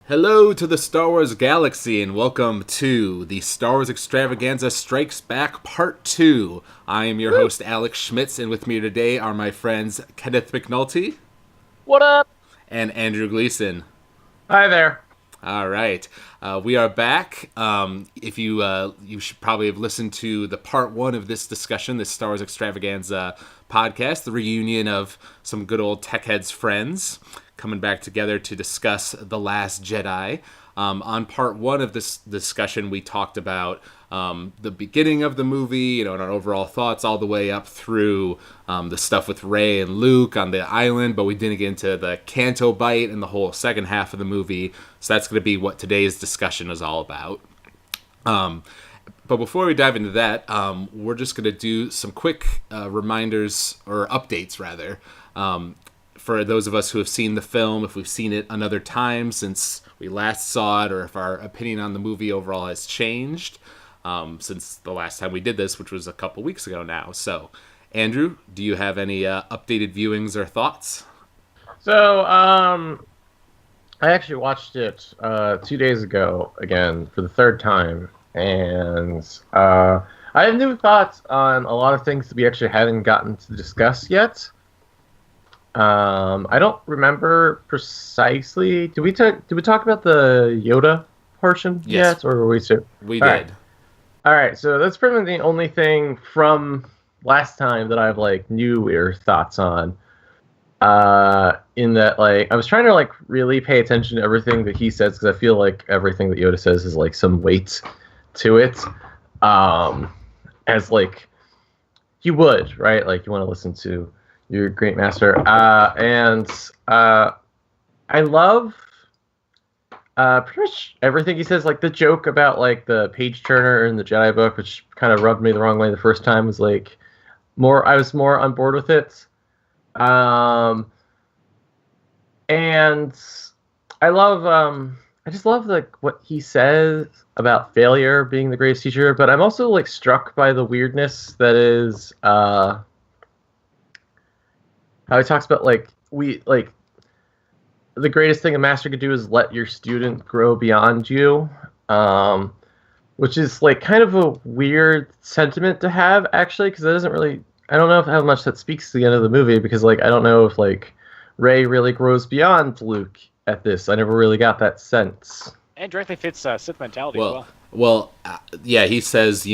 Hello to the Star Wars galaxy and welcome to the Star Wars Extravaganza Strikes Back Part 2. I am your host Alex Schmitz, and with me today are my friends Kenneth McNulty. What up? And Andrew Gleason. Hi there. All right, we are back. If you should probably have listened to the part 1 of this discussion, this Star Wars Extravaganza podcast, the reunion of some good old Tech Heads friends coming back together to discuss The Last Jedi. On part 1 of this discussion, we talked about the beginning of the movie, and our overall thoughts all the way up through the stuff with Rey and Luke on the island, but we didn't get into the Canto Bight and the whole second half of the movie, so that's going to be what today's discussion is all about. But before we dive into that, we're just going to do some quick reminders, or updates rather, for those of us who have seen the film, if we've seen it another time since we last saw it, or if our opinion on the movie overall has changed since the last time we did this, which was a couple weeks ago now. So, Andrew, do you have any updated viewings or thoughts? So, I actually watched it 2 days ago again for the third time, and I have new thoughts on a lot of things that we actually haven't gotten to discuss yet. I don't remember precisely. Did we talk about the Yoda portion yet, or were we still? We did. All right, so that's pretty much the only thing from last time that I've newer thoughts on. In that, I was trying to really pay attention to everything that he says, because I feel like everything that Yoda says is some weight to it. As he would, right? You want to listen to your great master. And I love pretty much everything he says. The joke about the page turner in the Jedi book, which kind of rubbed me the wrong way the first time, was I was more on board with it. And I just love what he says about failure being the greatest teacher, but I'm also struck by the weirdness that is how he talks about the greatest thing a master could do is let your student grow beyond you, which is kind of a weird sentiment to have, actually, because it doesn't really, I don't know how much that speaks to the end of the movie, because I don't know if Rey really grows beyond Luke at this. I never really got that sense. And directly fits Sith mentality as well. Well, yeah, he says, they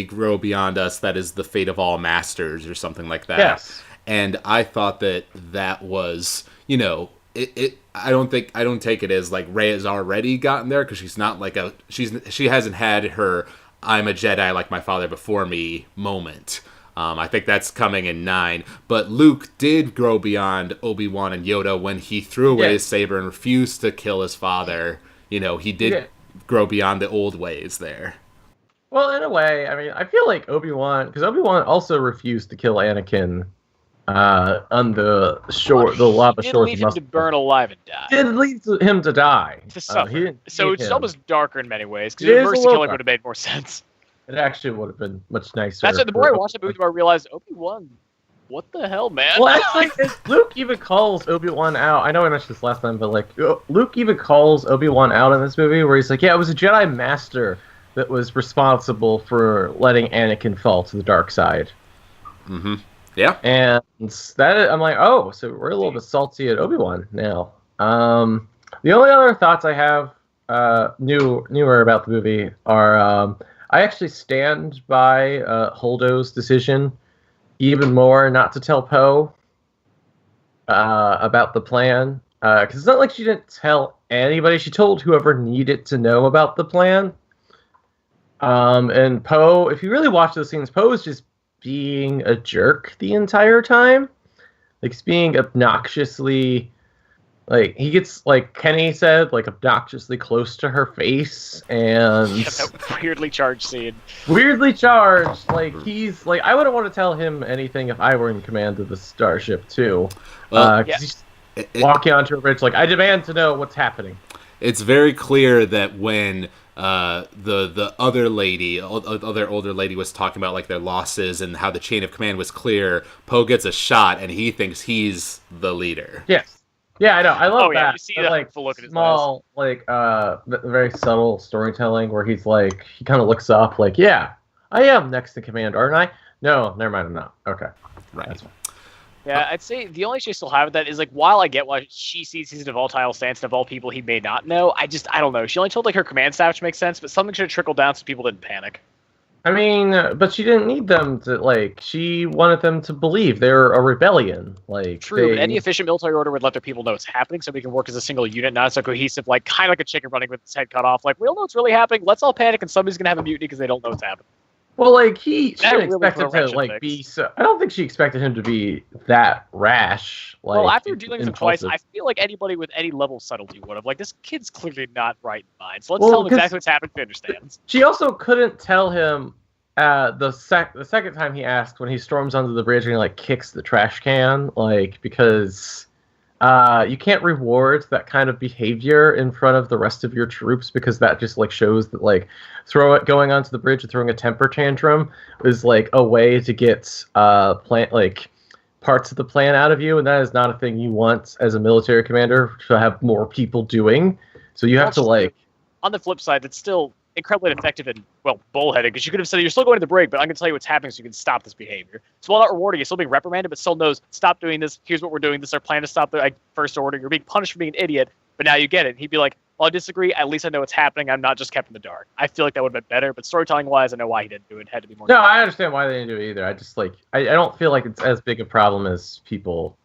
grow beyond us. That is the fate of all masters, or something like that. Yes. And I thought that was, I don't take it as Rey has already gotten there, because she's not she hasn't had her "I'm a Jedi like my father before me" moment. I think that's coming in 9. But Luke did grow beyond Obi-Wan and Yoda when he threw away his saber and refused to kill his father. He did grow beyond the old ways there. Well, in a way, I mean, I feel like Obi-Wan, because Obi-Wan also refused to kill Anakin on the shore, the lava shores. Did leave him to burn alive and die. Did lead him to die. To suffer. So it's almost darker in many ways, because reverse killing would have made more sense. It actually would have been much nicer. That's the more I watched the movie, the more I realized Obi-Wan, what the hell, man? Well, actually, Luke even calls Obi-Wan out. I know I mentioned this last time, but Luke even calls Obi-Wan out in this movie, where he's like, "Yeah, it was a Jedi Master that was responsible for letting Anakin fall to the dark side." Mm-hmm. Yeah. And that, I'm like, oh, so we're a little bit salty at Obi-Wan now. The only other thoughts I have newer about the movie are, I actually stand by Holdo's decision even more not to tell Poe about the plan. Because it's not like she didn't tell anybody. She told whoever needed to know about the plan. And Poe, if you really watch those scenes, Poe is just being a jerk the entire time. He's being obnoxiously... he gets, Kenny said, obnoxiously close to her face, and... Yeah, that weirdly charged scene. Weirdly charged. He's, I wouldn't want to tell him anything if I were in command of the starship, too. He's walking onto a bridge, I demand to know what's happening. It's very clear that when the other lady, other older lady, was talking about their losses and how the chain of command was clear, Poe gets a shot, and he thinks he's the leader. Yes. Yeah, I know. I love that. Yeah, you see that like look at his small, like very subtle storytelling where he's like, he kind of looks up, like, yeah, I am next in command, aren't I? No, never mind, I'm not. Okay, right. That's fine. Yeah, I'd say the only issue I still have with that is, like, while I get why she sees he's a volatile stance and of all people he may not know, I don't know. She only told, like, her command staff, which makes sense, but something should have trickled down so people didn't panic. I mean, but she didn't need them to, like, she wanted them to believe they're a rebellion. Like, True, but any efficient military order would let their people know it's happening so we can work as a single unit, not as a cohesive, like, kind of like a chicken running with its head cut off. Like, we all know what's really happening, let's all panic and somebody's going to have a mutiny because they don't know what's happening. Well, like, she didn't really expect him to, like, be so... I don't think she expected him to be that rash. Like, well, after dealing with him twice, I feel like anybody with any level of subtlety would have. Like, this kid's clearly not right in mind, so let's tell him exactly what's happening so he understands. She also couldn't tell him the second time he asked, when he storms onto the bridge and he, like, kicks the trash can, like, because... you can't reward that kind of behavior in front of the rest of your troops, because that just, like, shows that, like, going onto the bridge and throwing a temper tantrum is, like, a way to get parts of the plan out of you, and that is not a thing you want as a military commander to have more people doing. So you have to, like... On the flip side, it's still incredibly effective and, well, bullheaded, because you could have said, you're still going to the brig, but I'm going to tell you what's happening so you can stop this behavior. So while not rewarding, you're still being reprimanded, but still knows, stop doing this, here's what we're doing, this is our plan to stop the first order, you're being punished for being an idiot, but now you get it. And he'd be like, well, I disagree, at least I know what's happening, I'm not just kept in the dark. I feel like that would have been better, but storytelling-wise, I know why he didn't do it. It had to be more... No, I understand why they didn't do it either. I just, like, I don't feel like it's as big a problem as people...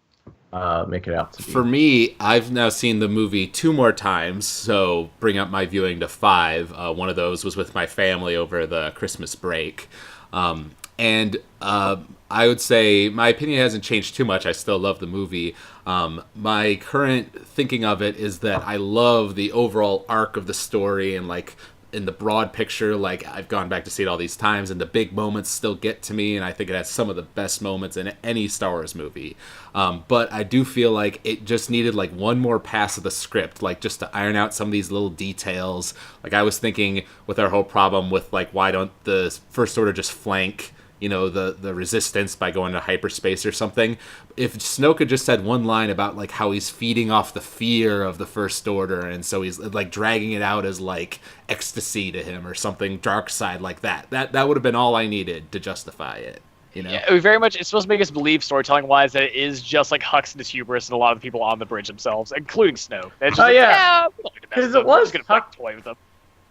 make it out to be. For me, I've now seen the movie 2 more times, so bring up my viewing to 5. One of those was with my family over the Christmas break. And I would say my opinion hasn't changed too much. I still love the movie. My current thinking of it is that I love the overall arc of the story, and, like, in the broad picture, like, I've gone back to see it all these times, and the big moments still get to me, and I think it has some of the best moments in any Star Wars movie. But I do feel like it just needed, like, one more pass of the script, like, just to iron out some of these little details. Like, I was thinking with our whole problem with, like, why don't the First Order just flank, you know, the resistance by going to hyperspace or something. If Snoke had just said one line about, like, how he's feeding off the fear of the First Order, and so he's, like, dragging it out as, like, ecstasy to him or something dark side like that would have been all I needed to justify it. You know? Yeah, very much. It's supposed to make us believe, storytelling-wise, that it is just like Hux and his hubris and a lot of the people on the bridge themselves, including Snoke. It's just we don't need to mess with them. We're just gonna toy with them.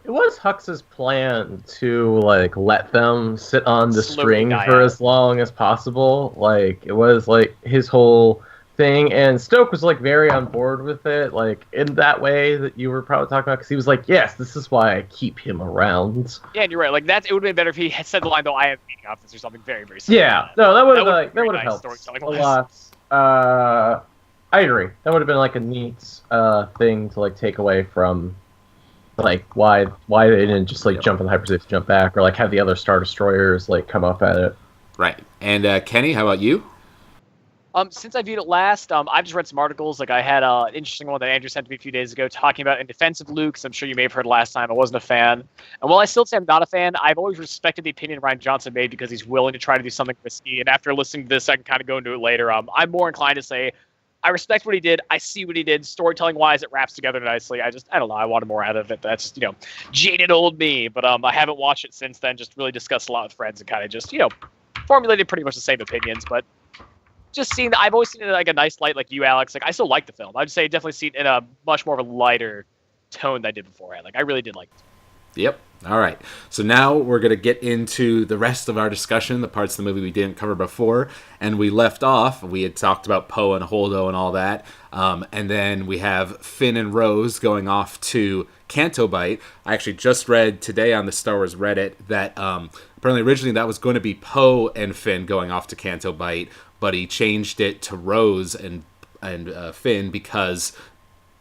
It was Hux's plan to, like, let them sit on the string for as long as possible. Like, it was, like, his whole thing, and Snoke was, like, very on board with it, like, in that way that you were probably talking about, because he was like, yes, this is why I keep him around. Yeah, and you're right. Like, it would have been better if he had said the line, though, I am beating off this or something very, very similar. Yeah, no, that would have helped a lot. I agree. That would have been, like, a neat thing to, like, take away from... Like, why they didn't just, like, jump in the hyperspace, jump back, or, like, have the other Star Destroyers, like, come up at it. Right. And, Kenny, how about you? Since I viewed it last, I've just read some articles. Like, I had an interesting one that Andrew sent to me a few days ago talking about in defense of Luke, so I'm sure you may have heard last time. I wasn't a fan. And while I still say I'm not a fan, I've always respected the opinion Rian Johnson made because he's willing to try to do something risky. And after listening to this, I can kind of go into it later. I'm more inclined to say, I respect what he did. I see what he did. Storytelling-wise, it wraps together nicely. I don't know. I wanted more out of it. That's just, jaded old me. But I haven't watched it since then. Just really discussed a lot with friends and kind of just, formulated pretty much the same opinions. But just seeing that, I've always seen it in, like, a nice light, like you, Alex. Like, I still like the film. I'd say definitely seen it in a much more of a lighter tone than I did beforehand. Like, I really did like it. Yep. All right. So now we're going to get into the rest of our discussion, the parts of the movie we didn't cover before. And we left off, we had talked about Poe and Holdo and all that. And then we have Finn and Rose going off to Canto Bight. I actually just read today on the Star Wars Reddit that apparently originally that was going to be Poe and Finn going off to Canto Bight, but he changed it to Rose and Finn because...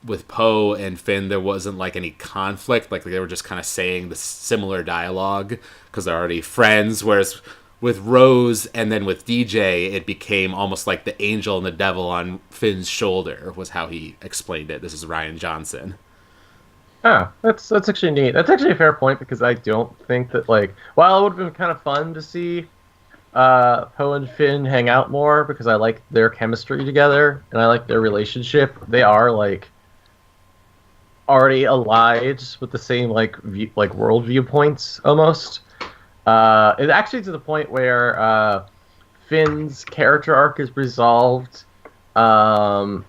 with Poe and Finn, there wasn't, like, any conflict. Like, they were just kind of saying the similar dialogue because they're already friends. Whereas with Rose and then with DJ, it became almost like the angel and the devil on Finn's shoulder was how he explained it. This is Rian Johnson. Ah, that's actually neat. That's actually a fair point because I don't think that, like, while it would have been kind of fun to see Poe and Finn hang out more because I like their chemistry together and I like their relationship. They are like already allied with the same like world viewpoints almost. It actually to the point where Finn's character arc is resolved at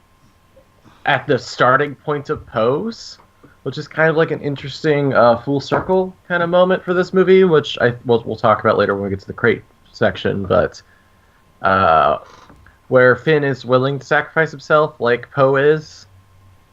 the starting point of Poe's, which is kind of like an interesting full circle kind of moment for this movie, which we'll talk about later when we get to the crate section. But where Finn is willing to sacrifice himself, like Poe is.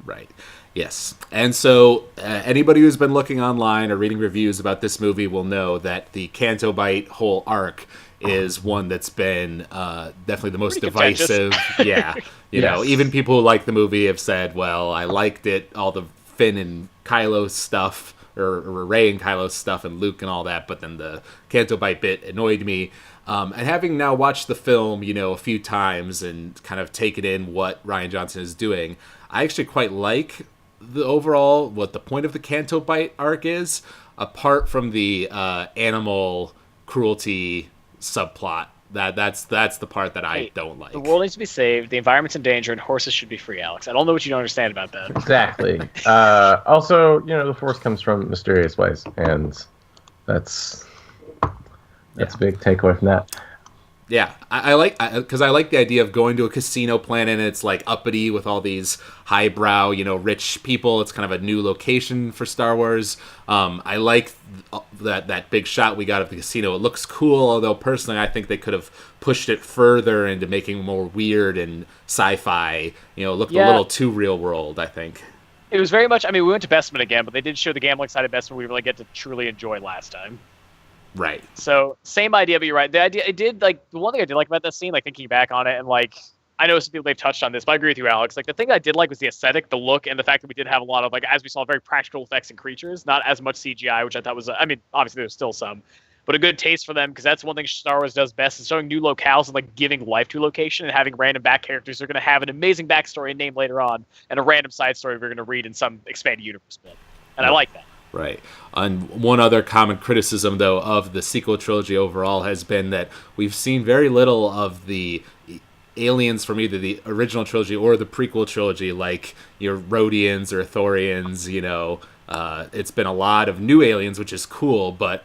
Right. Yes. And so anybody who's been looking online or reading reviews about this movie will know that the Canto Bight whole arc is one that's been definitely the most divisive. Yeah. You know, even people who like the movie have said, well, I liked it, all the Finn and Kylo stuff, or Rey and Kylo stuff and Luke and all that, but then the Canto Bight bit annoyed me. And having now watched the film, you know, a few times and kind of taken in what Rian Johnson is doing, I actually quite like the overall, what the point of the Canto Bight arc is, apart from the animal cruelty subplot. That's the part that I don't like. The world needs to be saved, the environment's in danger, and horses should be free, Alex. I don't know what you don't understand about that. Exactly. Also, you know, the Force comes from mysterious ways, and that's a big takeaway from that. Yeah, I like, because I like the idea of going to a casino planet and it's like uppity with all these highbrow, you know, rich people. It's kind of a new location for Star Wars. I like that big shot we got of the casino. It looks cool, although personally I think they could have pushed it further into making more weird and sci-fi. You know, it looked a little too real world, I think. It was very much, I mean, we went to Bestman again, but they did show the gambling side of Bestman we really get to truly enjoy last time. Right. So same idea, but you're right. The idea it did the one thing I did like about that scene, like thinking back on it, and like I know some people they've touched on this, but I agree with you, Alex. Like the thing that I did like was the aesthetic, the look, and the fact that we did have a lot of like as we saw very practical effects and creatures, not as much CGI, which I thought was I mean obviously there's still some, but a good taste for them because that's one thing Star Wars does best is showing new locales and like giving life to a location and having random back characters who are going to have an amazing backstory and name later on, and a random side story we're going to read in some expanded universe book, and I like that. Right. And one other common criticism, though, of the sequel trilogy overall has been that we've seen very little of the aliens from either the original trilogy or the prequel trilogy, like your Rhodians or Thorians, you know. It's been a lot of new aliens, which is cool, but,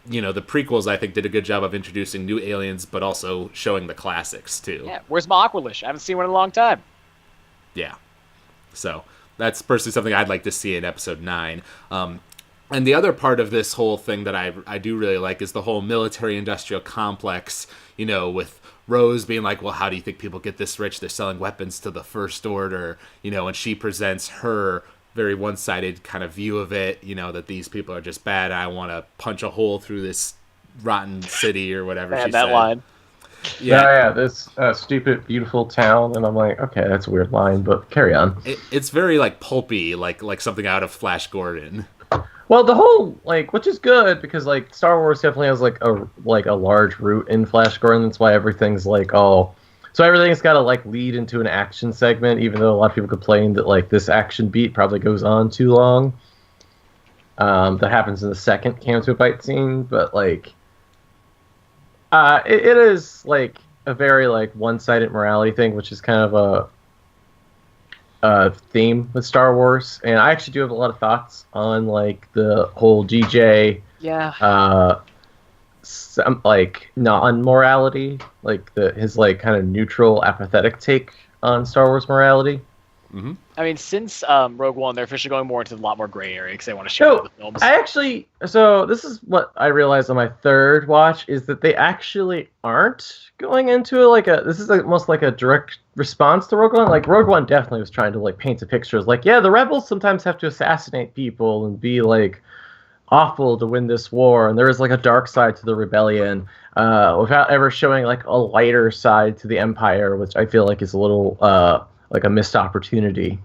you know, the prequels, I think, did a good job of introducing new aliens, but also showing the classics, too. Yeah, where's my Aqualish? I haven't seen one in a long time. Yeah. So that's personally something I'd like to see in Episode 9. And the other part of this whole thing that I do really like is the whole military-industrial complex, you know, with Rose being like, well, how do you think people get this rich? They're selling weapons to the First Order, you know, and she presents her very one-sided kind of view of it, you know, that these people are just bad. I want to punch a hole through this rotten city or whatever she said. That line. Yeah, this stupid, beautiful town, and I'm like, okay, that's a weird line, but carry on. It's very, like, pulpy, like something out of Flash Gordon. Well, the whole which is good because like Star Wars definitely has like a large root in Flash Gordon. That's why everything's like so everything's got to like lead into an action segment. Even though a lot of people complain that like this action beat probably goes on too long. That happens in the second Canto Bight scene, but like it is like a very like one-sided morality thing, which is kind of a theme with Star Wars, and I actually do have a lot of thoughts on like the whole GJ some like non-morality, like his like kind of neutral, apathetic take on Star Wars morality. Mm-hmm. I mean, since Rogue One, they're officially going more into a lot more gray area because they want to show the films. So this is what I realized on my third watch is that they actually aren't going into this is almost like a direct response to Rogue One. Like Rogue One definitely was trying to like paint a picture as like, yeah, the rebels sometimes have to assassinate people and be like awful to win this war, and there is like a dark side to the rebellion, without ever showing like a lighter side to the Empire, which I feel like is a little like a missed opportunity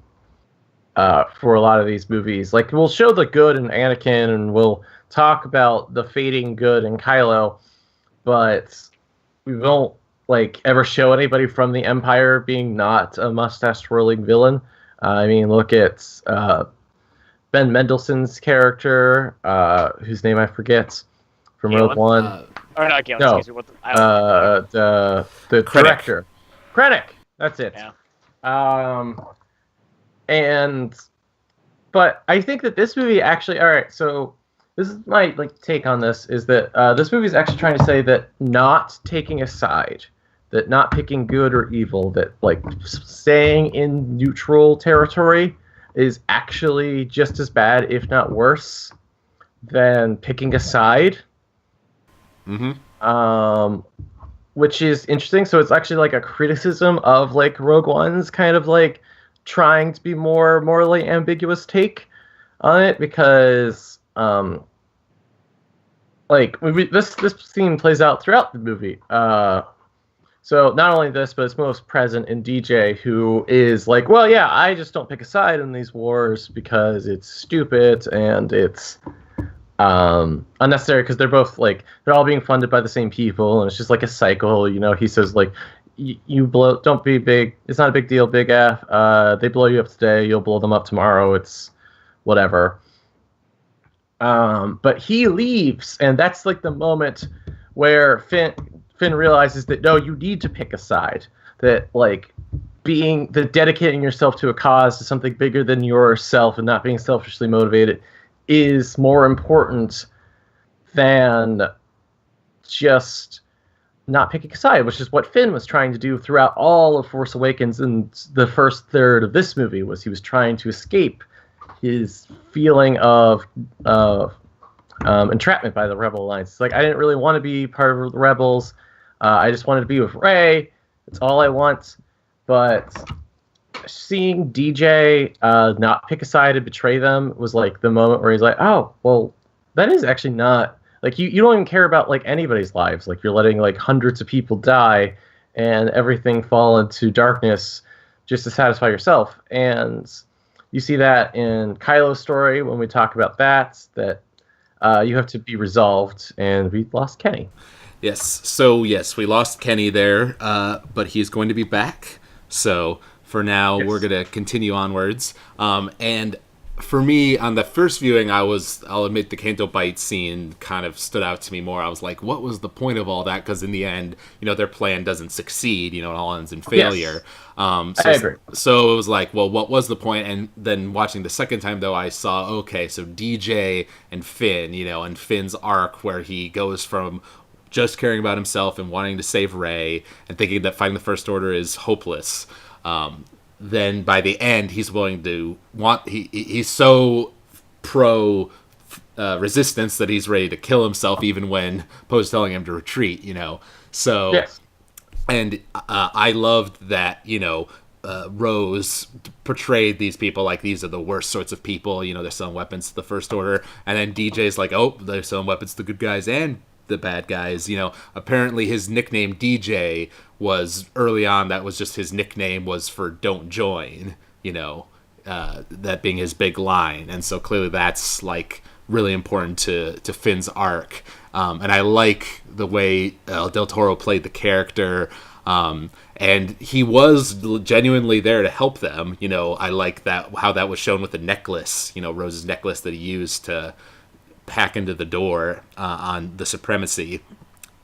for a lot of these movies. Like we'll show the good in Anakin, and we'll talk about the fading good in Kylo, but we won't like ever show anybody from the Empire being not a mustache-twirling villain. I mean, look at Ben Mendelsohn's character, whose name I forget, from Rogue One. Or not Galen, No. excuse me. What the The Krennic. director. Krennic. That's it. Yeah. But I think that this movie actually, all right, so this is my take on this, is that this movie is actually trying to say that not taking a side, that not picking good or evil, that staying in neutral territory is actually just as bad, if not worse, than picking a side. Mm-hmm. Which is interesting. So it's actually a criticism of Rogue One's kind of trying to be more morally ambiguous take on it, because this theme plays out throughout the movie. So not only this, but it's most present in DJ, who is well, yeah, I just don't pick a side in these wars because it's stupid and it's unnecessary, because they're both they're all being funded by the same people, and it's just a cycle. He says you blow, don't be big, it's not a big deal, big F. They blow you up today, you'll blow them up tomorrow, it's whatever. But he leaves, and that's the moment where Finn realizes that no, you need to pick a side, that dedicating yourself to a cause, to something bigger than yourself and not being selfishly motivated, is more important than just not picking a side, which is what Finn was trying to do throughout all of Force Awakens, and the first third of this movie was he was trying to escape his feeling of entrapment by the Rebel Alliance. It's I didn't really want to be part of the Rebels. I just wanted to be with Rey. That's all I want. But seeing DJ not pick a side and betray them was the moment where he's oh, well, that is actually not you don't even care about anybody's lives. You're letting hundreds of people die and everything fall into darkness just to satisfy yourself. And you see that in Kylo's story when we talk about that you have to be resolved, and we lost Kenny. Yes. So yes, we lost Kenny there, but he's going to be back. So for now, yes, we're going to continue onwards. And for me, on the first viewing, I'll admit the Canto Bight scene kind of stood out to me more. I was like, what was the point of all that? Because in the end, their plan doesn't succeed. It all ends in failure. Yes. I agree. So it was well, what was the point? And then watching the second time, though, I saw, okay, so DJ and Finn, and Finn's arc where he goes from just caring about himself and wanting to save Rey and thinking that fighting the First Order is hopeless. Then by the end, he's willing to he's so pro resistance that he's ready to kill himself even when Poe's telling him to retreat, So, yes. And I loved that, Rose portrayed these people these are the worst sorts of people, they're selling weapons to the First Order, and then DJ's oh, they're selling weapons to the good guys and the bad guys. Apparently his nickname DJ was early on, that was just his nickname was for don't join, that being his big line. And so clearly that's really important to Finn's arc. And I like the way Del Toro played the character. And he was genuinely there to help them. I like that, how that was shown with the necklace, Rose's necklace that he used to hack into the door on the Supremacy.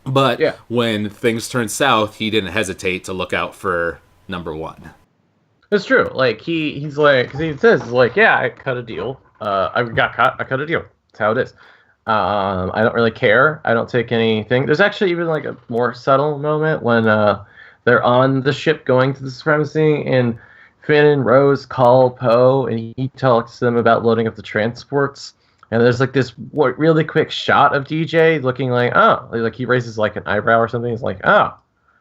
But yeah, when things turned south, he didn't hesitate to look out for number one. It's true. He's because he says yeah, I cut a deal. I got caught. I cut a deal. That's how it is. I don't really care. I don't take anything. There's actually even a more subtle moment when they're on the ship going to the Supremacy, and Finn and Rose call Poe, and he talks to them about loading up the transports. And there's this really quick shot of DJ looking oh, he raises an eyebrow or something. He's oh,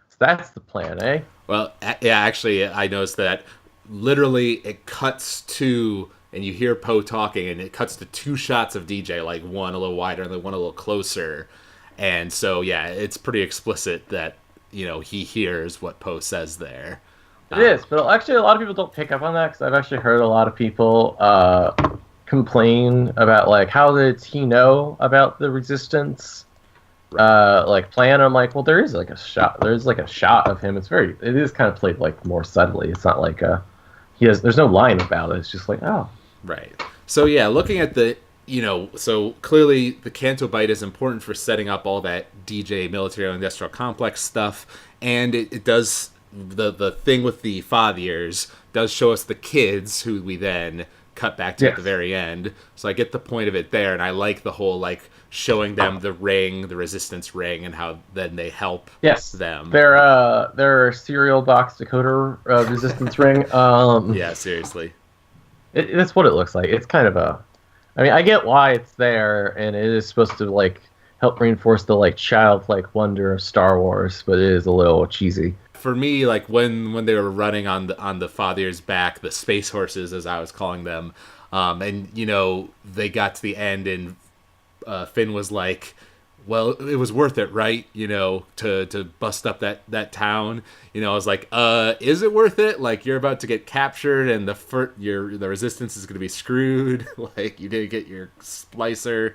so that's the plan, eh? Well, yeah, actually, I noticed that literally it cuts to, and you hear Poe talking, and it cuts to two shots of DJ, one a little wider and then one a little closer. And so, yeah, it's pretty explicit that, he hears what Poe says there. It is, but actually a lot of people don't pick up on that, because I've actually heard a lot of people complain about how did he know about the Resistance plan. I'm well, there is a shot. There's a shot of him. It is kind of played more subtly. It's not there's no line about it. It's just oh, right. So yeah, looking at the so clearly the Canto Bight is important for setting up all that DJ military industrial complex stuff, and it does the thing with the fathiers does show us the kids who we then cut back to at the very end. So I get the point of it there, and I like the whole showing them the ring, the resistance ring, and how then they help them. Their cereal box decoder resistance ring. Yeah, seriously. That's what it looks like. It's kind of I get why it's there, and it is supposed to help reinforce the childlike wonder of Star Wars, but it is a little cheesy. For me, when they were running on the fathier's back, the space horses as I was calling them, and they got to the end, and Finn was like, well, it was worth it, right? To bust up that town. I was like, is it worth it? You're about to get captured, and the resistance is going to be screwed. You didn't get your splicer.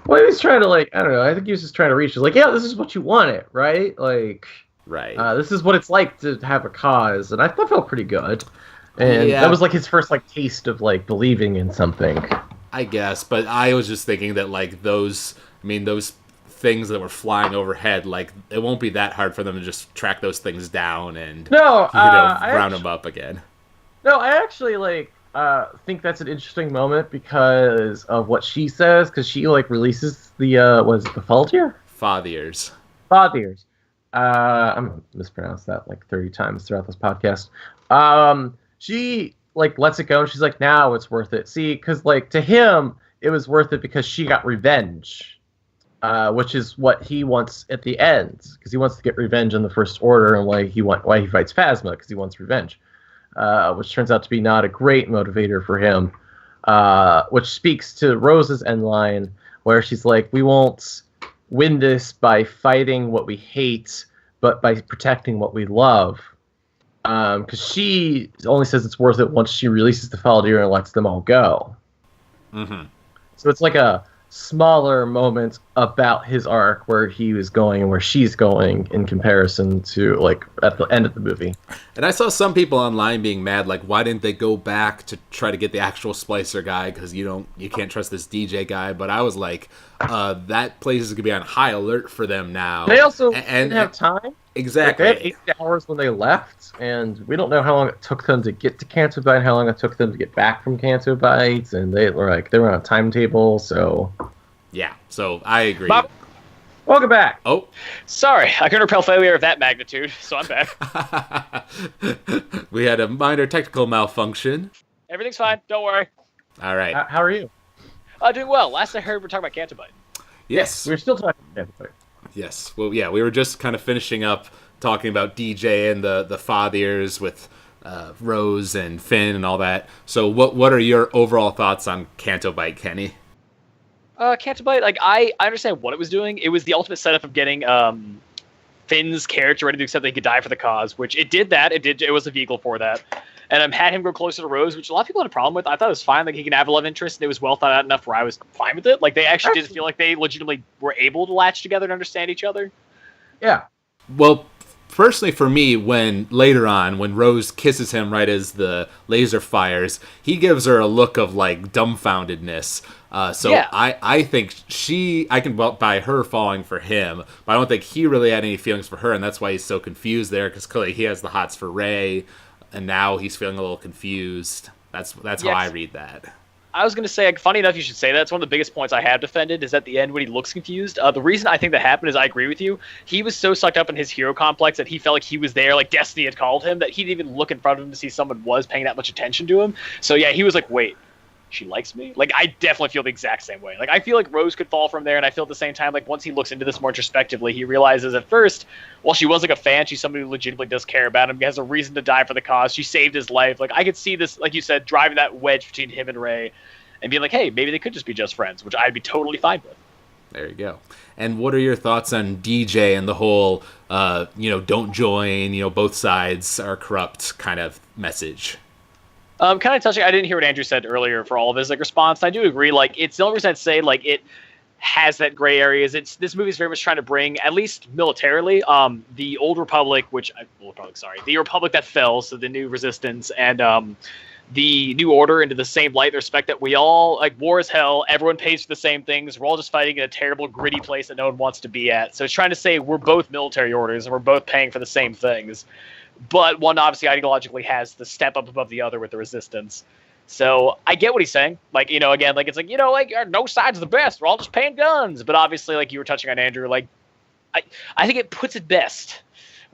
Well, he was trying to I don't know. I think he was just trying to reach. He's like, yeah, this is what you wanted, right? Right. This is what it's like to have a cause, and I thought felt pretty good. And that was his first taste of believing in something. I guess, but I was just thinking that those things that were flying overhead, it won't be that hard for them to just track those things down and round them up again. No, I actually think that's an interesting moment because of what she says, because she releases the the Faltier? Fathiers. I'm gonna mispronounce that 30 times throughout this podcast. She lets it go, and she's like, now it's worth it. See, because to him it was worth it because she got revenge, which is what he wants at the end, because he wants to get revenge on the First Order, and why he fights Phasma, because he wants revenge, which turns out to be not a great motivator for him, which speaks to Rose's end line, where she's like, we won't win this by fighting what we hate, but by protecting what we love. Because she only says it's worth it once she releases the Faldier and lets them all go. Mm-hmm. So it's a smaller moment about his arc, where he was going and where she's going, in comparison to at the end of the movie. And I saw some people online being mad, why didn't they go back to try to get the actual splicer guy, because you can't trust this DJ guy. But I was like, that place is gonna be on high alert for them now. They also didn't have time. Exactly. They had 8 hours when they left, and we don't know how long it took them to get to Canto Bight, how long it took them to get back from Canto Bight, and they were on a timetable, so... Yeah, so I agree. Bob, welcome back. Oh. Sorry, I couldn't repel failure of that magnitude, so I'm back. We had a minor technical malfunction. Everything's fine, don't worry. All right. How are you? Doing well. Last I heard, we're talking about Canto Bight. Yes. We're still talking about Canto Bight. Yes. Well, yeah, we were just kind of finishing up talking about DJ and the fathiers with Rose and Finn and all that. So what are your overall thoughts on Canto Bight, Kenny? Canto Bight, I understand what it was doing. It was the ultimate setup of getting Finn's character ready to accept that he could die for the cause, which it did that. It was a vehicle for that. And had him grow closer to Rose, which a lot of people had a problem with. I thought it was fine. He can have a love interest, and it was well thought out enough where I was fine with it. They actually did feel like they legitimately were able to latch together and understand each other. Yeah. Well, personally for me, when later on, when Rose kisses him right as the laser fires, he gives her a look of dumbfoundedness. I think I can buy her falling for him, but I don't think he really had any feelings for her, and that's why he's so confused there, because clearly he has the hots for Rey, and now he's feeling a little confused. That's how I read that. I was going to say, funny enough, you should say that. It's one of the biggest points I have defended, is at the end when he looks confused. The reason I think that happened is I agree with you. He was so sucked up in his hero complex that he felt like he was there, destiny had called him, that he didn't even look in front of him to see someone was paying that much attention to him. So yeah, he was like, wait, she likes me? I definitely feel the exact same way. I feel like Rose could fall from there, and I feel at the same time, once he looks into this more introspectively, he realizes at first, while she was a fan, she's somebody who legitimately does care about him, has a reason to die for the cause, she saved his life. I could see this, like you said, driving that wedge between him and Rey, and being like, hey, maybe they could just be just friends, which I'd be totally fine with. There you go. And what are your thoughts on DJ and the whole, don't join, both sides are corrupt kind of message? Kind of touching, I didn't hear what Andrew said earlier for all of his response. I do agree, it's the only reason I'd say, it has that gray area. This movie is very much trying to bring, at least militarily, the old Republic, the Republic that fell, so the new Resistance, and the New Order into the same light, the respect that we all, like, war is hell, everyone pays for the same things, we're all just fighting in a terrible, gritty place that no one wants to be at. So it's trying to say we're both military orders and we're both paying for the same things. But one obviously ideologically has the step up above the other with the resistance. So I get what he's saying. Like, again, like, it's like, like, no side's the best. We're all just paying guns. But obviously, like you were touching on, Andrew, like, I think it puts it best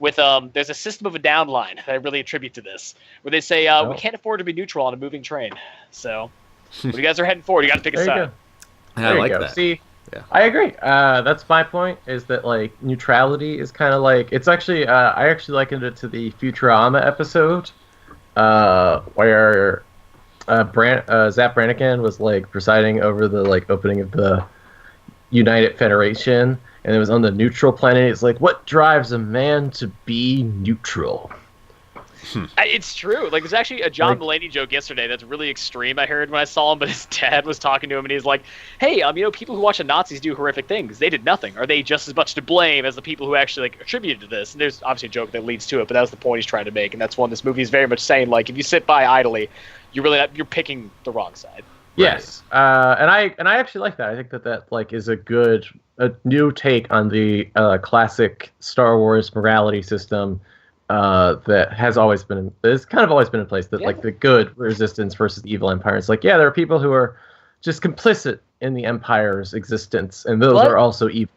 with there's a system of a down line that I really attribute to this, where they say we can't afford to be neutral on a moving train. So when you guys are heading forward, you got to pick a side. I like that. See, yeah. I agree. That's my point. Is that like neutrality is kind of like it's actually I actually likened it to the Futurama episode where Zap Brannigan was like presiding over the like opening of the United Federation. And it was on the neutral planet. It's like, what drives a man to be neutral? It's true. Like, there's actually a John Mulaney joke yesterday that's really extreme. I heard when I saw him, but his dad was talking to him, and he's like, "Hey, people who watch the Nazis do horrific things. They did nothing. Are they just as much to blame as the people who actually like attributed to this?" And there's obviously a joke that leads to it, but that was the point he's trying to make, and that's one this movie is very much saying. Like, if you sit by idly, you're picking the wrong side. Yes, and I actually like that. I think that like is a new take on the classic Star Wars morality system that has always been it's kind of always been in place. That like the good resistance versus the evil empire. It's like there are people who are just complicit in the empire's existence, and those are also evil.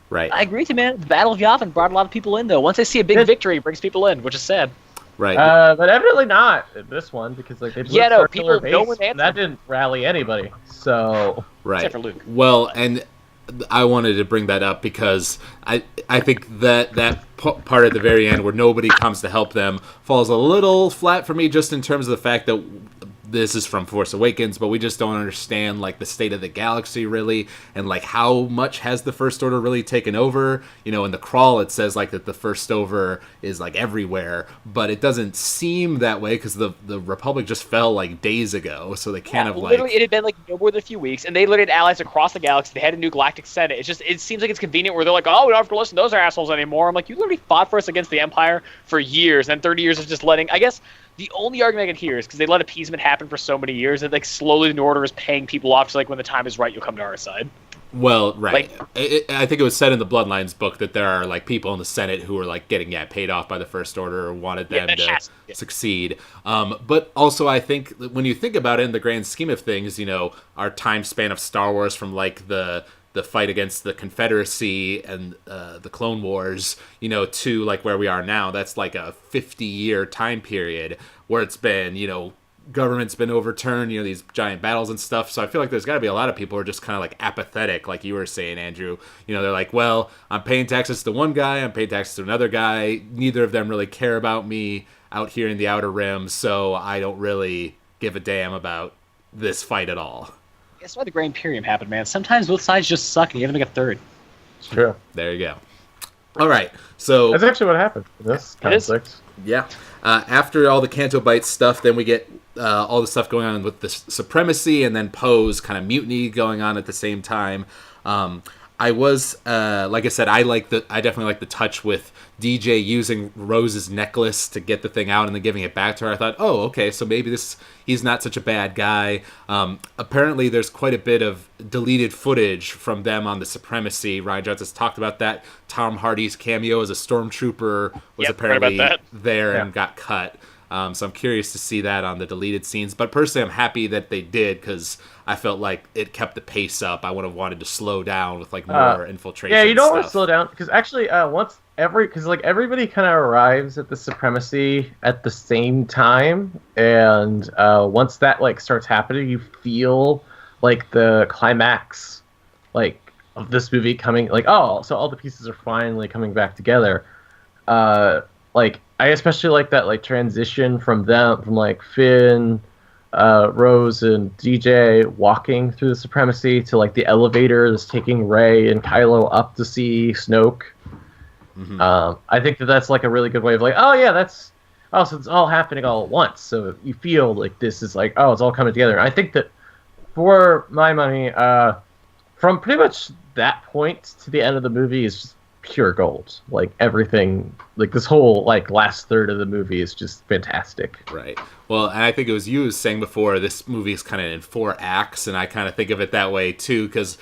Right. I agree with you, man. The Battle of Yavin brought a lot of people in, though. Once they see a big victory, it brings people in, which is sad. Right. But evidently not this one because like they blew up people base, no one answered. That didn't rally anybody. So right. Except for Luke. Well, and I wanted to bring that up because I think that part at the very end where nobody comes to help them falls a little flat for me, just in terms of the fact that this is from Force Awakens, but we just don't understand like the state of the galaxy really, and like how much has the First Order really taken over. In the crawl it says like that the First Order is like everywhere, but it doesn't seem that way because the Republic just fell like days ago, so they kind of like literally it had been like no more than a few weeks, and they literally had allies across the galaxy. They had a new galactic senate. It seems like it's convenient where they're like, oh, we don't have to listen to those assholes anymore. I'm like, you literally fought for us against the Empire for years, and then 30 years of just letting, I guess. The only argument I can hear is because they let appeasement happen for so many years that like slowly the New Order is paying people off. So like when the time is right, you'll come to our side. Well, right. I think it was said in the Bloodlines book that there are like people in the Senate who are like getting paid off by the First Order or wanted them to succeed. But also I think when you think about it in the grand scheme of things, our time span of Star Wars from like the fight against the Confederacy and the Clone Wars, to like where we are now, that's like a 50-year time period where it's been, government's been overturned, these giant battles and stuff. So I feel like there's got to be a lot of people who are just kind of like apathetic, like you were saying, Andrew. They're like, well, I'm paying taxes to one guy, I'm paying taxes to another guy. Neither of them really care about me out here in the Outer Rim, so I don't really give a damn about this fight at all. That's why the Grand Imperium happened, man. Sometimes both sides just suck, and you have to make a third. It's true. There you go. All right, so that's actually what happened in this conflict. Yeah. After all the Canto Bight stuff, then we get all the stuff going on with the Supremacy, and then Poe's kind of mutiny going on at the same time. I was, like I said, I definitely like the touch with DJ using Rose's necklace to get the thing out and then giving it back to her. I thought, oh, okay, so maybe he's not such a bad guy. Apparently, there's quite a bit of deleted footage from them on the Supremacy. Ryan Johnson's talked about that. Tom Hardy's cameo as a stormtrooper was apparently there and got cut. So I'm curious to see that on the deleted scenes. But personally, I'm happy that they did because I felt like it kept the pace up. I would have wanted to slow down with like more infiltration. Yeah, you don't want stuff. to slow down because actually, everybody kind of arrives at the Supremacy at the same time, and once that like starts happening, you feel like the climax, like of this movie coming. Like, oh, so all the pieces are finally coming back together. Like I especially like that like transition from like Finn, Rose, and DJ walking through the Supremacy to like the elevator that's taking Rey and Kylo up to see Snoke. Mm-hmm. I think that's like a really good way of like, so it's all happening all at once. So you feel like this is like, oh, it's all coming together. And I think that for my money, from pretty much that point to the end of the movie is just pure gold. Like everything, like this whole like last third of the movie is just fantastic. Right. Well, and I think it was you saying before this movie is kind of in 4 acts, and I kind of think of it that way too, because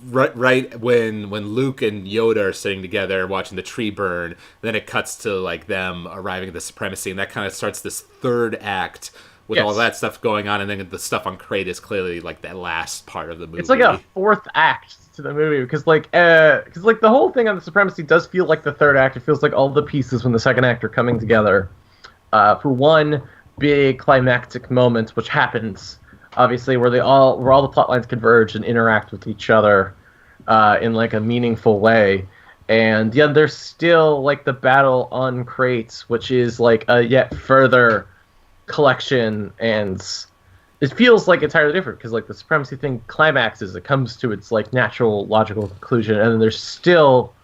right when Luke and Yoda are sitting together watching the tree burn, then it cuts to like them arriving at the Supremacy, and that kind of starts this 3rd act with all that stuff going on, and then the stuff on Crate is clearly like that last part of the movie. It's like a 4th act to the movie because the whole thing on the Supremacy does feel like the 3rd act. It feels like all the pieces when the 2nd act are coming together for one big climactic moment, which happens obviously where all the plot lines converge and interact with each other in like a meaningful way. And yeah, there's still like the battle on Crates, which is like a yet further collection, and it feels like entirely different because like the Supremacy thing climaxes, it comes to its like natural logical conclusion, and then there's still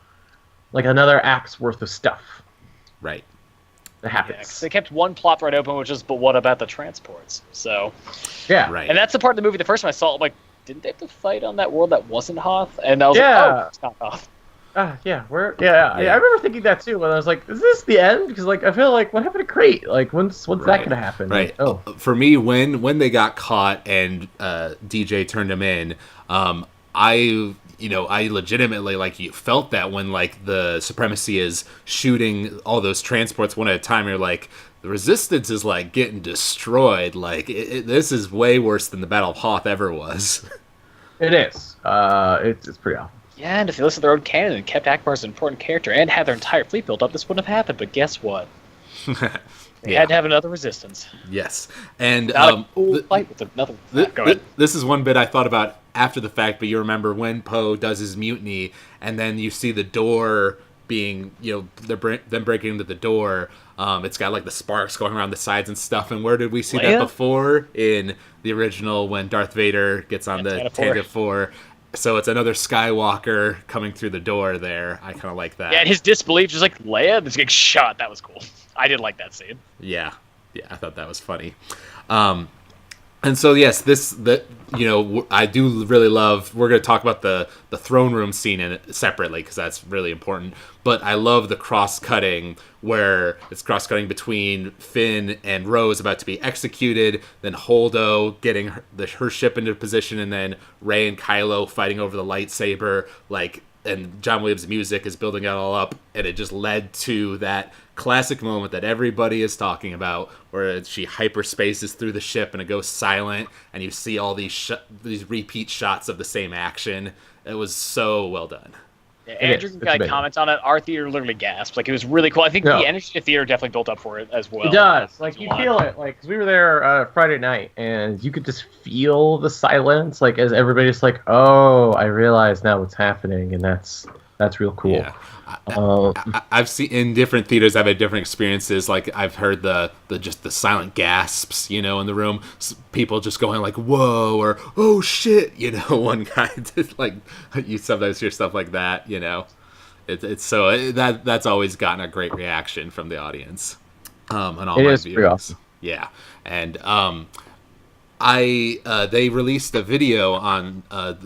like another act's worth of stuff right that happens. Yeah, they kept one plot thread open, which is, but what about the transports? So yeah, right. And that's the part of the movie, the first time I saw it, I'm like, didn't they have to fight on that world that wasn't Hoth? And I was like, oh, it's not Hoth. I remember thinking that too when I was like, is this the end? Because like I feel like what happened to Crate? Like when's that gonna happen? Right. Like, For me, when they got caught and DJ turned them in, I legitimately like you felt that when like the Supremacy is shooting all those transports one at a time, you're like, the Resistance is like getting destroyed. Like this is way worse than the Battle of Hoth ever was. It is. It's pretty awful. Yeah, and if they listened to their own canon and kept Akbar as an important character and had their entire fleet built up, this wouldn't have happened. But guess what? They had to have another Resistance. Yes, and a cool fight with another. Go ahead. This is one bit I thought about after the fact, but you remember when Poe does his mutiny, and then you see the door being, them breaking into the door. It's got like the sparks going around the sides and stuff. And where did we see that before? In the original, when Darth Vader gets on the Tantive 4. So it's another Skywalker coming through the door there. I kind of like that. Yeah, and his disbelief, just like Leia, just getting shot. That was cool. I did like that scene. Yeah, I thought that was funny. And so yes, I do really love. We're going to talk about the throne room scene in it separately because that's really important. But I love the cross-cutting where it's cross-cutting between Finn and Rose about to be executed, then Holdo getting her ship into position, and then Rey and Kylo fighting over the lightsaber. And John Williams' music is building it all up, and it just led to that classic moment that everybody is talking about, where she hyperspaces through the ship and it goes silent, and you see all these repeat shots of the same action. It was so well done. Yeah, Andrew comments on it. Our theater literally gasped. Like, it was really cool. I think the energy of the theater definitely built up for it as well. It does. Like, you feel it. Like, 'cause we were there Friday night, and you could just feel the silence, like, as everybody's like, oh, I realize now what's happening, and that's real cool. Yeah. I've seen in different theaters. I've had different experiences. Like I've heard the silent gasps, in the room. People just going like "whoa" or "oh shit," One guy did like you sometimes hear stuff like that. It's so that's always gotten a great reaction from the audience. On all my viewings. Pretty awesome. Yeah, and they released a video on the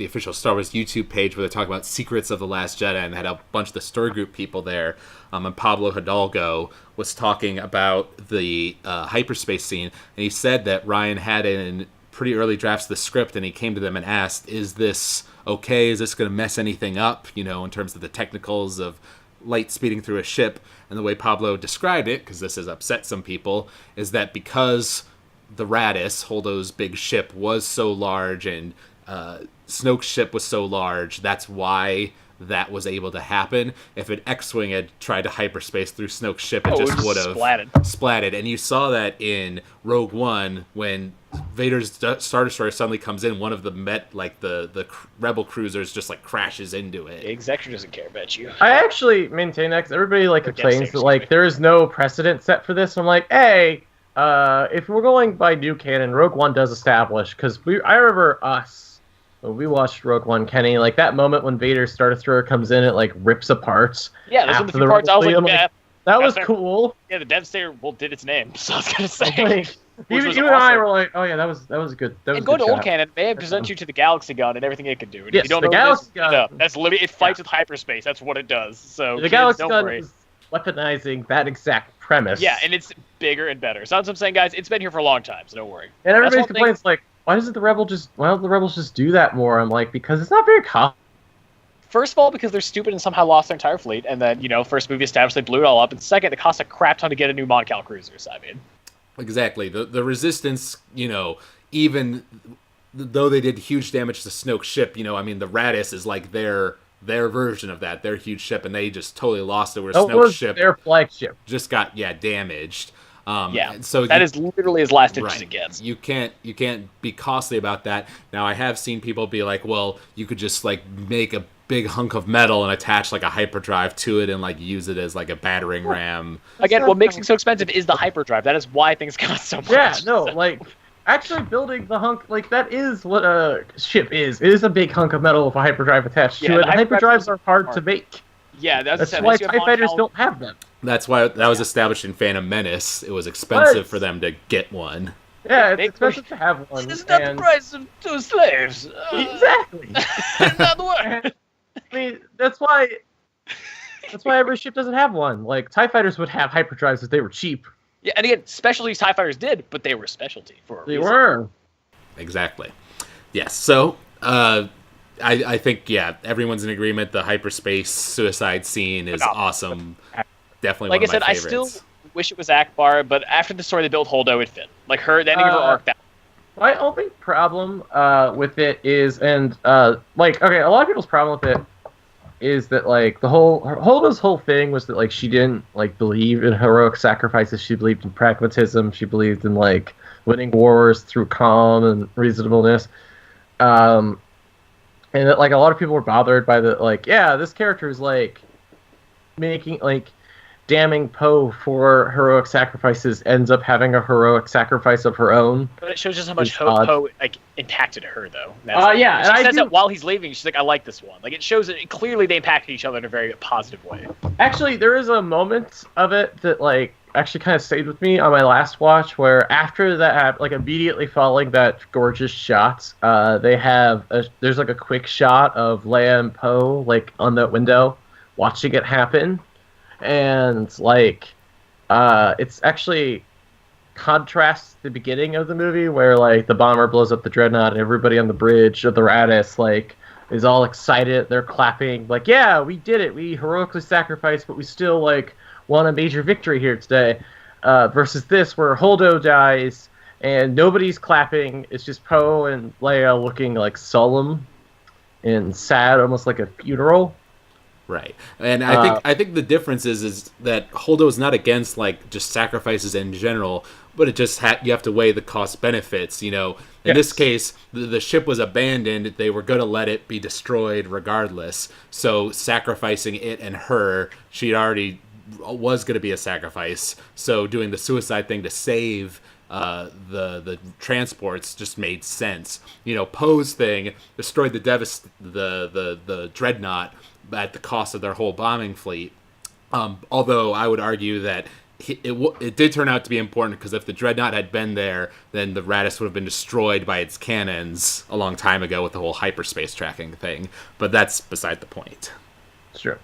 official Star Wars YouTube page, where they talk about secrets of the Last Jedi, and had a bunch of the story group people there. And Pablo Hidalgo was talking about the hyperspace scene, and he said that Ryan had in pretty early drafts of the script, and he came to them and asked, "Is this okay? Is this going to mess anything up? In terms of the technicals of light speeding through a ship?" And the way Pablo described it, because this has upset some people, is that because the Radis, Holdo's big ship, was so large, and Snoke's ship was so large, that's why that was able to happen. If an X-Wing had tried to hyperspace through Snoke's ship, it just would have splatted. And you saw that in Rogue One, when Vader's Star Destroyer suddenly comes in, one of the Rebel cruisers just like crashes into it. Executor doesn't care about you. I actually maintain that, because everybody complains that there is no precedent set for this. I'm like, hey, if we're going by new canon, Rogue One does establish, because I remember when we watched Rogue One, Kenny, like that moment when Vader's Star Destroyer comes in, it like rips apart. Yeah, there's the few parts I was like, that was cool. Yeah, the Devastator did its name, so I was gonna say. which Even was you and I awesome. were like, oh yeah, that was good. That was And a going good to old shot. canon, they present you to the Galaxy Gun and everything it can do. And Yes, if you don't the know what it is, Galaxy Gun. no, that's literally it fights Yeah. with hyperspace. That's what it does. So The kids, Galaxy don't Gun worry. is weaponizing that exact premise. Yeah, and it's bigger and better. So that's what I'm saying, guys. It's been here for a long time, so don't worry. And everybody That's one thing- complains like, why don't the rebels just do that more? I'm like, because it's not very common. First of all, because they're stupid and somehow lost their entire fleet, and then first movie established they blew it all up, and second, it cost a crap ton to get a new Mon Cal cruisers. I mean, Exactly. The Resistance, even though they did huge damage to Snoke's ship, the Radis is like their version of that, their huge ship, and they just totally lost it. Where That Snoke's was ship their flagship. just got damaged. yeah. So That is literally as last ditch as right. it gets. You can't be costly about that. Now I have seen people be like, well, you could just like make a big hunk of metal and attach like a hyperdrive to it and like use it as like a battering ram. Again, what makes it so expensive is the hyperdrive. That is why things cost so much. Yeah, no, like actually building the hunk, like that is what a ship is. It is a big hunk of metal with a hyperdrive attached Yeah, to it. the And hyperdrive hyperdrives are hard to make. Yeah, That's why TIE fighters don't have them. That's why that was established in Phantom Menace. It was expensive for them to get one. Yeah, it's They- expensive to have one. It's not the and- price of 2 slaves. Exactly. Not the word. I mean, that's why every ship doesn't have one. Like TIE fighters would have hyperdrives if they were cheap. Yeah, and again, specialties TIE fighters did, but they were specialty for a They reason. were. Exactly. Yes. So I think everyone's in agreement. The hyperspace suicide scene is awesome. Definitely Like one I said, of my I favorites. still wish it was Akbar, but after the story they built Holdo, it fit. Like the ending of her arc. That My only problem with it is, okay, a lot of people's problem with it is that like Holdo's whole thing was that like she didn't like believe in heroic sacrifices. She believed in pragmatism. She believed in like winning wars through calm and reasonableness. And that like a lot of people were bothered by the like, this character is like making like damning Poe for heroic sacrifices, ends up having a heroic sacrifice of her own. but it shows just how much It's odd. Poe like impacted her though. Yeah, she and I says do- that while he's leaving, she's like, "I like this one." Like it shows that clearly they impacted each other in a very positive way. Actually, there is a moment of it that like actually kind of stayed with me on my last watch, where after that, like immediately following that gorgeous shot, there's like a quick shot of Leia and Poe like on that window, watching it happen, and like it's actually contrasts the beginning of the movie where like the bomber blows up the dreadnought and everybody on the bridge of the Radis like is all excited. They're clapping like, yeah, we did it. We heroically sacrificed, but we still like won a major victory here today. Versus this where Holdo dies and nobody's clapping. It's just Poe and Leia looking like solemn and sad, almost like a funeral. Right, and I think the difference is that Holdo is not against like just sacrifices in general, but it just you have to weigh the cost benefits. In this case, the ship was abandoned; they were going to let it be destroyed regardless. So sacrificing it and her, she already was going to be a sacrifice. So doing the suicide thing to save the transports just made sense. Poe's thing destroyed the dreadnought at the cost of their whole bombing fleet. Although I would argue that it did turn out to be important, because if the dreadnought had been there, then the Radis would have been destroyed by its cannons a long time ago with the whole hyperspace tracking thing. But that's beside the point. It's true.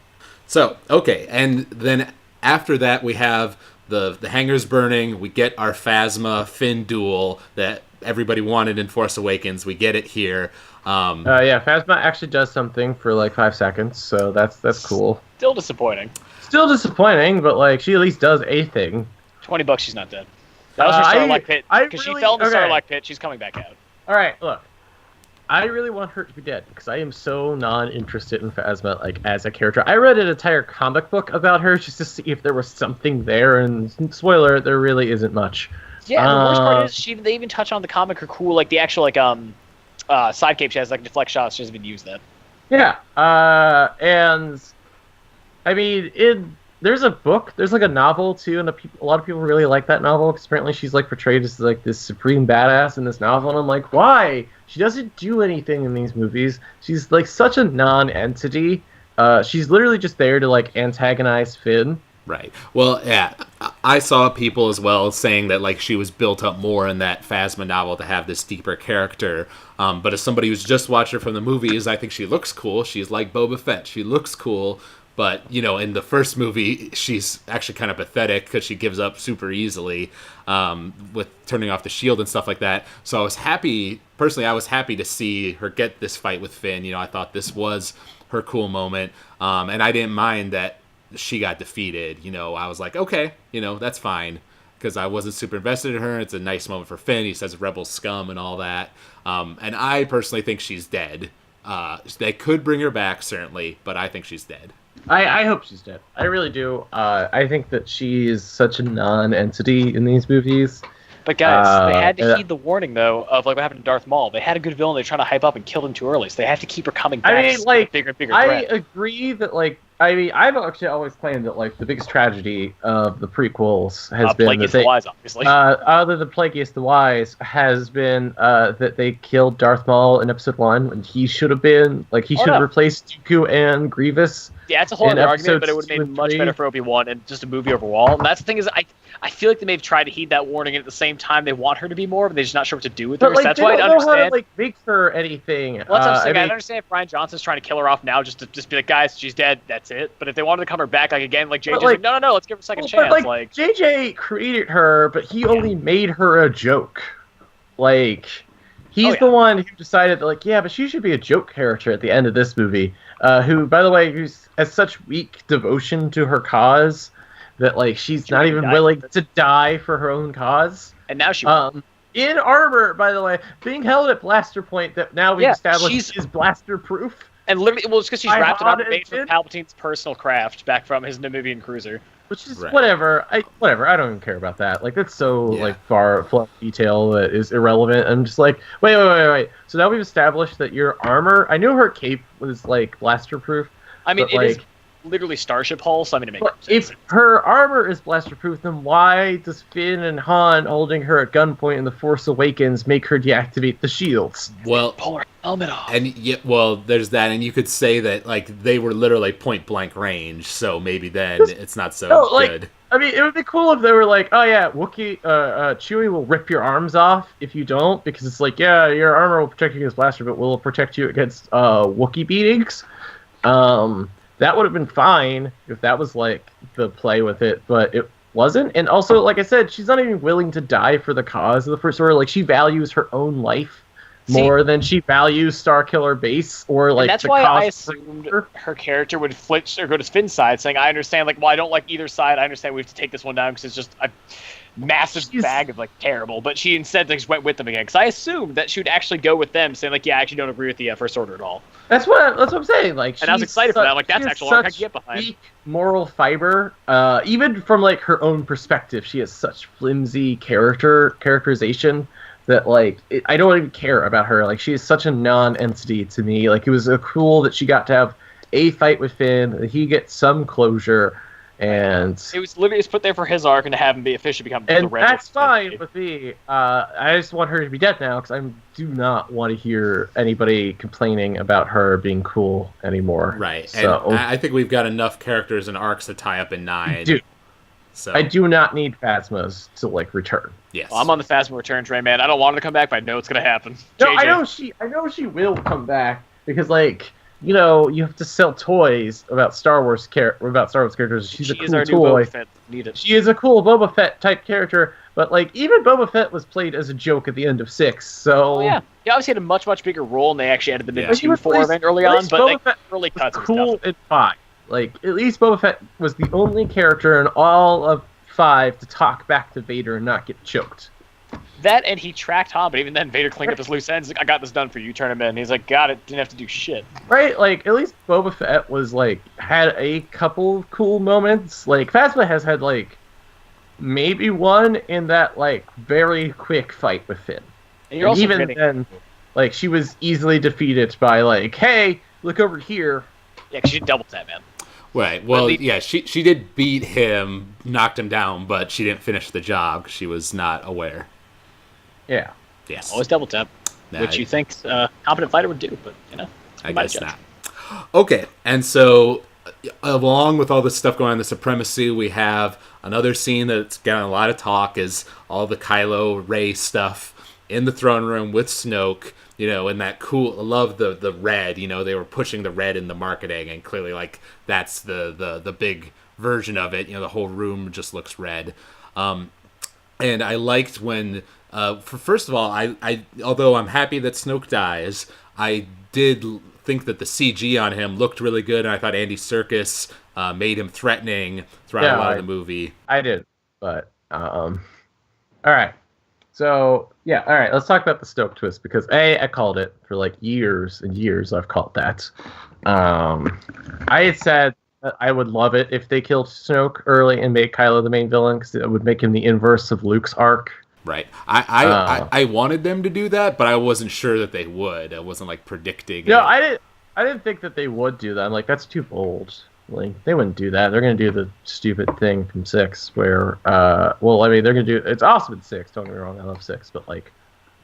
So, okay, and then after that we have the hangars burning. We get our Phasma Finn duel that everybody wanted in Force Awakens. We get it here. Phasma actually does something for like 5 seconds, so that's cool. Still disappointing. Still disappointing, but like she at least does a thing. $20, she's not dead. That was her Sarlacc pit. Because she fell in the okay. Sarlacc pit. She's coming back out. All right, look. I really want her to be dead because I am so non-interested in Phasma like as a character. I read an entire comic book about her just to see if there was something there, and spoiler, there really isn't much. Yeah, and the worst part is they even touch on the comic her cool, like the actual side cape she has, like deflect shots. She hasn't been used then. Yeah, and I mean, there's a book, there's like a novel too, and a lot of people really like that novel because apparently she's like portrayed as like this supreme badass in this novel, and I'm like, why? She doesn't do anything in these movies. She's like such a non-entity. She's literally just there to like antagonize Finn, Right. Well, yeah, I saw people as well saying that like she was built up more in that Phasma novel to have this deeper character. But as somebody who's just watched her from the movies, I think she looks cool. She's like Boba Fett. She looks cool. But, you know, in the first movie, she's actually kind of pathetic because she gives up super easily with turning off the shield and stuff like that. So I was happy to see her get this fight with Finn. You know, I thought this was her cool moment. And I didn't mind that she got defeated. You know, I was like, okay, you know, that's fine, because I wasn't super invested in her. It's a nice moment for Finn. He says rebel scum and all that. And I personally think she's dead. They could bring her back, certainly, but I think she's dead. I hope she's dead. I really do. I think that she is such a non-entity in these movies. But guys, they had to heed the warning, though, of like what happened to Darth Maul. They had a good villain, they tried to hype up and killed him too early, so they have to keep her coming back. I mean, like, bigger and bigger threat. I agree that, like, I mean, I've actually always claimed that, like, the biggest tragedy of the prequels has been Plagueis the Wise, obviously. Other than Plagueis the Wise, has been that they killed Darth Maul in Episode 1, when he should have been, like, he should have replaced Dooku and Grievous. Yeah, it's a whole other argument, but it would have made much better for Obi-Wan and just a movie overall. And that's the thing is, I feel like they may have tried to heed that warning, and at the same time, they want her to be more, but they're just not sure what to do with her. But, like, that's they why don't I know understand. how to, like, make her anything. Well, that's what I'm saying. I understand if Brian Johnson's trying to kill her off now, just to be like, guys, she's dead, that's it. But if they wanted to come her back, like, again, like, JJ's like, no, let's give her a second chance. But, like, JJ created her, but he only made her a joke. Like, he's the one who decided that, like, yeah, but she should be a joke character at the end of this movie. Who, by the way, has such weak devotion to her cause that, like, she's not even willing to die for her own cause. And now she in armor, by the way, being held at blaster point that now we've established is blaster proof. And literally, well, it's because she's wrapped around the made from Palpatine's personal craft back from his Namibian cruiser. Which is whatever. I don't even care about that. Like, that's so like far-flung detail that is irrelevant. I'm just like, wait. So now we've established that your armor. I knew her cape was like blaster proof. I mean, it is literally starship hull, so I mean, it makes sense. If her armor is blaster proof, then why does Finn and Han holding her at gunpoint in The Force Awakens make her deactivate the shields? Well, pull her helmet off. And there's that, and you could say that like they were literally point blank range, so maybe then it's not so good. I mean, it would be cool if they were like, oh yeah, Chewie will rip your arms off if you don't, because it's like, yeah, your armor will protect you against blaster, but will protect you against Wookiee beatings. That would have been fine if that was like the play with it, but it wasn't. And also, like I said, she's not even willing to die for the cause of the First Order. Like, she values her own life more than she values Starkiller Base or like. And that's why I assumed her character would flip or go to Finn's side, saying, "I understand. Like, well, I don't like either side. I understand we have to take this one down because it's just a massive bag of like terrible." But she instead just went with them again, because I assumed that she would actually go with them, saying like, "Yeah, I actually don't agree with the First Order at all." That's what I'm saying. Like, and I was excited for that. I'm like, that's actual arc I can get behind. Weak moral fiber, even from like her own perspective, she has such flimsy characterization that like I don't even care about her. Like, she is such a non-entity to me. Like, it was cool that she got to have a fight with Finn, that he gets some closure. And it was literally just put there for his arc and to have him be officially become the rebel. That's fine with me. I just want her to be dead now, because I do not want to hear anybody complaining about her being cool anymore. Right. So, and I think we've got enough characters and arcs to tie up in 9. So I do not need Phasmas to like return. Yes. Well, I'm on the Phasma return train, man. I don't want her to come back, but I know it's gonna happen. No, JJ. I know she will come back, because like, you know, you have to sell toys about Star Wars characters. She's a cool toy. She is a cool Boba Fett type character, but like, even Boba Fett was played as a joke at the end of 6. So he obviously had a much bigger role, and they actually added the mid-2-4 event early on. But Boba Fett early cuts was cool in 5. Like, at least Boba Fett was the only character in all of 5 to talk back to Vader and not get choked. That, and he tracked Han, but even then, Vader cleaned up his loose ends. He's like, I got this done for you, turn him in. He's like, got it, didn't have to do shit. Right, like, at least Boba Fett was, like, had a couple of cool moments. Like, Phasma has had, like, maybe one in that, like, very quick fight with Finn. And you're also even then, like, she was easily defeated by, like, hey, look over here. Yeah, because she double tap, man. Right. Well, she did beat him, knocked him down, but she didn't finish the job. She was not aware. Yeah. Yes. Always double tap, which you think a competent fighter would do, but, you know. I guess not. Okay, and so along with all this stuff going on in the Supremacy, we have another scene that's getting a lot of talk is all the Kylo Rey stuff in the throne room with Snoke, and that cool, I love the red, they were pushing the red in the marketing, and clearly, like, that's the big version of it, the whole room just looks red. And I liked when, first of all, I although I'm happy that Snoke dies, I did think that the CG on him looked really good, and I thought Andy Serkis made him threatening throughout a lot of the movie. I did, but all right. So yeah, all right. Let's talk about the Snoke twist because I called it for like years and years. I've called that. I had said that I would love it if they killed Snoke early and made Kylo the main villain because it would make him the inverse of Luke's arc. Right. I wanted them to do that, but I wasn't sure that they would. I wasn't like predicting. No, I didn't think that they would do that. I'm like, that's too bold. Like, they wouldn't do that. They're going to do the stupid thing from 6 where, they're going to do, it's awesome in 6, don't get me wrong, I love 6, but, like,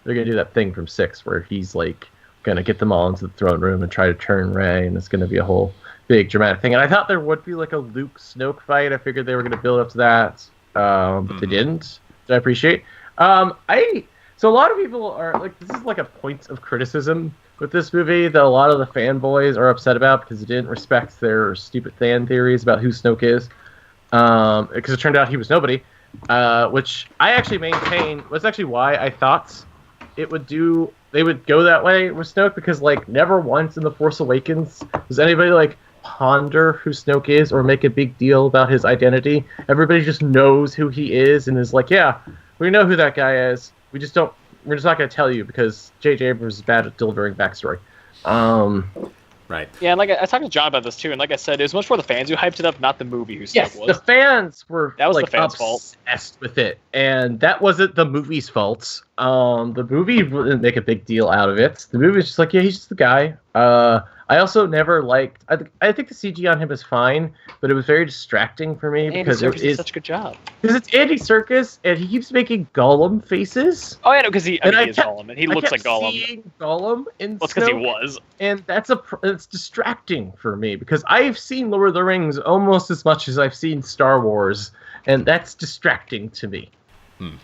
they're going to do that thing from 6 where he's, like, going to get them all into the throne room and try to turn Rey, and it's going to be a whole big dramatic thing. And I thought there would be, like, a Luke-Snoke fight. I figured they were going to build up to that, but they didn't, which I appreciate. So a lot of people are, like, this is, like, a point of criticism with this movie that a lot of the fanboys are upset about because it didn't respect their stupid fan theories about who Snoke is. Because it turned out he was nobody, which I actually maintain was actually why I thought they would go that way with Snoke, because like never once in The Force Awakens does anybody like ponder who Snoke is or make a big deal about his identity. Everybody just knows who he is and is like, yeah, we know who that guy is. We're just not going to tell you because J.J. Abrams is bad at delivering backstory. Right. Yeah, and like I talked to John about this too, and like I said, it was much more the fans who hyped it up, not the movie who Yes, was. the fans were that was like the fans' obsessed with it, and that wasn't the movie's fault. The movie didn't make a big deal out of it. The movie was just like, yeah, he's just the guy. I also never liked. I think the CG on him is fine, but it was very distracting for me because Andy Serkis did such a good job. Because it's Andy Serkis, and he keeps making Gollum faces. Oh yeah, no, because he is Gollum, and he looks like Gollum. Seeing Gollum in Well, it's because he was, and it's distracting for me because I've seen Lord of the Rings almost as much as I've seen Star Wars, and that's distracting to me.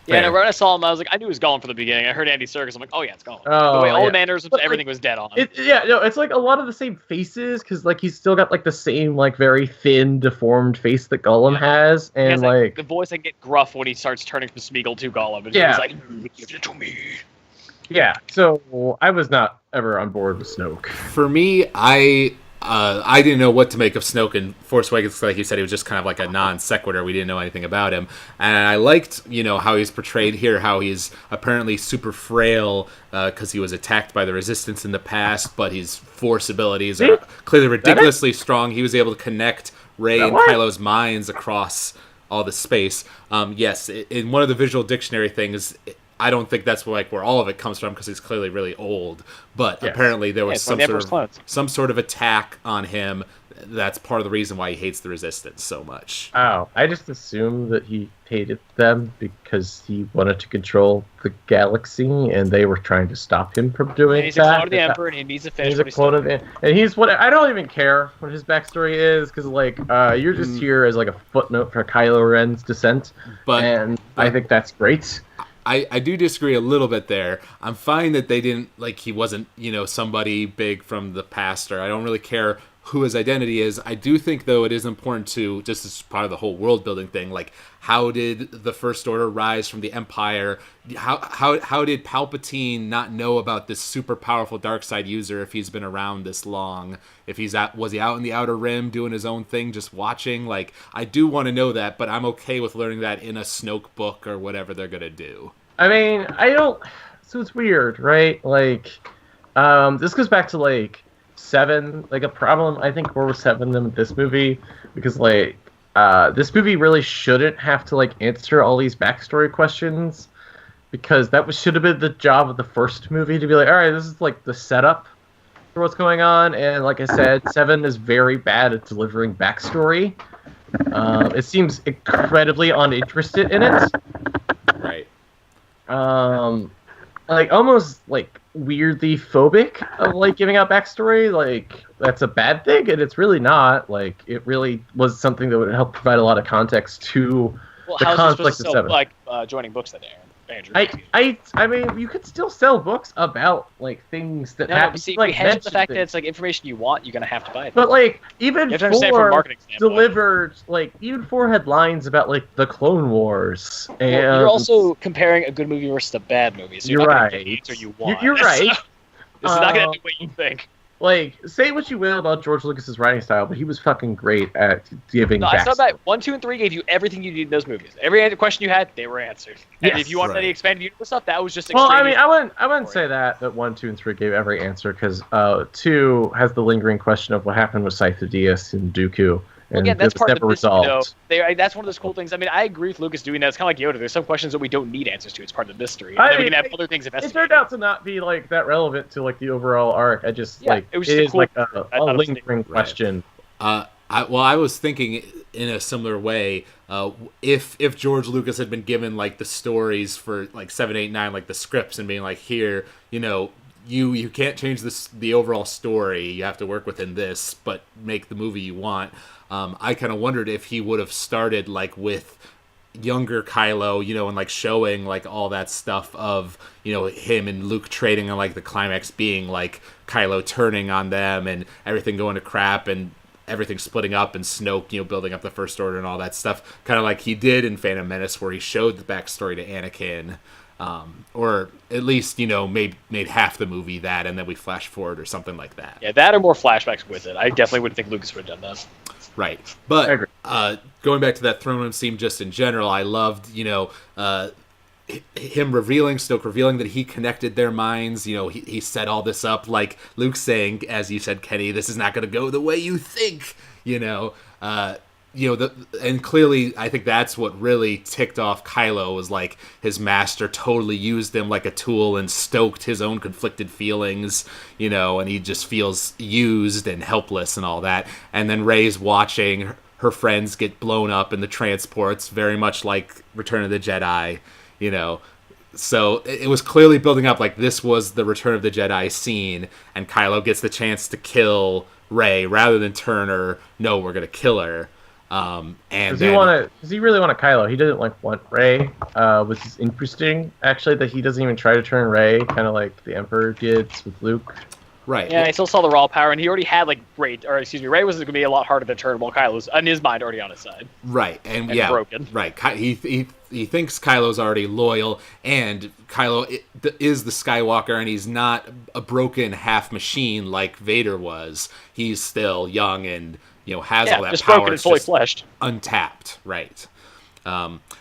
Yeah, and when I saw him, I was like, I knew it was Gollum from the beginning. I heard Andy Serkis, I'm like, oh yeah, it's Gollum. The way all the mannerisms, everything was dead on. It's like a lot of the same faces because like he's still got like the same like very thin, deformed face that Gollum has, and like the voice can get gruff when he starts turning from Smeagol to Gollum. And he's like, give it to me. Yeah, so I was not ever on board with Snoke. For me, I didn't know what to make of Snoke in Force Awakens. Like you said, he was just kind of like a non sequitur. We didn't know anything about him, and I liked, how he's portrayed here. How he's apparently super frail because he was attacked by the Resistance in the past, but his Force abilities are clearly ridiculously strong. He was able to connect Rey and Kylo's minds across all the space. Yes, in one of the visual dictionary things. I don't think that's where all of it comes from because he's clearly really old. But apparently there was some sort of attack on him. That's part of the reason why he hates the Resistance so much. Oh, I just assumed that he hated them because he wanted to control the galaxy, and they were trying to stop him from doing that. He's a clone of the Emperor, and he needs to finish what he's doing. And he's what I don't even care what his backstory is because you're just here as like a footnote for Kylo Ren's descent, and I think that's great. I do disagree a little bit there. I'm fine that they didn't, he wasn't, somebody big from the past, or I don't really care who his identity is. I do think, though, it is important to, just as part of the whole world-building thing, how did the First Order rise from the Empire? How did Palpatine not know about this super powerful dark side user if he's been around this long? If was he out in the Outer Rim doing his own thing, just watching? I do want to know that, but I'm okay with learning that in a Snoke book or whatever they're gonna do. I mean, I don't. So it's weird, right? This goes back to 7. A problem I think with 7 in this movie because this movie really shouldn't have to answer all these backstory questions because that should have been the job of the first movie to be all right, this is the setup for what's going on, and like I said, 7 is very bad at delivering backstory. It seems incredibly uninterested in it. Right. Almost weirdly phobic of like giving out backstory, like that's a bad thing, and it's really not. Like it really was something that would help provide a lot of context to the how's conflict this of supposed Seven. to sell, joining books then, Andrew? I mean, you could still sell books about like things that No, happen. but see, like, if we hedge the fact that mention it's like information you want, you're gonna have to buy it. But like even You have to understand from a four marketing standpoint. delivered like even four had lines about like the Clone Wars, and Well, you're also comparing a good movie versus a bad movie, so you're You're not gonna right. get the answer you want. You're right. This is not gonna be what you think. Like, say what you will about George Lucas's writing style, but he was fucking great at giving. No, I backstory. thought that 1, 2, and 3 gave you everything you needed in those movies. Every question you had, they were answered. And Yes. if you wanted Right. any expanded universe stuff, that was just Well, I extraneous. mean, I wouldn't say that 1, 2, and 3 gave every answer because 2 has the lingering question of what happened with Scythe Diaz and Dooku, Well, and again, that's it was part of never the mystery, though. resolved. That's one of those cool things. I mean, I agree with Lucas doing that. It's kind of like Yoda. There's some questions that we don't need answers to. It's part of the mystery. And I then we mean, can have other things It investigated. turned out to not be like that relevant to like the overall arc. I just Yeah, like it was it just a is cool- like I a thought it was lingering Right. question. I was thinking in a similar way. If George Lucas had been given like the stories for like 7, 8, 9, like the scripts, and being like, here, you can't change the overall story. You have to work within this, but make the movie you want. I kind of wondered if he would have started like with younger Kylo, and like showing like all that stuff of him and Luke trading, and like the climax being like Kylo turning on them and everything going to crap and everything splitting up and Snoke building up the First Order and all that stuff, kind of like he did in Phantom Menace, where he showed the backstory to Anakin, or at least made half the movie that, and then we flash forward or something like that. Yeah, that or more flashbacks with it. I definitely wouldn't think Lucas would have done that. Right. I But agree. Going back to that throne room scene just in general, I loved, Snoke revealing that he connected their minds. He set all this up, like Luke saying, as you said, Kenny, this is not going to go the way you think, and clearly I think that's what really ticked off Kylo, was like his master totally used him like a tool and stoked his own conflicted feelings, and he just feels used and helpless and all that. And then Rey's watching her friends get blown up in the transports, very much like Return of the Jedi, So it was clearly building up like this was the Return of the Jedi scene, and Kylo gets the chance to kill Rey rather than turn her. No, we're gonna kill her. And Does then, he really want a Kylo? He doesn't like want Rey, which is interesting actually that he doesn't even try to turn Rey, kind of like the Emperor did with Luke. right? Yeah, he still saw the raw power, and he already had like Rey was going to be a lot harder to turn while Kylo's in his mind already on his side. Right, and And yeah, broken. right. He thinks Kylo's already loyal, and Kylo is the Skywalker, and he's not a broken half machine like Vader was. He's still young and has all that just power. broken and It's fully just fleshed. untapped, right?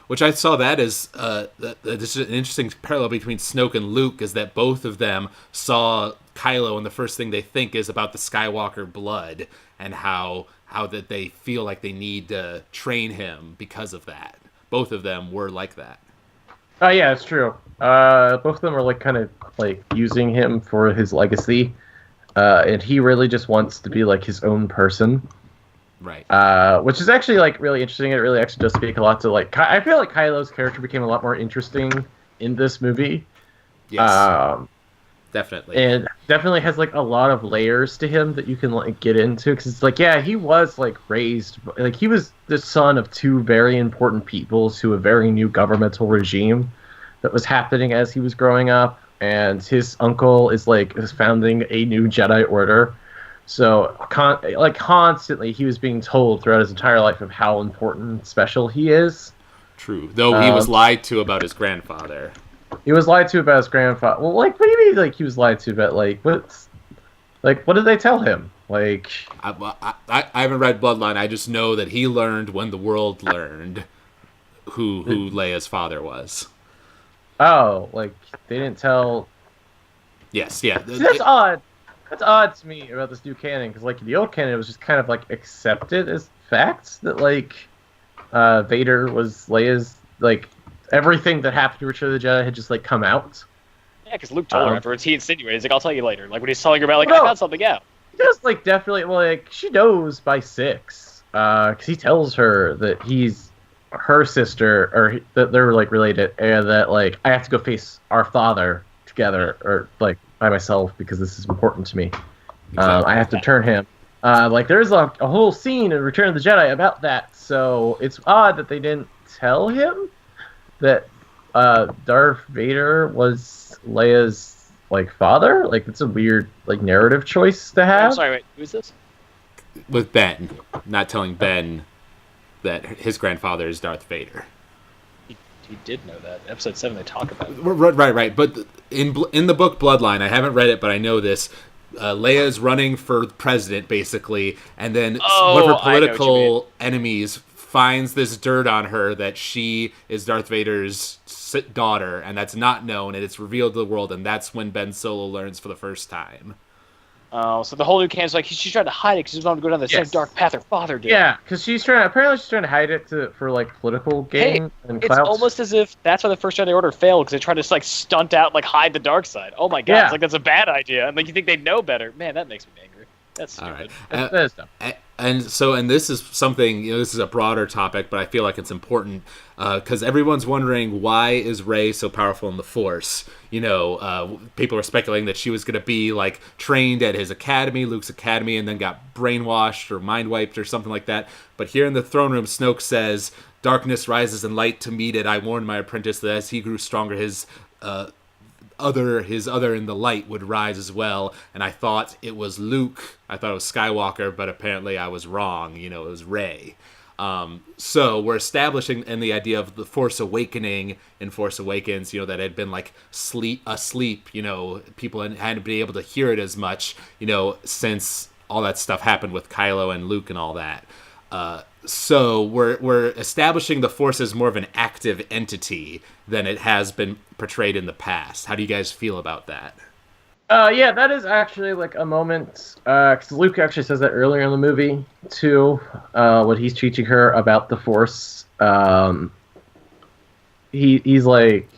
Which I saw that as this is an interesting parallel between Snoke and Luke, is that both of them saw Kylo, and the first thing they think is about the Skywalker blood, and how that they feel like they need to train him because of that. Both of them were like that. Oh yeah, it's true. Both of them are like kind of like using him for his legacy, and he really just wants to be like his own person. Right. Which is actually like really interesting. It really actually does speak a lot to like. I feel like Kylo's character became a lot more interesting in this movie. Yes. Definitely. And definitely has like a lot of layers to him that you can like get into, because it's like, yeah, he was like raised, like he was the son of two very important people to a very new governmental regime that was happening as he was growing up, and his uncle is founding a new Jedi Order. So constantly he was being told throughout his entire life of how important and special he is. True. Though he was lied to about his grandfather. He was lied to about his grandfather. Well, like, what do you mean, like, he was lied to about, like, what did they tell him? Like, I haven't read Bloodline. I just know that he learned when the world learned who Leia's father was. oh, like, they didn't tell... Yes, yeah. See, that's odd. That's odd to me about this new canon, because, like, in the old canon, it was just kind of, like, accepted as facts that, like, Vader was Leia's, like... Everything that happened to Return of the Jedi had just, like, come out. Yeah, because Luke told her afterwards. He insinuated, he's like, I'll tell you later. Like, when he's telling her about, like, No. I found something out. He does, like, definitely, well, like, she knows by 6. Because he tells her that he's her sister, or that they're, like, related, and that, like, I have to go face our father together, or, like, by myself because this is important to me. Exactly. I have to turn him. Like, there's a whole scene in Return of the Jedi about that, so it's odd that they didn't tell him that Darth Vader was Leia's, like, father. Like, it's a weird, like, narrative choice to have. I'm sorry, wait, who's this? With Ben, not telling Ben that his grandfather is Darth Vader. He did know that. Episode 7, they talk about it. Right. But in the book Bloodline, I haven't read it, but I know this. Leia is running for president, basically, and then one of her political enemies finds this dirt on her that she is Darth Vader's daughter, and that's not known, and it's revealed to the world, and that's when Ben Solo learns for the first time. Oh, so the whole new canon's like she's trying to hide it because she's wanting to go down the same dark path her father did. Yeah, because she's trying to hide it for like political gain and clout. It's almost as if that's why the First Jedi Order failed, because they tried to like stunt out, like hide the dark side. Oh my god, it's like that's a bad idea, and like you think they know better. Man, that makes me angry. That's stupid. All right. And this is something, this is a broader topic, but I feel like it's important because everyone's wondering, why is Rey so powerful in the Force? People were speculating that she was going to be like trained at his academy, Luke's academy, and then got brainwashed or mind wiped or something like that. But here in the throne room, Snoke says, "Darkness rises and light to meet it. I warned my apprentice that as he grew stronger, his other in the light would rise as well." And I thought it was Luke. I thought it was Skywalker, but apparently I was wrong. It was Rey. So we're establishing in the idea of the Force Awakening in Force Awakens, that had been like asleep, people hadn't been able to hear it as much, since all that stuff happened with Kylo and Luke and all that. So we're establishing the Force as more of an active entity than it has been portrayed in the past. How do you guys feel about that? Yeah, that is actually like a moment, because Luke actually says that earlier in the movie, too, when he's teaching her about the Force. He's like,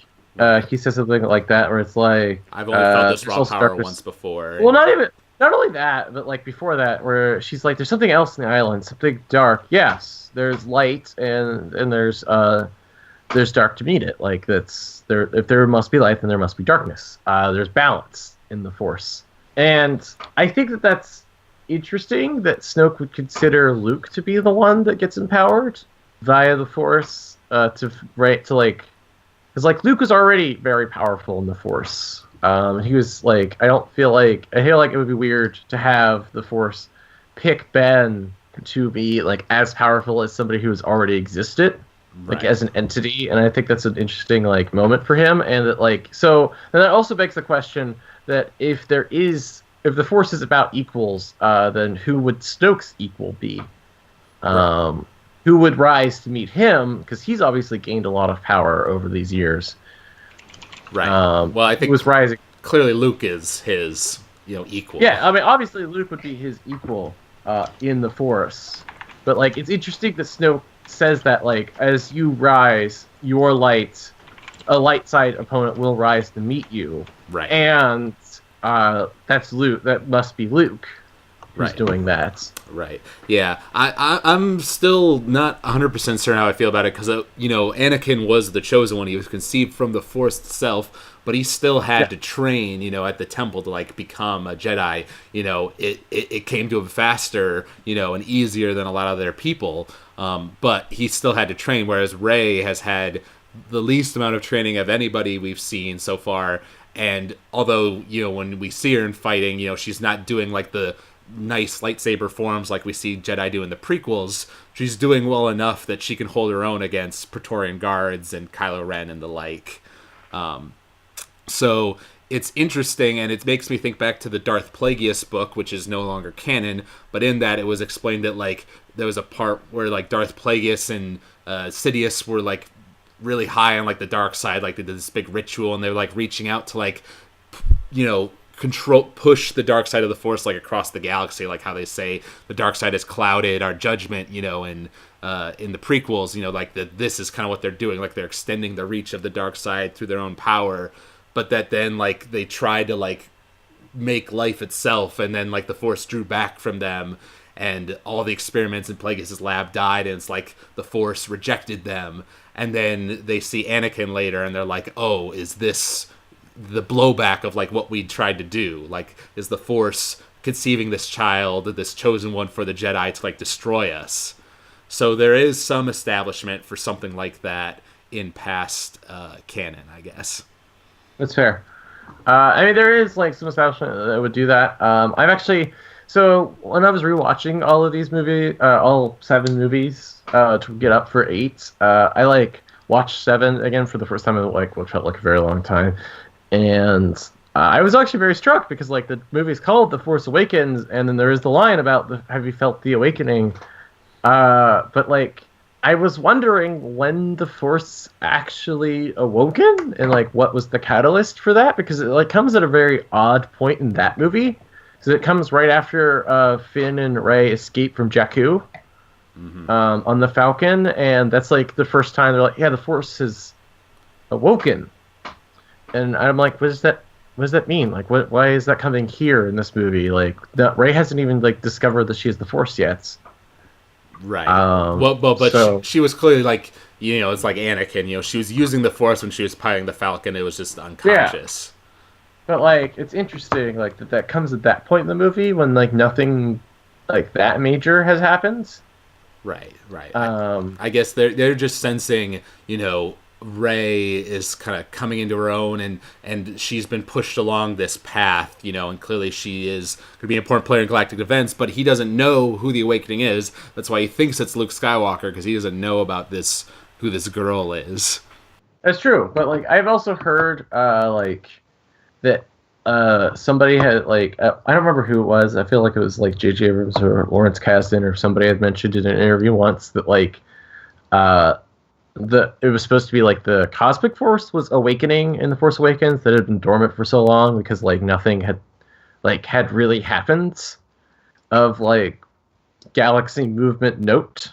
he says something like that, where it's like... I've only felt this raw power once before. Well, not only that, but like before that, where she's like, there's something else in the island, something dark. Yes, there's light, and there's dark to meet it. Like, that's there. If there must be light, then there must be darkness. There's balance in the Force, and I think that that's interesting that Snoke would consider Luke to be the one that gets empowered via the Force, because like Luke was already very powerful in the Force. He was like, I feel like it would be weird to have the Force pick Ben to be like as powerful as somebody who has already existed. Like, as an entity, and I think that's an interesting like moment for him, and that like and that also begs the question that if the Force is about equals, then who would Snoke's equal be? Who would rise to meet him? Because he's obviously gained a lot of power over these years. Right. Well, I think he was rising. Clearly, Luke is his equal. Yeah, I mean, obviously Luke would be his equal in the Force, but like it's interesting that Snoke says that like as you rise, a light side opponent will rise to meet you. Right. And that's Luke. That must be Luke who's doing that. Right. Yeah. I'm still not 100% certain how I feel about it because Anakin was the chosen one. He was conceived from the Force itself, but he still had to train, at the temple to like become a Jedi. It came to him faster, and easier than a lot of their people. But he still had to train, whereas Rey has had the least amount of training of anybody we've seen so far. And although, when we see her in fighting, she's not doing like the nice lightsaber forms like we see Jedi do in the prequels, she's doing well enough that she can hold her own against Praetorian Guards and Kylo Ren and the like. So it's interesting, and it makes me think back to the Darth Plagueis book, which is no longer canon, but in that it was explained that like there was a part where like Darth Plagueis and Sidious were like really high on like the dark side, like they did this big ritual, and they were like reaching out to like push the dark side of the Force like across the galaxy, like how they say the dark side has clouded our judgment, in the prequels, like this is kind of what they're doing, like they're extending the reach of the dark side through their own power, but that then like they tried to like make life itself, and then like the Force drew back from them, and all the experiments in Plagueis' lab died, and it's like the Force rejected them, and then they see Anakin later, and they're like, oh, is this the blowback of like what we tried to do. Like, is the Force conceiving this child, this chosen one for the Jedi to like destroy us? So there is some establishment for something like that in past canon, I guess. That's fair. I mean, there is like some establishment that would do that. So when I was rewatching all of these movies, all 7 movies, to get up for 8, I like watched 7 again for the first time in like what felt like a very long time, and I was actually very struck because like the movie's called The Force Awakens, and then there is the line about have you felt the awakening, but like I was wondering when the Force actually awoken and like what was the catalyst for that, because it like comes at a very odd point in that movie. So it comes right after Finn and Rey escape from Jakku on the Falcon, and that's like the first time they're like, yeah, the Force has awoken. And I'm like, what does that mean? Like, why is that coming here in this movie? Like, Rey hasn't even like discovered that she has the Force yet. Right. But she was clearly like, it's like Anakin. She was using the Force when she was piloting the Falcon. It was just unconscious. Yeah. But like, it's interesting, like that comes at that point in the movie when like nothing like that major has happened. Right. I guess they're just sensing, Rey is kind of coming into her own, and she's been pushed along this path, and clearly she is going to be an important player in galactic events, but he doesn't know who the Awakening is. That's why he thinks it's Luke Skywalker, because he doesn't know about who this girl is. That's true, but like I've also heard that somebody had like I don't remember who it was. I feel like it was like J.J. Abrams or Lawrence Kasdan or somebody had mentioned in an interview once that like it was supposed to be like the cosmic force was awakening in The Force Awakens that had been dormant for so long because like nothing had really happened of like galaxy movement note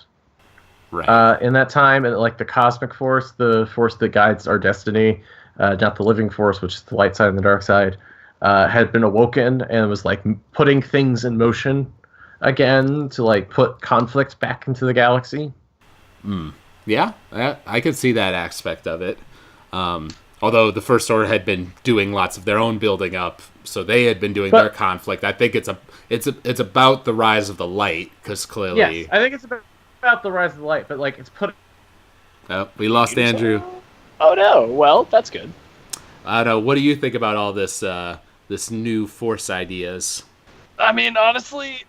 in that time, and like the cosmic force, the force that guides our destiny, not the living force, which is the light side and the dark side, had been awoken and was like putting things in motion again to like put conflict back into the galaxy. Yeah, I could see that aspect of it. Although the First Order had been doing lots of their own building up, so they had been doing their conflict. I think it's about the rise of the light, because clearly. Yes, I think it's about the rise of the light, but like it's put. Oh, we lost Andrew. Oh no! Well, that's good. I don't know. What do you think about all this new Force ideas? I mean, honestly,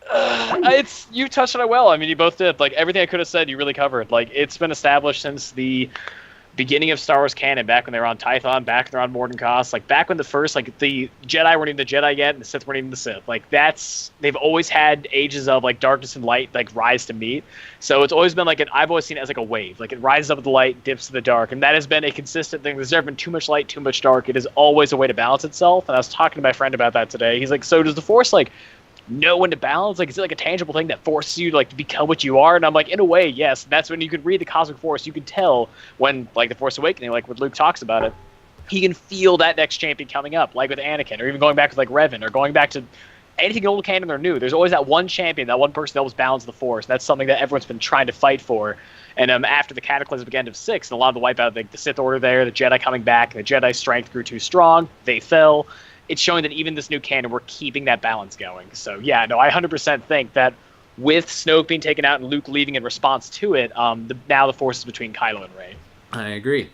you touched on it well. I mean, you both did. Like, everything I could have said, you really covered. Like, it's been established since the beginning of Star Wars canon, back when they were on Tython, back when they were on Morden Koss, like, back when the first, like, the Jedi weren't even the Jedi yet, and the Sith weren't even the Sith. Like, they've always had ages of, like, darkness and light, like, rise to meet. So it's always been, like, I've always seen it as, like, a wave. Like, it rises up with the light, dips to the dark, and that has been a consistent thing. There's never been too much light, too much dark. It is always a way to balance itself, and I was talking to my friend about that today. He's like, so does the Force, like, know when to balance? Like, is it like a tangible thing that forces you to like to become what you are? And I'm like, in a way, yes. That's when you could read the Cosmic Force. You can tell when, like, the Force Awakening, like when Luke talks about it, he can feel that next champion coming up, like with Anakin, or even going back with like Revan, or going back to anything old canon or new. There's always that one champion, that one person that always balances the Force. That's something that everyone's been trying to fight for. And after the Cataclysm again of 6, and a lot of the wipeout of the Sith Order there, the Jedi coming back, and the Jedi strength grew too strong, they fell. It's showing that even this new canon, we're keeping that balance going. So, yeah, no, I 100% think that with Snoke being taken out and Luke leaving in response to it, now the Force is between Kylo and Rey. I agree.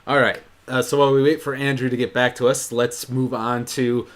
All right. So while we wait for Andrew to get back to us, let's move on to,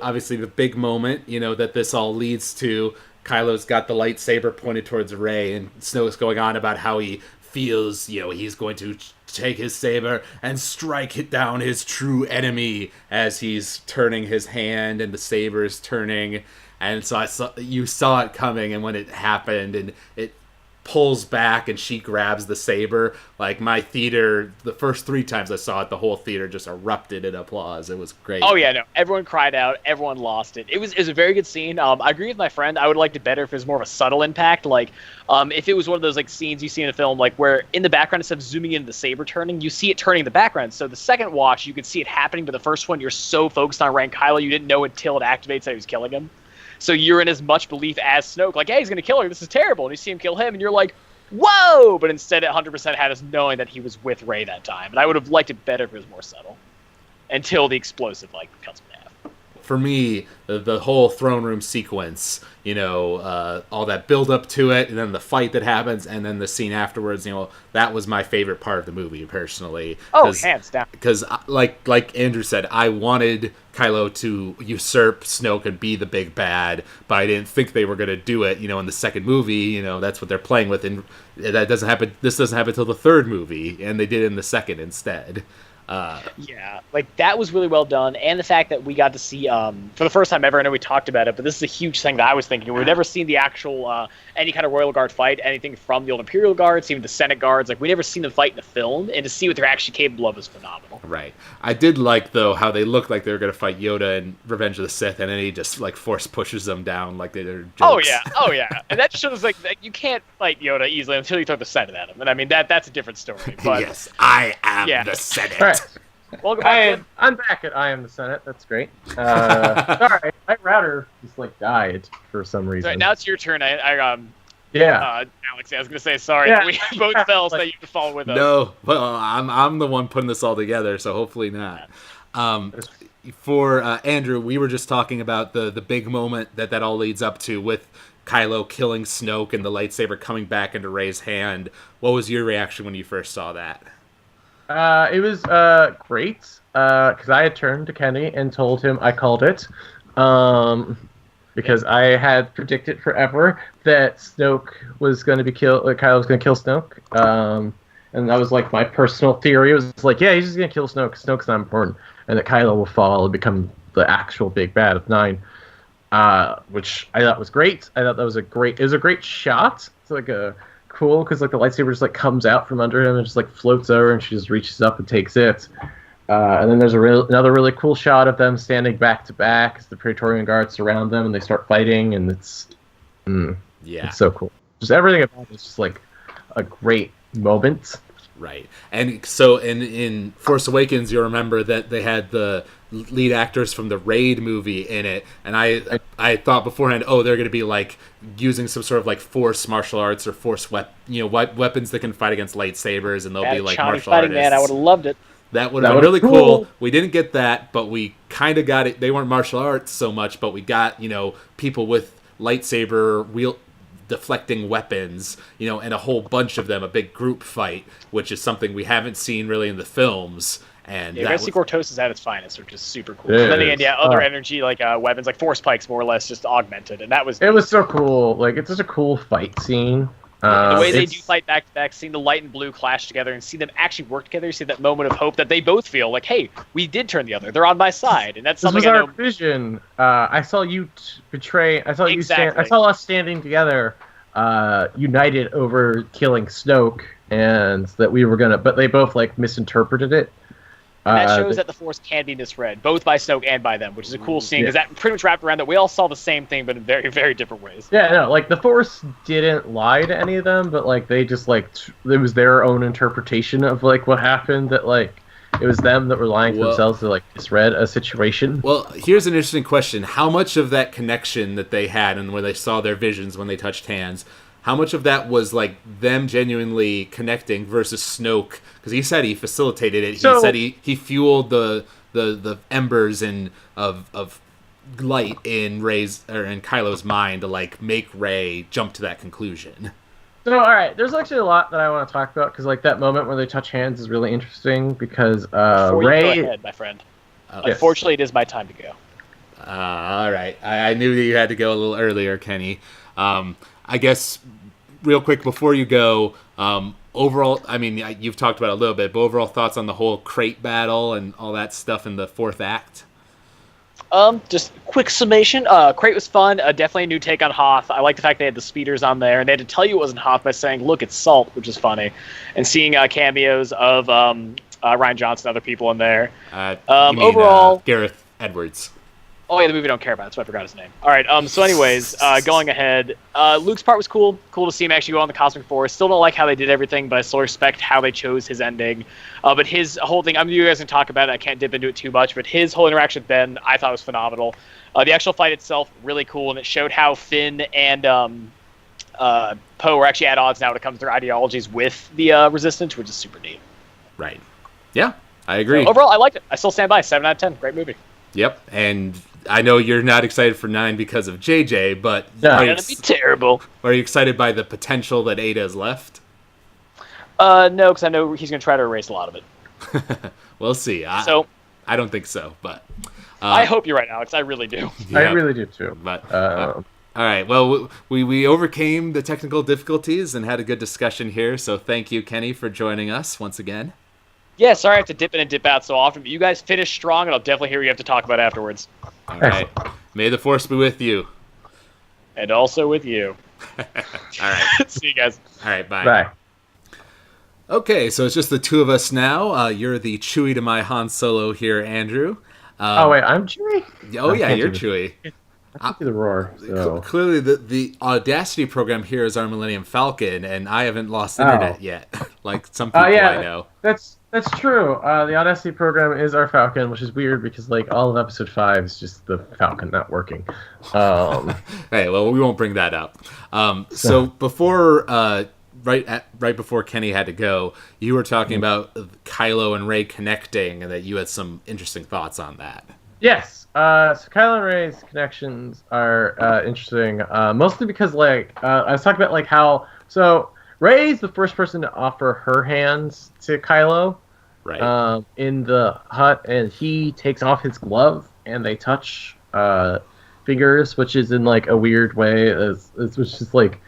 obviously the big moment, that this all leads to. Kylo's got the lightsaber pointed towards Rey, and Snoke's going on about how he feels, he's going to take his saber and strike it down his true enemy as he's turning his hand and the saber is turning. And so you saw it coming, and when it happened and it pulls back and she grabs the saber, like my theater, the first 3 times I saw it, the whole theater just erupted in applause. It was great. Oh yeah, no, everyone cried out, everyone lost it. It was a very good scene. I agree with my friend. I would like it better if it was more of a subtle impact, like if it was one of those like scenes you see in a film, like where in the background, instead of zooming into the saber turning, you see it turning in the background. So the second watch you could see it happening, but the first one you're so focused on Rey and Kylo, you didn't know until it activates that he was killing him. So you're in as much belief as Snoke, like, hey, he's going to kill her, this is terrible. And you see him kill him, and you're like, whoa! But instead, it 100% had us knowing that he was with Rey that time. And I would have liked it better if it was more subtle. until the explosive cuts him in half. For me, the whole throne room sequence, all that build up to it, and then the fight that happens, and then the scene afterwards, that was my favorite part of the movie, personally. Oh, hands down. Because, like Andrew said, I wanted Kylo to usurp Snoke and be the big bad, but I didn't think they were going to do it, in the second movie. That's what they're playing with, and that doesn't happen. This doesn't happen until the third movie, and they did it in the second instead. That was really well done, and the fact that we got to see for the first time ever. I know we talked about it, but this is a huge thing that I was thinking. We've never seen the actual any kind of Royal Guard fight, anything from the old Imperial Guards, even the Senate Guards. We never seen them fight in the film, and to see what they're actually capable of is phenomenal. Right. I did like, though, how they looked like they were going to fight Yoda in Revenge of the Sith, and then he just force pushes them down like they're jokes. Oh yeah, and that shows you can't fight Yoda easily until you throw the Senate at him, and I mean that's a different story. But yes, I am the Senate. Right. Welcome back. I'm back at I Am the Senate. That's great. Sorry, my router just died for some reason. Right, now it's your turn. Yeah. Alex, I was gonna say sorry. Yeah. We both fell, so you can follow with us. No, well, I'm the one putting this all together, so hopefully not. For Andrew, we were just talking about the big moment that all leads up to with Kylo killing Snoke and the lightsaber coming back into Rey's hand. What was your reaction when you first saw that? It was great because I had turned to Kenny and told him I called it because I had predicted forever that Snoke was going to be killed. Kylo was going to kill Snoke, and that was my personal theory. It was yeah, he's just going to kill Snoke. Snoke's not important, and that Kylo will fall and become the actual big bad of 9, which I thought was great. I thought that was a great shot. It's a cool because the lightsaber just comes out from under him and just floats over, and she just reaches up and takes it. And then there's another really cool shot of them standing back to back as the Praetorian Guards surround them and they start fighting, and it's so cool. Just everything about it's just a great moment. Right. And so in Force Awakens, you'll remember that they had the lead actors from the Raid movie in it, and I thought beforehand, they're going to be using some sort of Force martial arts or Force weapons that can fight against lightsabers, and they'll be martial artists. Man, I would have loved it. That would have been really cool. We didn't get that, but we kind of got it. They weren't martial arts so much, but we got people with lightsaber deflecting weapons, and a whole bunch of them, a big group fight, which is something we haven't seen really in the films. And Gracie Cortos is at its finest, which is super cool. And then again, other energy weapons Force Pikes more or less just augmented, and it was so cool. It's such a cool fight scene. The way they do fight back to back, seeing the light and blue clash together and see them actually work together, you see that moment of hope that they both feel hey, we did turn the other. They're on my side, and that's something this was our vision. I saw you betray. I saw you stand. I saw us standing together, united over killing Snoke, and that we were gonna. But they both misinterpreted it. And that shows that the Force can be misread, both by Snoke and by them, which is a cool scene, because that pretty much wrapped around that we all saw the same thing, but in very, very different ways. Yeah, no, the Force didn't lie to any of them, but, they just, it was their own interpretation of, what happened, that, it was them that were lying to themselves to, misread a situation. Well, here's an interesting question. How much of that connection that they had and where they saw their visions when they touched hands, how much of that was them genuinely connecting versus Snoke? Because he said he facilitated it. He said he fueled the embers of light in Rey's or in Kylo's mind to make Rey jump to that conclusion. So all right, there's actually a lot that I want to talk about because that moment where they touch hands is really interesting because Rey. Go ahead, my friend. Unfortunately, it is my time to go. All right, I knew that you had to go a little earlier, Kenny. I guess, real quick before you go, overall, I mean, you've talked about it a little bit, but overall thoughts on the whole crate battle and all that stuff in the fourth act? Just quick summation. Crate was fun. Definitely a new take on Hoth. I like the fact they had the speeders on there, and they had to tell you it wasn't Hoth by saying, "Look, it's Salt," which is funny, and seeing cameos of Rian Johnson and other people in there. Overall, Gareth Edwards. Oh yeah, the movie I don't care about. That's why I forgot his name. All right. So, anyways, going ahead, Luke's part was cool. Cool to see him actually go on the Cosmic Force. Still don't like how they did everything, but I still respect how they chose his ending. But his whole thing, you guys can talk about it. I can't dip into it too much, but his whole interaction with Ben, I thought was phenomenal. The actual fight itself, really cool, and it showed how Finn and Poe are actually at odds now when it comes to their ideologies with the Resistance, which is super neat. Right. Yeah. I agree. So, overall, I liked it. I still stand by 7 out of 10. Great movie. Yep, and I know you're not excited for 9 because of JJ, but It's gonna be terrible. Are you excited by the potential that Ada has left? No, because I know he's gonna try to erase a lot of it. We'll see. I don't think so, but I hope you're right, Alex. I really do. Yeah, I really do too. But all right. Well, we overcame the technical difficulties and had a good discussion here. So thank you, Kenny, for joining us once again. Yeah, sorry I have to dip in and dip out so often, but you guys finish strong, and I'll definitely hear what you have to talk about afterwards. All right. May the force be with you. And also with you. All right. See you guys. All right. Bye. Bye. Okay, so it's just the two of us now. You're the Chewie to my Han Solo here, Andrew. Wait, I'm Chewie? Oh, yeah, you're Chewie. I can do the roar. So. Clearly, the Audacity program here is our Millennium Falcon, and I haven't lost internet yet, like some people I know. That's true. The Audacity program is our Falcon, which is weird because like all of Episode 5 is just the Falcon not working. Hey, well, we won't bring that up. So before, right before Kenny had to go, you were talking about Kylo and Rey connecting, and that you had some interesting thoughts on that. Yes. So Kylo and Rey's connections are interesting, mostly because I was talking about like how Rey's the first person to offer her hands to Kylo, right? In the hut, and he takes off his glove, and they touch fingers, which is in like a weird way, which is like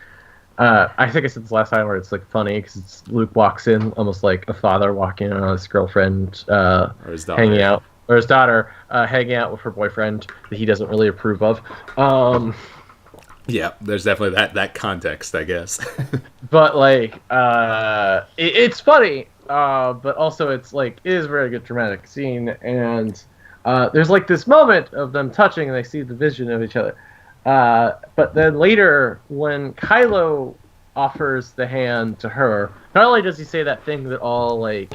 I think I said this last time, where it's like funny because Luke walks in almost like a father walking in on his girlfriend or his daughter. hanging out, or his daughter hanging out with her boyfriend that he doesn't really approve of. Yeah, there's definitely that context, I guess. But like, it's funny, but also it's like it is a very good dramatic scene, and there's like this moment of them touching, and they see the vision of each other. But then later, when Kylo offers the hand to her, not only does he say that thing that all like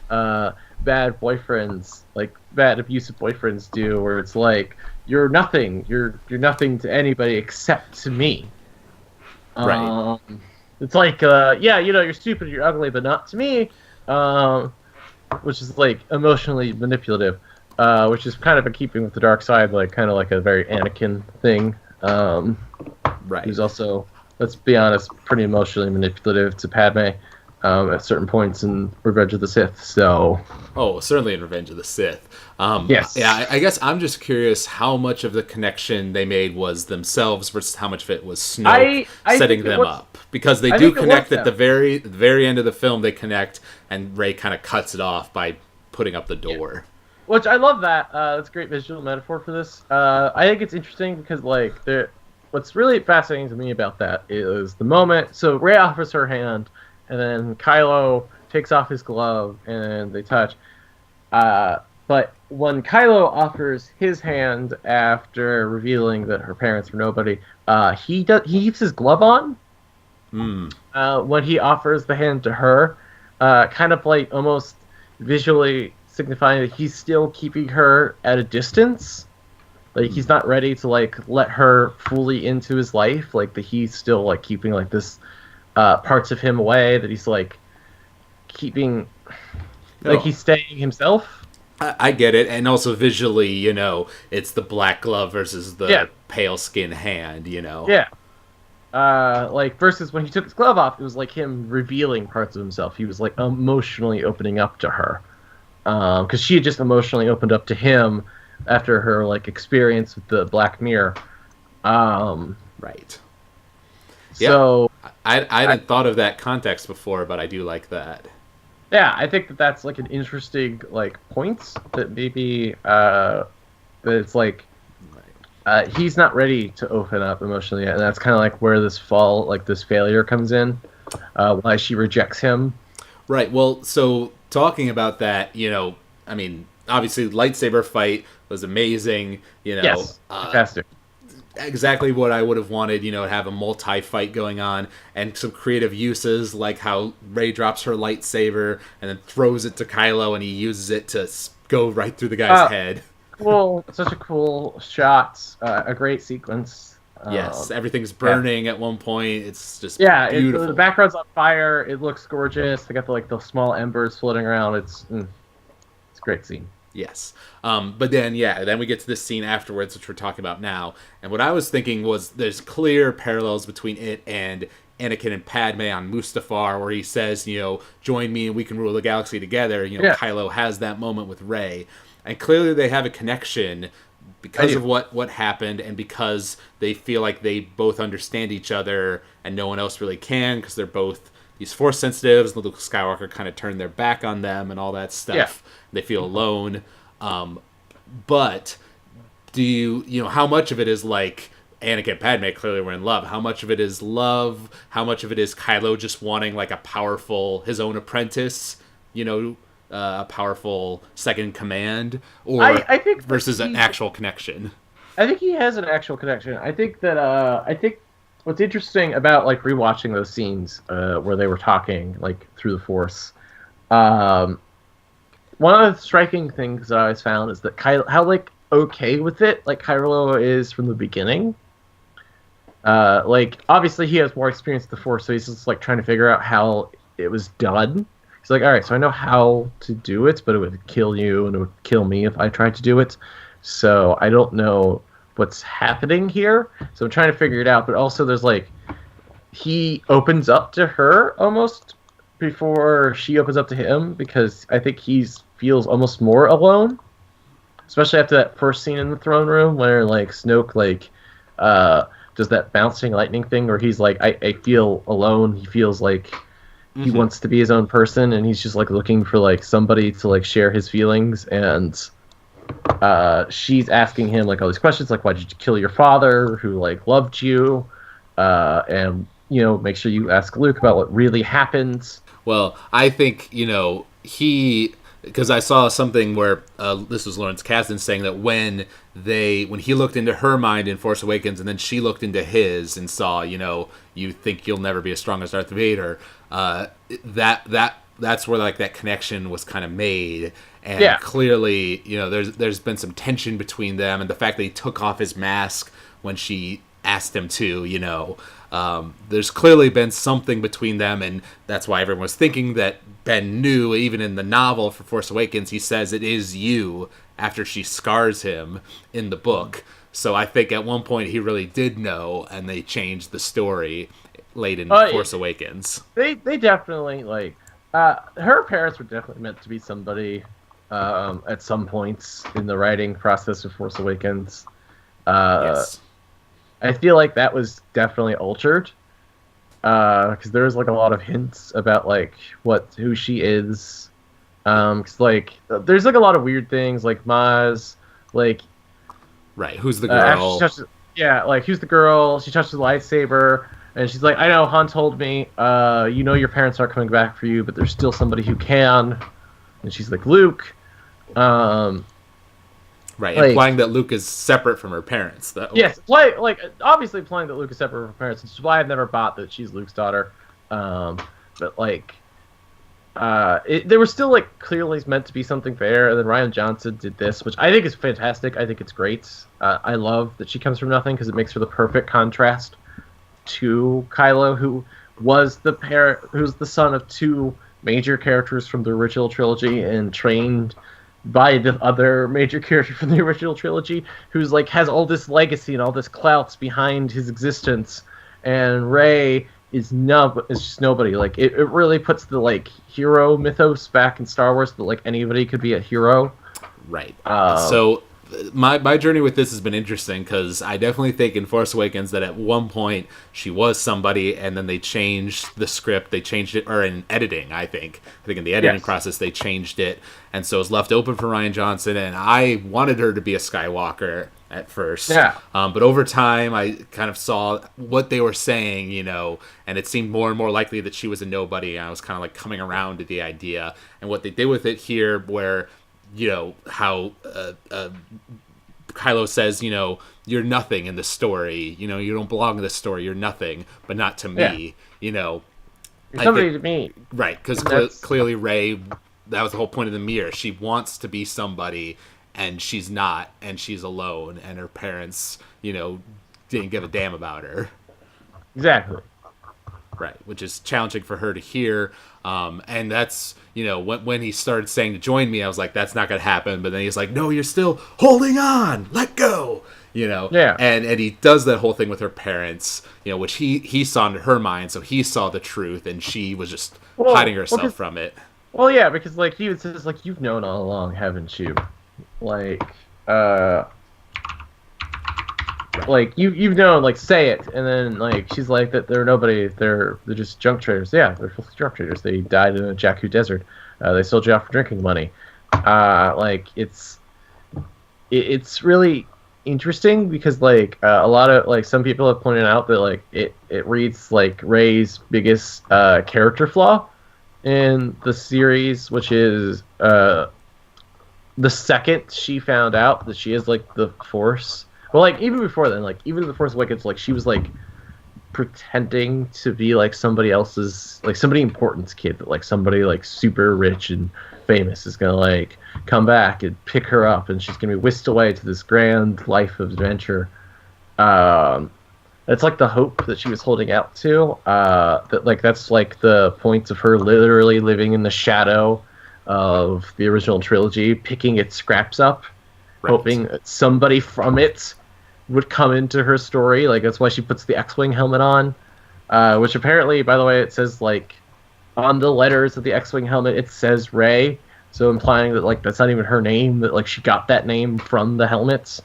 bad boyfriends, like bad abusive boyfriends do, where it's like, you're nothing to anybody except to me. Right. It's like, you're stupid, you're ugly, but not to me. Which is like emotionally manipulative, which is kind of in keeping with the dark side, like kind of like a very Anakin thing. Right. Who's also, let's be honest, pretty emotionally manipulative to Padme at certain points in Revenge of the Sith. So. Oh, certainly in Revenge of the Sith. Yes. Yeah, I guess I'm just curious how much of the connection they made was themselves versus how much of it was Snoke setting them up. Because they do connect at the very end of the film. They connect, and Rey kind of cuts it off by putting up the door. Yeah. Which I love that. That's a great visual metaphor for this. I think it's interesting because what's really fascinating to me about that is the moment. So Rey offers her hand, and then Kylo takes off his glove, and they touch. But when Kylo offers his hand after revealing that her parents were nobody, he keeps his glove on. When he offers the hand to her, kind of like almost visually signifying that he's still keeping her at a distance. Like he's not ready to like let her fully into his life. Like that he's still like keeping like this parts of him away, that he's like keeping, like he's staying himself. I get it, and also visually, it's the black glove versus the pale skin hand, Yeah. Like versus when he took his glove off, it was like him revealing parts of himself. He was like emotionally opening up to her, because she had just emotionally opened up to him after her like experience with the Black Mirror. Right. So I hadn't thought of that context before, but I do like that. Yeah, I think that's like an interesting like point that maybe that it's like he's not ready to open up emotionally yet, and that's kind of like where this failure comes in, why she rejects him. Right. Well, so talking about that, I mean, obviously, lightsaber fight was amazing. Yes, fantastic. Exactly what I would have wanted, have a multi-fight going on, and some creative uses, like how Rey drops her lightsaber and then throws it to Kylo, and he uses it to go right through the guy's head. Well, such a cool shot, a great sequence. Yes, everything's burning at one point. It's just beautiful. The background's on fire. It looks gorgeous. They got the small embers floating around. It's great scene. Yes. But then we get to this scene afterwards, which we're talking about now. And what I was thinking was there's clear parallels between it and Anakin and Padme on Mustafar, where he says, join me and we can rule the galaxy together. Kylo has that moment with Rey. And clearly they have a connection because of what happened, and because they feel like they both understand each other and no one else really can, because they're both these Force sensitives. Luke Skywalker kind of turned their back on them and all that stuff. Yeah. They feel alone. But do you how much of it is like Anakin and Padme clearly were in love? How much of it is love? How much of it is Kylo just wanting like his own apprentice, a powerful second command, or I think versus an actual connection? I think he has an actual connection. I think what's interesting about like rewatching those scenes where they were talking like through the Force, one of the striking things that I always found is that Kylo, how like okay with it like Kylo is from the beginning. Like obviously he has more experience with the Force, so he's just like trying to figure out how it was done. He's like, all right, so I know how to do it, but it would kill you and it would kill me if I tried to do it. So I don't know what's happening here. So I'm trying to figure it out. But also there's like, he opens up to her almost before she opens up to him, because I think he feels almost more alone. Especially after that first scene in the throne room where like Snoke like does that bouncing lightning thing where he's like, I feel alone. He feels like he wants to be his own person, and he's just like looking for like somebody to like share his feelings. And she's asking him like all these questions, like why did you kill your father, who like loved you, and make sure you ask Luke about what really happened. Well, I think because I saw something where this was Lawrence Kasdan saying that when he looked into her mind in Force Awakens, and then she looked into his and saw, you think you'll never be as strong as Darth Vader, that's where like that connection was kind of made. And clearly, there's been some tension between them, and the fact that he took off his mask when she asked him to, there's clearly been something between them, and that's why everyone was thinking that Ben knew. Even in the novel for Force Awakens, he says it is you after she scars him in the book. So I think at one point he really did know, and they changed the story late in Force Awakens. They definitely like her parents were definitely meant to be somebody at some points in the writing process of Force Awakens. Yes. I feel like that was definitely altered because there's like a lot of hints about like who she is. Cause like there's like a lot of weird things like Maz, like right, who's the girl? Who's the girl? She touched the lightsaber, and she's like, I know Han told me, your parents aren't coming back for you, but there's still somebody who can. And she's like, Luke. Right, implying that Luke is separate from her parents, though. Yes, obviously implying that Luke is separate from her parents, which is why I've never bought that she's Luke's daughter. But like, there was still like clearly meant to be something there, and then Rian Johnson did this, which I think is fantastic. I think it's great. I love that she comes from nothing because it makes her the perfect contrast to Kylo, who was who's the son of two major characters from the original trilogy and trained by the other major character from the original trilogy, who's like has all this legacy and all this clout behind his existence, and Rey is just nobody. Like it really puts the like hero mythos back in Star Wars that like anybody could be a hero. Right. So my journey with this has been interesting because I definitely think in Force Awakens that at one point she was somebody, and then they changed the script. They changed it, or in editing, I think in the editing process they changed it, and so it was left open for Rian Johnson. And I wanted her to be a Skywalker at first, but over time I kind of saw what they were saying, and it seemed more and more likely that she was a nobody. And I was kind of like coming around to the idea, and what they did with it here, where how Kylo says, you're nothing in the story. You don't belong in this story. You're nothing, but not to me. You're somebody to me. Right, because clearly Rey, that was the whole point of the mirror. She wants to be somebody, and she's not, and she's alone, and her parents, didn't give a damn about her. Exactly. Right, which is challenging for her to hear. And that's, when he started saying to join me, I was like, that's not going to happen. But then he's like, no, you're still holding on. Let go. Yeah. And he does that whole thing with her parents, which he saw into her mind. So he saw the truth and she was just hiding herself from it. Well, yeah, because like he says, like, you've known all along, haven't you? Like, like you've known, like, say it, and then like she's like that they're nobody, they're just junk traders. Yeah, they're junk traders. They died in a Jakku desert. They sold you out for drinking money. Like it's really interesting because like a lot of like some people have pointed out that like it reads like Rey's biggest character flaw in the series, which is the second she found out that she is like the Force. Well, like even before then, like even in the Force Awakens, like she was like pretending to be like somebody else's, like somebody important's kid, that like somebody like super rich and famous is gonna like come back and pick her up, and she's gonna be whisked away to this grand life of adventure. It's like the hope that she was holding out to. That like that's like the point of her literally living in the shadow of the original trilogy, picking its scraps up, right, hoping that somebody from it would come into her story. Like that's why she puts the X-wing helmet on, which apparently, by the way, it says like on the letters of the X-wing helmet it says Rey, so implying that like that's not even her name, that like she got that name from the helmets.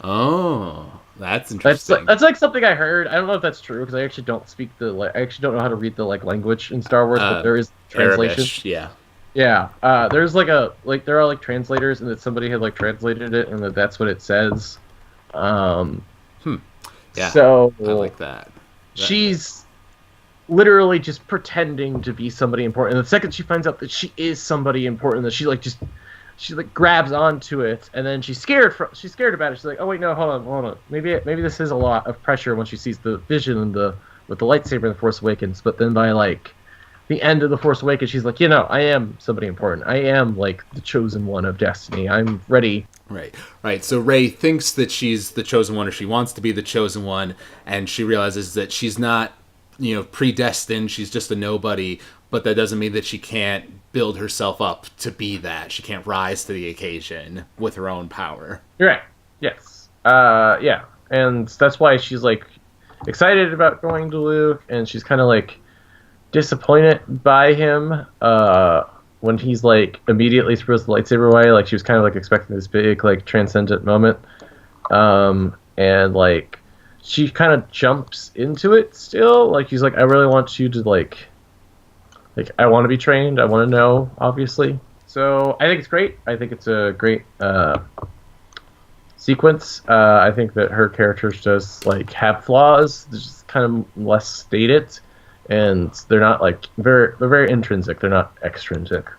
Oh, that's interesting. That's like something I heard. I don't know if that's true because I actually don't speak I actually don't know how to read the like language in Star Wars, but there is translation. Arabish, yeah. Yeah, there's like there are like translators, and that somebody had like translated it, and that's what it says. Yeah. So I like that. She's literally just pretending to be somebody important. And the second she finds out that she is somebody important, that she grabs onto it, and then she's scared about it. She's like, oh wait, no, hold on. Maybe this is a lot of pressure when she sees the vision and with the lightsaber in the Force Awakens. But then by like the end of the Force Awakens, she's like, I am somebody important. I am like the chosen one of destiny. I'm ready. Right. So Rey thinks that she's the chosen one, or she wants to be the chosen one, and she realizes that she's not, predestined. She's just a nobody, but that doesn't mean that she can't build herself up to be that. She can't rise to the occasion with her own power. You're right. Yes. Yeah. And that's why she's like excited about going to Luke, and she's kind of like disappointed by him when he's like immediately throws the lightsaber away. Like she was kind of like expecting this big like transcendent moment, and like she kind of jumps into it still. Like she's like, I really want you to like I want to be trained, I want to know, obviously. So I think it's great. I think it's a great sequence. I think that her character does like have flaws. They're just kind of less stated, and they're not like they're very intrinsic. They're not extrinsic,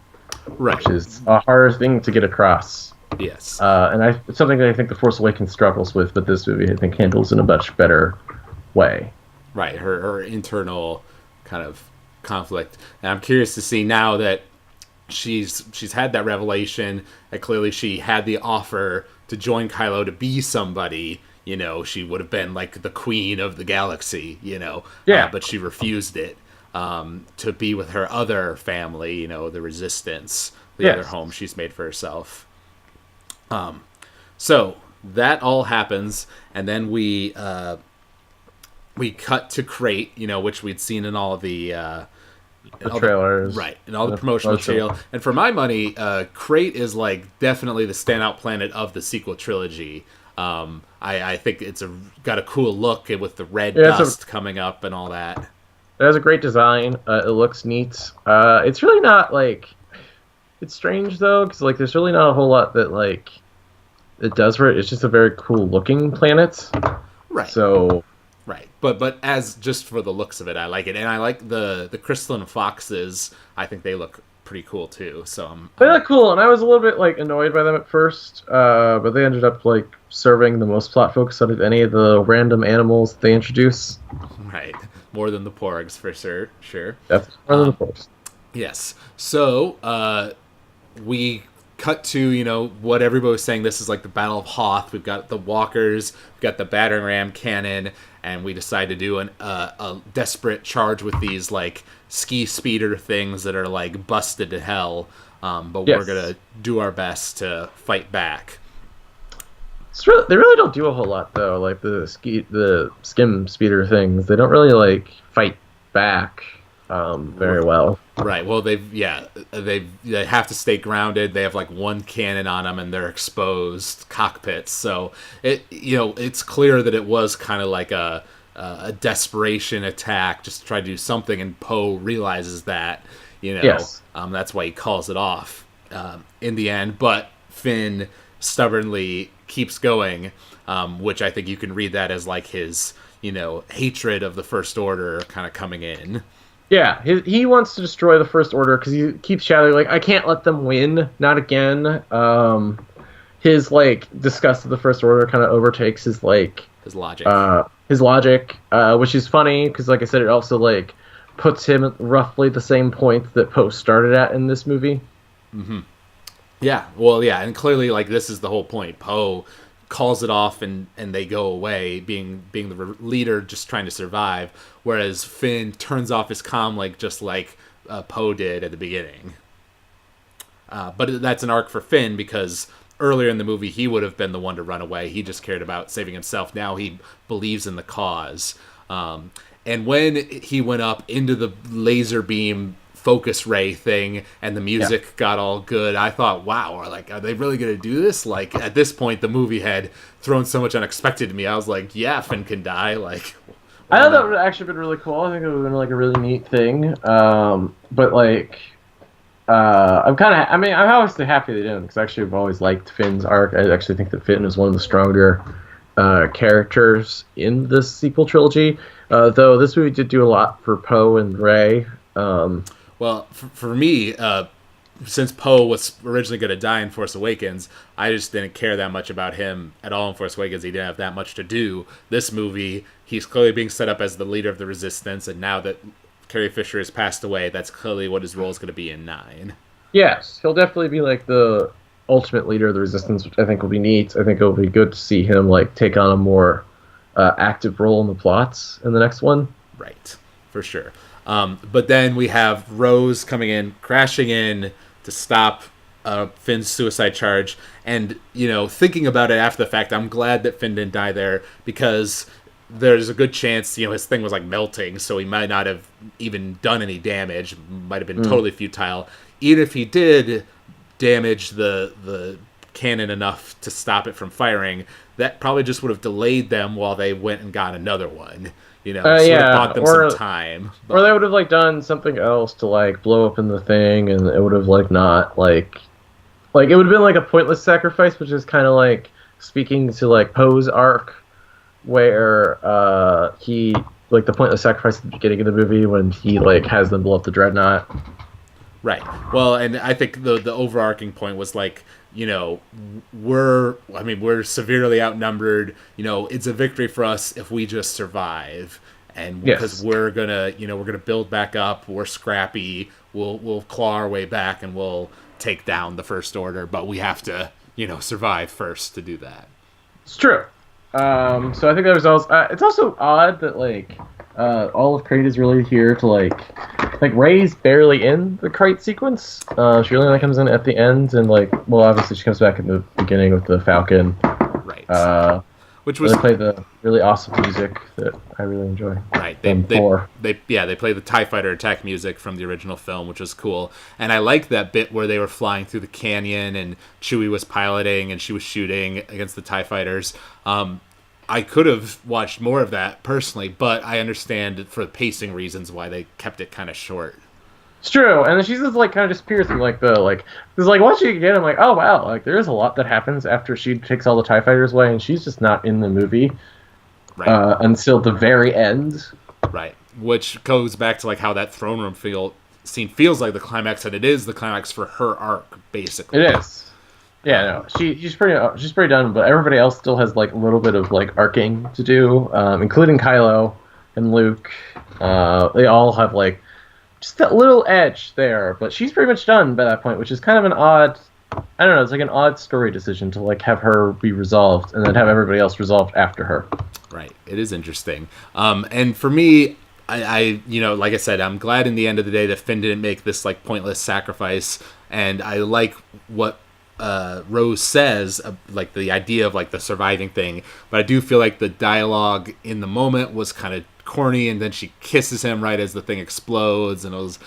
right? Which is a harder thing to get across. Yes. And it's something that I think The Force Awakens struggles with, but this movie I think handles in a much better way. Right. Her internal kind of conflict, and I'm curious to see now that she's had that revelation, that clearly she had the offer to join Kylo to be somebody. She would have been like the queen of the galaxy, Yeah. But she refused it to be with her other family, the Resistance, the other home she's made for herself. So that all happens, and then we cut to Crate, which we'd seen in all the trailers, right, and all the promotional material. And for my money, Crate is like definitely the standout planet of the sequel trilogy. I think it's got a cool look with the red dust coming up and all that. It has a great design. It looks neat. It's really not like, it's strange though, because like there's really not a whole lot that like it does for it. It's just a very cool looking planet. Right. So. Right, but as just for the looks of it, I like it, and I like the crystalline foxes. I think they look pretty cool too. So they look cool, and I was a little bit like annoyed by them at first, but they ended up like serving the most plot focus out of any of the random animals they introduce. Right, more than the porgs for sure. That's more than the porgs. Yes. So we cut to what everybody was saying. This is like the Battle of Hoth. We've got the walkers, we've got the battering ram cannon, and we decide to do a desperate charge with these like ski speeder things that are like busted to hell. But we're gonna do our best to fight back. They really don't do a whole lot though. Like the skim speeder things, they don't really like fight back very well. Right. Well, they have to stay grounded. They have like one cannon on them, and they're exposed cockpits. So it's clear that it was kind of like a desperation attack, just to try to do something. And Poe realizes that, Yes. That's why he calls it off in the end. But Finn stubbornly keeps going, which I think you can read that as like his hatred of the First Order kind of coming in. Yeah, he wants to destroy the First Order because he keeps shouting like, "I can't let them win, not again." His like disgust of the First Order kind of overtakes his logic. Which is funny because, like I said, it also like puts him at roughly the same point that Poe started at in this movie. Mm-hmm. Yeah, well, yeah, and clearly, like, this is the whole point. Poe calls it off, and they go away, being the leader, just trying to survive, whereas Finn turns off his comm, just like Poe did at the beginning. But that's an arc for Finn, because earlier in the movie, he would have been the one to run away. He just cared about saving himself. Now he believes in the cause. And when he went up into the laser beam focus ray thing and the music got all good, I thought, wow, are they really going to do this? Like, at this point, the movie had thrown so much unexpected to me. I was like, yeah, Finn can die. Like, I thought that would have actually been really cool. I think it would have been like a really neat thing. But like, I'm obviously happy they didn't, because actually I've always liked Finn's arc. I actually think that Finn is one of the stronger characters in this sequel trilogy. Though this movie did do a lot for Poe and Rey. Well, for me, since Poe was originally going to die in Force Awakens, I just didn't care that much about him at all in Force Awakens. He didn't have that much to do. This movie, he's clearly being set up as the leader of the Resistance, and now that Carrie Fisher has passed away, that's clearly what his role is going to be in 9. Yes, he'll definitely be like the ultimate leader of the Resistance, which I think will be neat. I think it'll be good to see him like take on a more active role in the plots in the next one. Right, for sure. But then we have Rose crashing in to stop Finn's suicide charge. And, thinking about it after the fact, I'm glad that Finn didn't die there, because there's a good chance, his thing was like melting, so he might not have even done any damage, might have been totally futile. Even if he did damage the cannon enough to stop it from firing, that probably just would have delayed them while they went and got another one. Sort of bought them some time. But... Or they would have like done something else to like blow up in the thing, and it would have like not like it would have been like a pointless sacrifice, which is kind of like speaking to like Poe's arc, where he like the pointless sacrifice at the beginning of the movie when he like has them blow up the dreadnought. Right. Well, and I think the overarching point was like, we're severely outnumbered. It's a victory for us if we just survive, and because we're gonna build back up. We're scrappy. We'll claw our way back, and we'll take down the First Order. But we have to, survive first to do that. It's true. So I think that was also. It's also odd that like all of Crate is really here to like Rey's barely in the Crate sequence. She really only comes in at the end, and obviously she comes back in the beginning with the Falcon. Right. Which was they play the really awesome music that I really enjoy. Right. They play the TIE Fighter attack music from the original film, which was cool. And I like that bit where they were flying through the canyon and Chewie was piloting and she was shooting against the TIE Fighters. I could have watched more of that personally, but I understand for pacing reasons why they kept it kind of short. It's true, and then she just kind of disappears through because once you get, I'm like, oh wow, there is a lot that happens after she takes all the TIE Fighters away, and she's just not in the movie, right? Until the very end, right? Which goes back to how that throne room scene feels like the climax, and it is the climax for her arc, basically. It is. Yeah, no, she's pretty done, but everybody else still has a little bit of arcing to do, including Kylo and Luke. They all have just that little edge there, but she's pretty much done by that point, which is kind of an odd I don't know. It's like an odd story decision to like have her be resolved and then have everybody else resolved after her. Right. It is interesting. And for me, like I said, I'm glad in the end of the day that Finn didn't make this like pointless sacrifice, and I like what Rose says, like the idea of like the surviving thing. But I do feel like the dialogue in the moment was kind of corny, and then she kisses him right as the thing explodes, and that was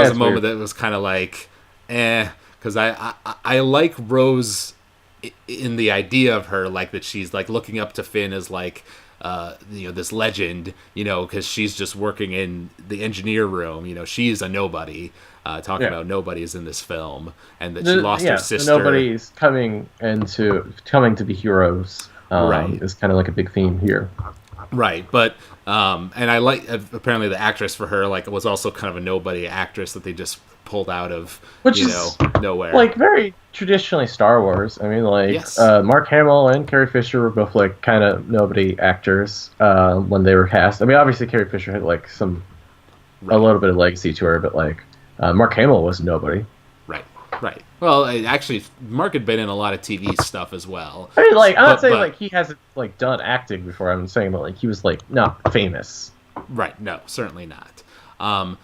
a moment that was kind of like, because I like Rose in the idea of her, like that she's like looking up to Finn as like this legend, because she's just working in the engineer room. She's a nobody. Talking about nobodies in this film, and that she lost her sister. Nobody's coming to be heroes. Right, is kind of like a big theme here. Right, but and I like apparently the actress for her like was also kind of a nobody actress that they just pulled out of nowhere. Like very traditionally Star Wars. I mean, like yes. Mark Hamill and Carrie Fisher were both like kind of nobody actors when they were cast. I mean, obviously Carrie Fisher had like a little bit of legacy to her, but like Mark Hamill was nobody. Right. Well, actually, Mark had been in a lot of TV stuff as well. I mean, like I'm not saying like he hasn't like done acting before. I'm saying that like he was like not famous. Right. No, certainly not.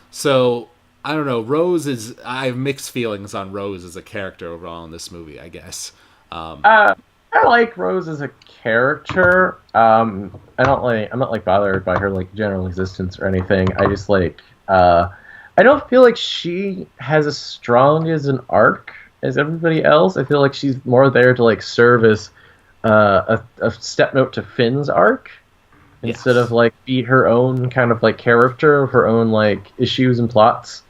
So I don't know. I have mixed feelings on Rose as a character overall in this movie, I guess. I like Rose as a character. I'm not like bothered by her like general existence or anything. I just like I don't feel like she has as strong as an arc as everybody else. I feel like she's more there to like serve as a step note to Finn's arc instead of like be her own kind of like character, her own like issues and plots.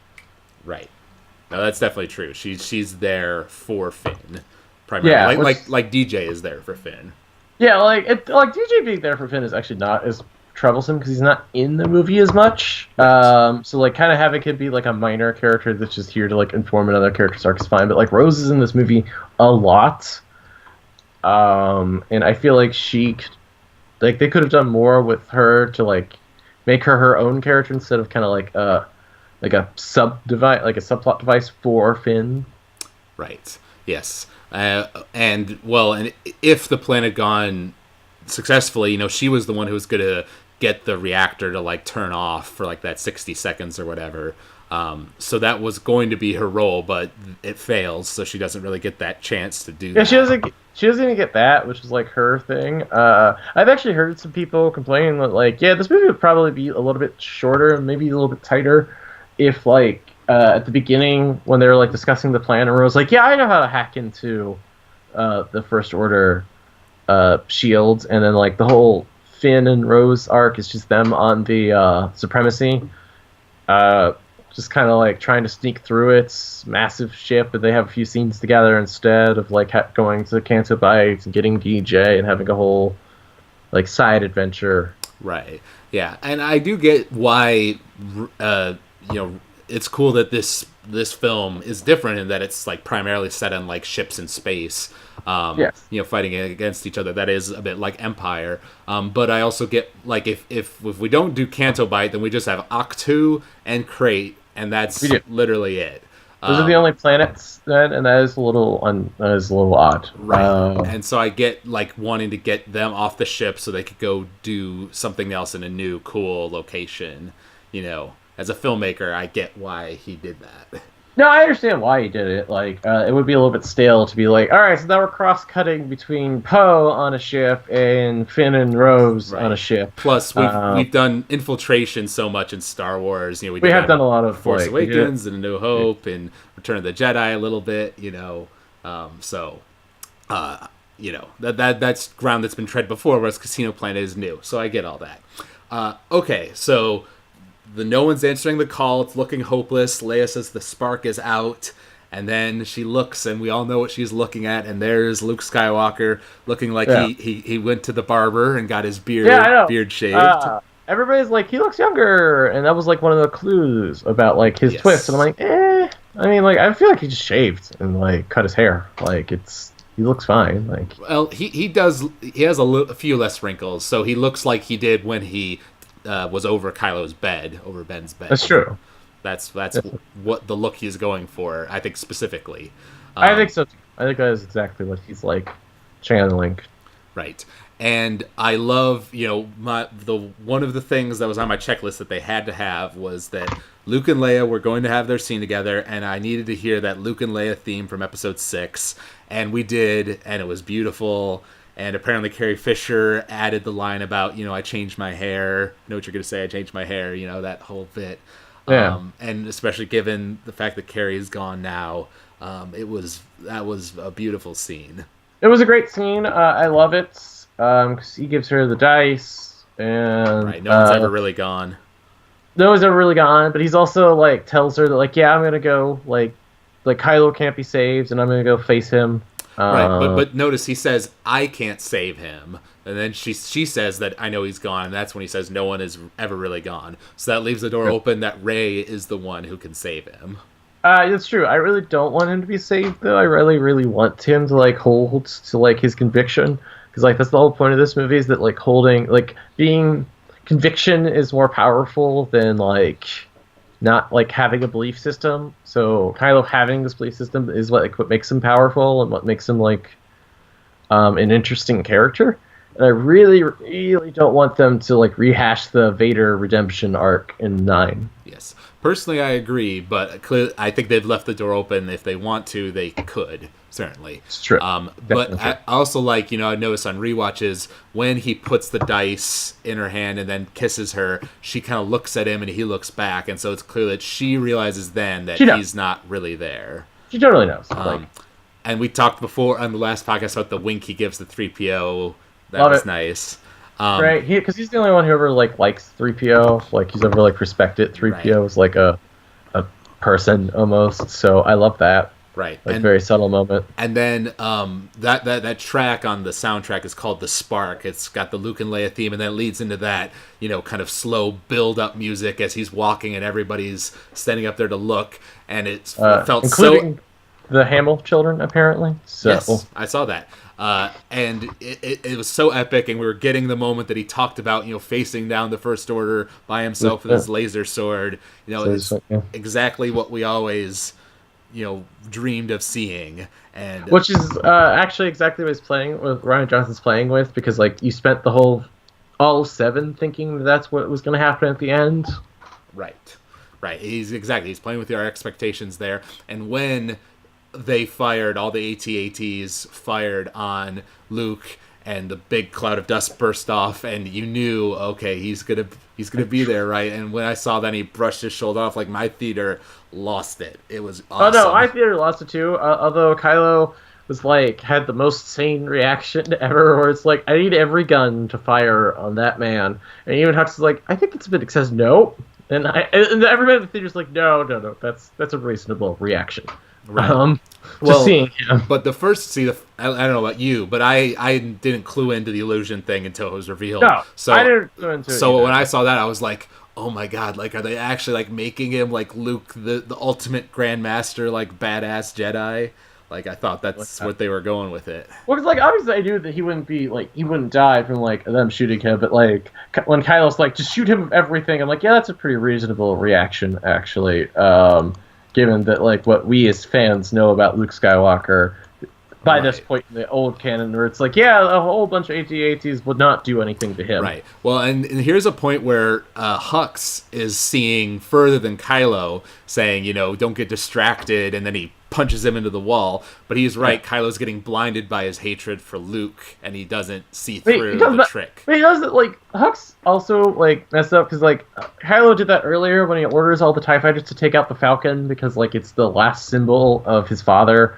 Right. No, that's definitely true. She's there for Finn primarily. Yeah, like DJ is there for Finn. Yeah, like DJ being there for Finn is actually not as troublesome because he's not in the movie as much. So like kind of have it could be like a minor character that's just here to like inform another character's arc is fine. But like Rose is in this movie a lot, and I feel like they could have done more with her to like make her own character instead of kind of like a subplot device for Finn. Right. Yes. And if the plan had gone successfully, she was the one who was going to get the reactor to like turn off for like that 60 seconds or whatever. So that was going to be her role, but it fails, so she doesn't really get that chance to do that. She doesn't even get that, which is like her thing. I've actually heard some people complaining that like, this movie would probably be a little bit shorter, maybe a little bit tighter, if like at the beginning when they were like discussing the plan, and Rose like, I know how to hack into the First Order shields, and then like the whole Finn and Rose arc is just them on the Supremacy, just kind of like trying to sneak through its massive ship, and they have a few scenes together instead of like going to Canto Bight and getting DJ and having a whole like side adventure. Right. Yeah, and I do get why it's cool that this film is different in that it's like primarily set on like ships in space. Fighting against each other. That is a bit like Empire. But I also get like if we don't do Canto Bight, then we just have Octu and Crate, and that's literally it. Those are the only planets then, and that is a little odd. Right. And so I get like wanting to get them off the ship so they could go do something else in a new cool location. As a filmmaker, I get why he did that. No, I understand why he did it. Like, it would be a little bit stale to be like, all right, so now we're cross-cutting between Poe on a ship and Finn and Rose on a ship. Plus, we've done infiltration so much in Star Wars. We have done a lot of Force Awakens and A New Hope and Return of the Jedi a little bit. That's ground that's been tread before, whereas Casino Planet is new. So I get all that. Okay, so. No one's answering the call. It's looking hopeless. Leia says the spark is out. And then she looks, and we all know what she's looking at. And there's Luke Skywalker looking like he went to the barber and got his beard shaved. Everybody's like, he looks younger. And that was like one of the clues about like his twist. And I'm like, I mean, like, I feel like he just shaved and like cut his hair. Like, he looks fine. Like, well, he does. He has a few less wrinkles. So he looks like he did when he was over Kylo's bed, over Ben's bed. That's true. That's what the look he's going for, I think, specifically. I think so too. I think that is exactly what he's like channeling. Right. And I love, one of the things that was on my checklist that they had to have was that Luke and Leia were going to have their scene together, and I needed to hear that Luke and Leia theme from Episode 6, and we did, and it was beautiful. And apparently Carrie Fisher added the line about, I changed my hair. You know what you're going to say? I changed my hair. That whole bit. Yeah. And especially given the fact that Carrie's gone now, that was a beautiful scene. It was a great scene. I love it. Because he gives her the dice, and right, no one's ever really gone. No one's ever really gone, but he's also like tells her that like, yeah, I'm gonna go like Kylo can't be saved, and I'm gonna go face him. Right, but notice he says I can't save him, and then she says that I know he's gone, and that's when he says no one is ever really gone. So that leaves the door open that Rey is the one who can save him. It's true. I really don't want him to be saved, though. I really, really want him to like hold to like his conviction. Because, like, that's the whole point of this movie is that, like, being conviction is more powerful than, like, not, like, having a belief system. So Kylo having this belief system is what makes him powerful and what makes him, like, an interesting character. And I really, really don't want them to, like, rehash the Vader redemption arc in 9. Yes. Personally, I agree, but I think they've left the door open. If they want to, they could. Certainly. It's true. But I also like, I noticed on rewatches, when he puts the dice in her hand and then kisses her, she kind of looks at him and he looks back. And so it's clear that she realizes then that he's not really there. She totally knows. And we talked before on the last podcast about the wink he gives the 3PO. That was nice. Right, because he's the only one who ever like likes 3PO. Like he's ever like respected 3PO as like a person almost. So I love that. Right, like very subtle moment. And then that track on the soundtrack is called "The Spark." It's got the Luke and Leia theme, and then it leads into that kind of slow build up music as he's walking and everybody's standing up there to look, and it felt including the Hamill children apparently. So. Yes, I saw that. And it was so epic, and we were getting the moment that he talked about, facing down the First Order by himself with his laser sword. It's exactly what we always, dreamed of seeing. And which is actually exactly what Rian Johnson's playing with, because like you spent all 7 thinking that's what was going to happen at the end. Right. He's playing with our expectations there, and when they fired, all the AT-ATs fired on Luke, and the big cloud of dust burst off, and you knew, okay, he's gonna be there, right? And when I saw that, he brushed his shoulder off. Like, my theater lost it. It was awesome. Oh no, my theater lost it too. Although Kylo was like had the most sane reaction ever, where it's like, I need every gun to fire on that man, and even Hux is like, I think it's a bit excessive. No, and everybody in the theater's like, no, that's a reasonable reaction. Right. Seeing him. But the first, I don't know about you, but I didn't clue into the illusion thing until it was revealed. No, so I didn't clue into it. So when I saw that, I was like, oh my god, like, are they actually like making him like Luke, the ultimate grandmaster, like badass Jedi? Like, I thought that's what they were going with it. Well, because like obviously I knew that he wouldn't die from like them shooting him, but like when Kylo's like, just shoot him with everything, I'm like, yeah, that's a pretty reasonable reaction actually. Given that, like, what we as fans know about Luke Skywalker by this point in the old canon, where it's like, yeah, a whole bunch of AT-ATs would not do anything to him. Right. Well, and here's a point where Hux is seeing further than Kylo, saying, don't get distracted, and then he punches him into the wall. But he's right, Kylo's getting blinded by his hatred for Luke, and he doesn't see through the trick. But he doesn't, like, Hux also, like, messed up, because, like, Kylo did that earlier when he orders all the TIE fighters to take out the Falcon, because, like, it's the last symbol of his father.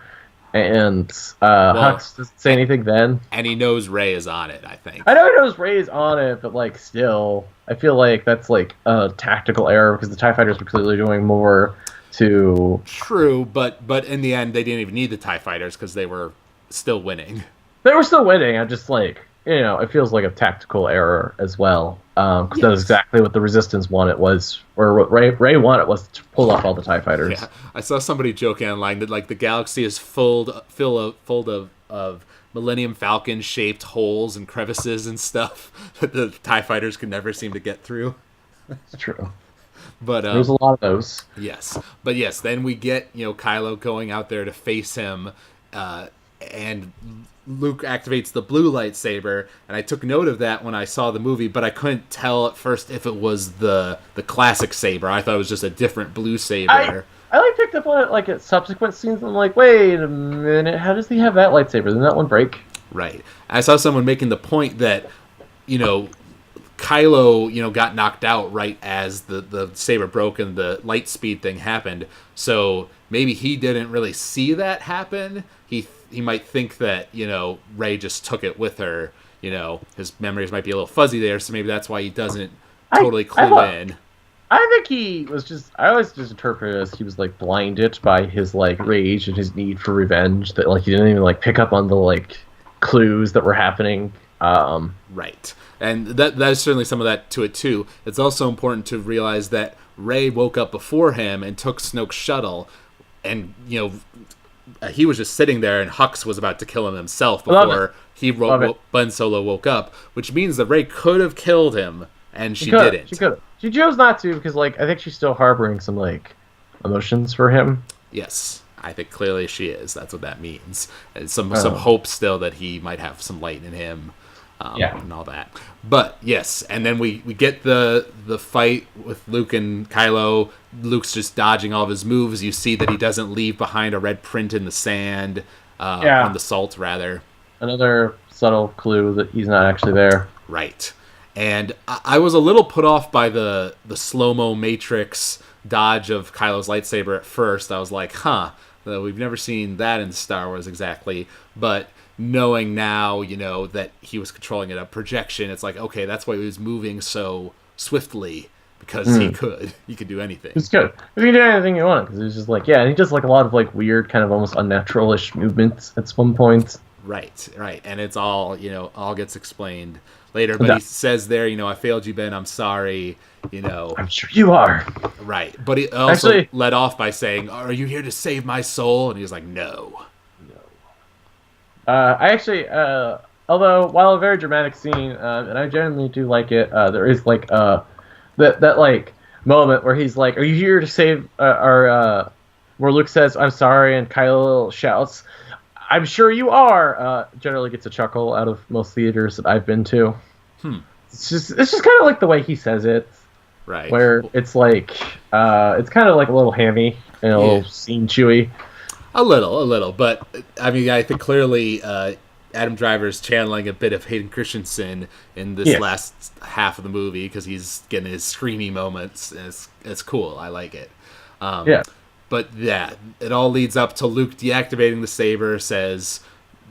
And Hux doesn't say anything then. And he knows Rey is on it, I think. I know he knows Rey is on it, but, like, still, I feel like that's, like, a tactical error, because the TIE fighters were clearly doing more to... True, but in the end, they didn't even need the TIE fighters, because they were still winning. They were still winning, I'm just, like, it feels like a tactical error as well. Because that was exactly what the Resistance wanted was, or what Rey wanted was to pull off all the TIE fighters. Yeah, I saw somebody joking online that like the galaxy is full of Millennium Falcon shaped holes and crevices and stuff that the TIE fighters can never seem to get through. It's true. But there's a lot of those. Yes, but yes, then we get Kylo going out there to face him. and Luke activates the blue lightsaber, and I took note of that when I saw the movie, but I couldn't tell at first if it was the classic saber. I thought it was just a different blue saber. I like picked up on it like at subsequent scenes. And I'm like, wait a minute, how does he have that lightsaber? Didn't that one break? Right. I saw someone making the point that, Kylo, got knocked out right as the saber broke and the light speed thing happened. So maybe he didn't really see that happen. He might think that, Rey just took it with her. His memories might be a little fuzzy there, so maybe that's why he doesn't totally clue in. I think he was just... I always just interpret it as he was, like, blinded by his, like, rage and his need for revenge. That, like, he didn't even, like, pick up on the, like, clues that were happening. Right. And that's certainly some of that to it, too. It's also important to realize that Rey woke up before him and took Snoke's shuttle. And, he was just sitting there, and Hux was about to kill him himself before Ben Solo woke up, which means that Rey could have killed him, and she didn't. She could have. She chose not to because, like, I think she's still harboring some, like, emotions for him. Yes, I think clearly she is. That's what that means. And some hope still that he might have some light in him, and all that. But yes, and then we get the fight with Luke and Kylo. Luke's just dodging all of his moves. You see that he doesn't leave behind a red print in the sand, on the salt rather. Another subtle clue that he's not actually there. Right. And I was a little put off by the slow-mo Matrix dodge of Kylo's lightsaber at first. I was like, we've never seen that in Star Wars exactly. But knowing now, that he was controlling it, a projection, it's like, okay, that's why he was moving so swiftly, because he could do anything. He's good. He can do anything you want, because he's just like, and he does like a lot of like weird, kind of almost unnatural-ish movements at some point. Right. And it's all, all gets explained later, but he says there, I failed you, Ben, I'm sorry, I'm sure you are. Right, but he also led off by saying, are you here to save my soul? And he was like, no. I actually, although, while a very dramatic scene, and I generally do like it, there is like, that like, moment where he's like, are you here to save, where Luke says, I'm sorry, and Kylo shouts, I'm sure you are. Generally gets a chuckle out of most theaters that I've been to. It's just kind of like the way he says it, right? Where it's like it's kind of like a little hammy and a little scene chewy. A little, but I mean, I think clearly Adam Driver's channeling a bit of Hayden Christensen in this last half of the movie because he's getting his screamy moments. And it's cool. I like it. But yeah, it all leads up to Luke deactivating the saber, says,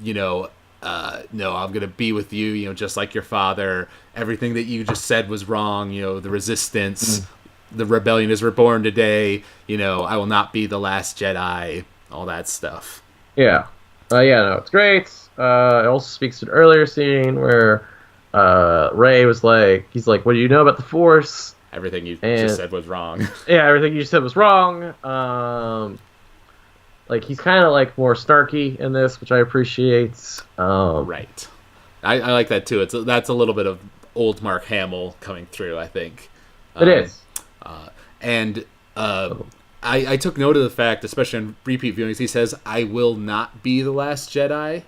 no, I'm going to be with you, just like your father. Everything that you just said was wrong, the resistance, the rebellion is reborn today, I will not be the last Jedi, all that stuff. Yeah. It's great. It also speaks to an earlier scene where Rey was like, he's like, what do you know about the Force? Everything you just said was wrong. Yeah, everything you just said was wrong. Like, he's kind of, like, more snarky in this, which I appreciate. Right. I like that, too. That's a little bit of old Mark Hamill coming through, I think. It is. I took note of the fact, especially in repeat viewings, he says, I will not be the last Jedi.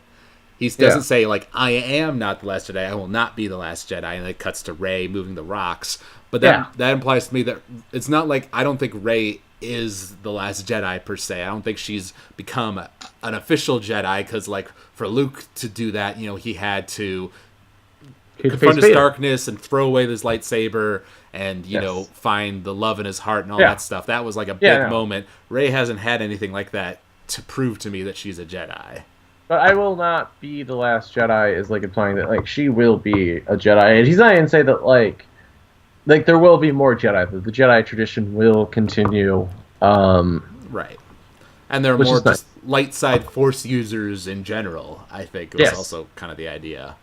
He doesn't say, like, I am not the last Jedi, I will not be the last Jedi, and it cuts to Rey moving the rocks. But that implies to me that it's not like, I don't think Rey is the last Jedi, per se. I don't think she's become an official Jedi, because, like, for Luke to do that, he had to confront his darkness and throw away his lightsaber and, find the love in his heart and all that stuff. That was, like, a big moment. Rey hasn't had anything like that to prove to me that she's a Jedi. But I will not be the last Jedi is, like, implying that, like, she will be a Jedi. And he's not even saying that, like, there will be more Jedi. The Jedi tradition will continue. Right. And there are more just light side Force users in general, I think. It was also kind of the idea.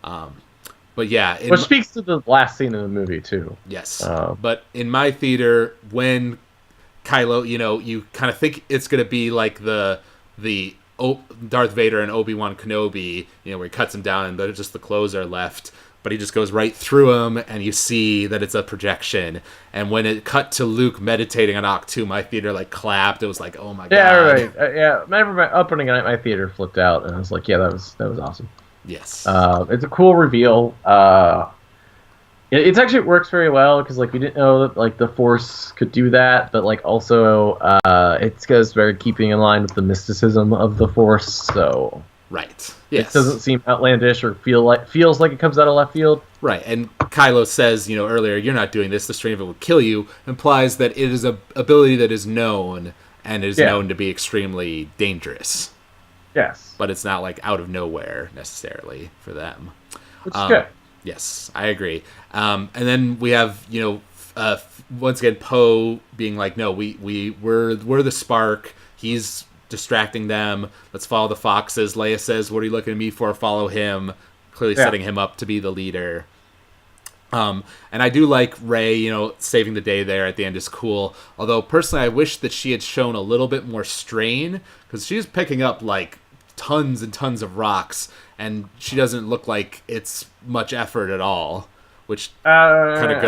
But yeah. Which speaks to the last scene in the movie, too. Yes. But in my theater, when Kylo, you kind of think it's going to be like the Darth Vader and Obi-Wan Kenobi, where he cuts him down and just the clothes are left. but he just goes right through him, and you see that it's a projection. And when it cut to Luke meditating on Ahch-To, my theater like clapped. It was like, oh my god. Yeah, right. Remember my opening night, my theater flipped out, and I was like, yeah, that was awesome. Yes. It's a cool reveal. It's actually it works very well because like we didn't know that like the Force could do that, but like also it goes very keeping in line with the mysticism of the Force. So right, yes, it doesn't seem outlandish or feels like it comes out of left field. Right, and Kylo says, earlier, you're not doing this. The strain of it will kill you. Implies that it is a ability that is known and is known to be extremely dangerous. Yes, but it's not like out of nowhere necessarily for them. Which is good. Yes, I agree. And then we have, once again, Poe being like, no, we're the spark. He's distracting them. Let's follow the foxes. Leia says, what are you looking at me for? Follow him. Clearly setting him up to be the leader. And I do like Rey, saving the day there at the end is cool. Although, personally, I wish that she had shown a little bit more strain, because she's picking up, like, tons and tons of rocks, and she doesn't look like it's much effort at all, which kind of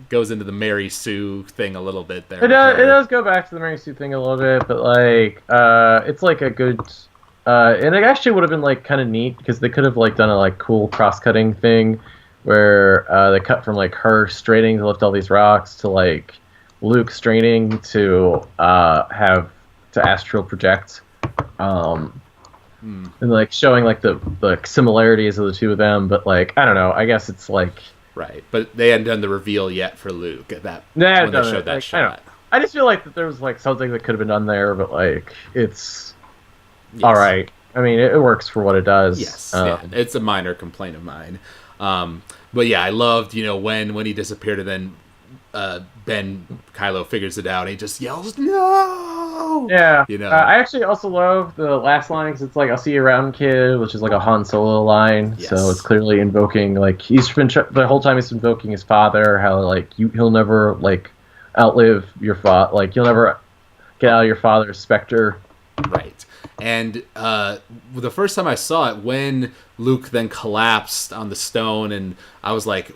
goes into the Mary Sue thing a little bit there. It does go back to the Mary Sue thing a little bit, but like it's like a good and it actually would have been like kind of neat because they could have like done a like cool cross-cutting thing where they cut from like her straining to lift all these rocks to like Luke straining to have to astral project. And like showing like the similarities of the two of them, but like I don't know. I guess it's like right, but they hadn't done the reveal yet for Luke at that when they showed that shot. I just feel like that there was like something that could have been done there, but like it's all right. I mean, it works for what it does. Yes, it's a minor complaint of mine. But yeah, I loved when he disappeared and then Ben Kylo figures it out and he just yells no. Yeah, I actually also love the last line because it's like I'll see you around, kid, which is like a Han Solo line. Yes. So it's clearly invoking like he's been the whole time he's invoking his father. How like he'll never like outlive your father. Like you'll never get out of your father's specter. Right. And the first time I saw it, when Luke then collapsed on the stone, and I was like,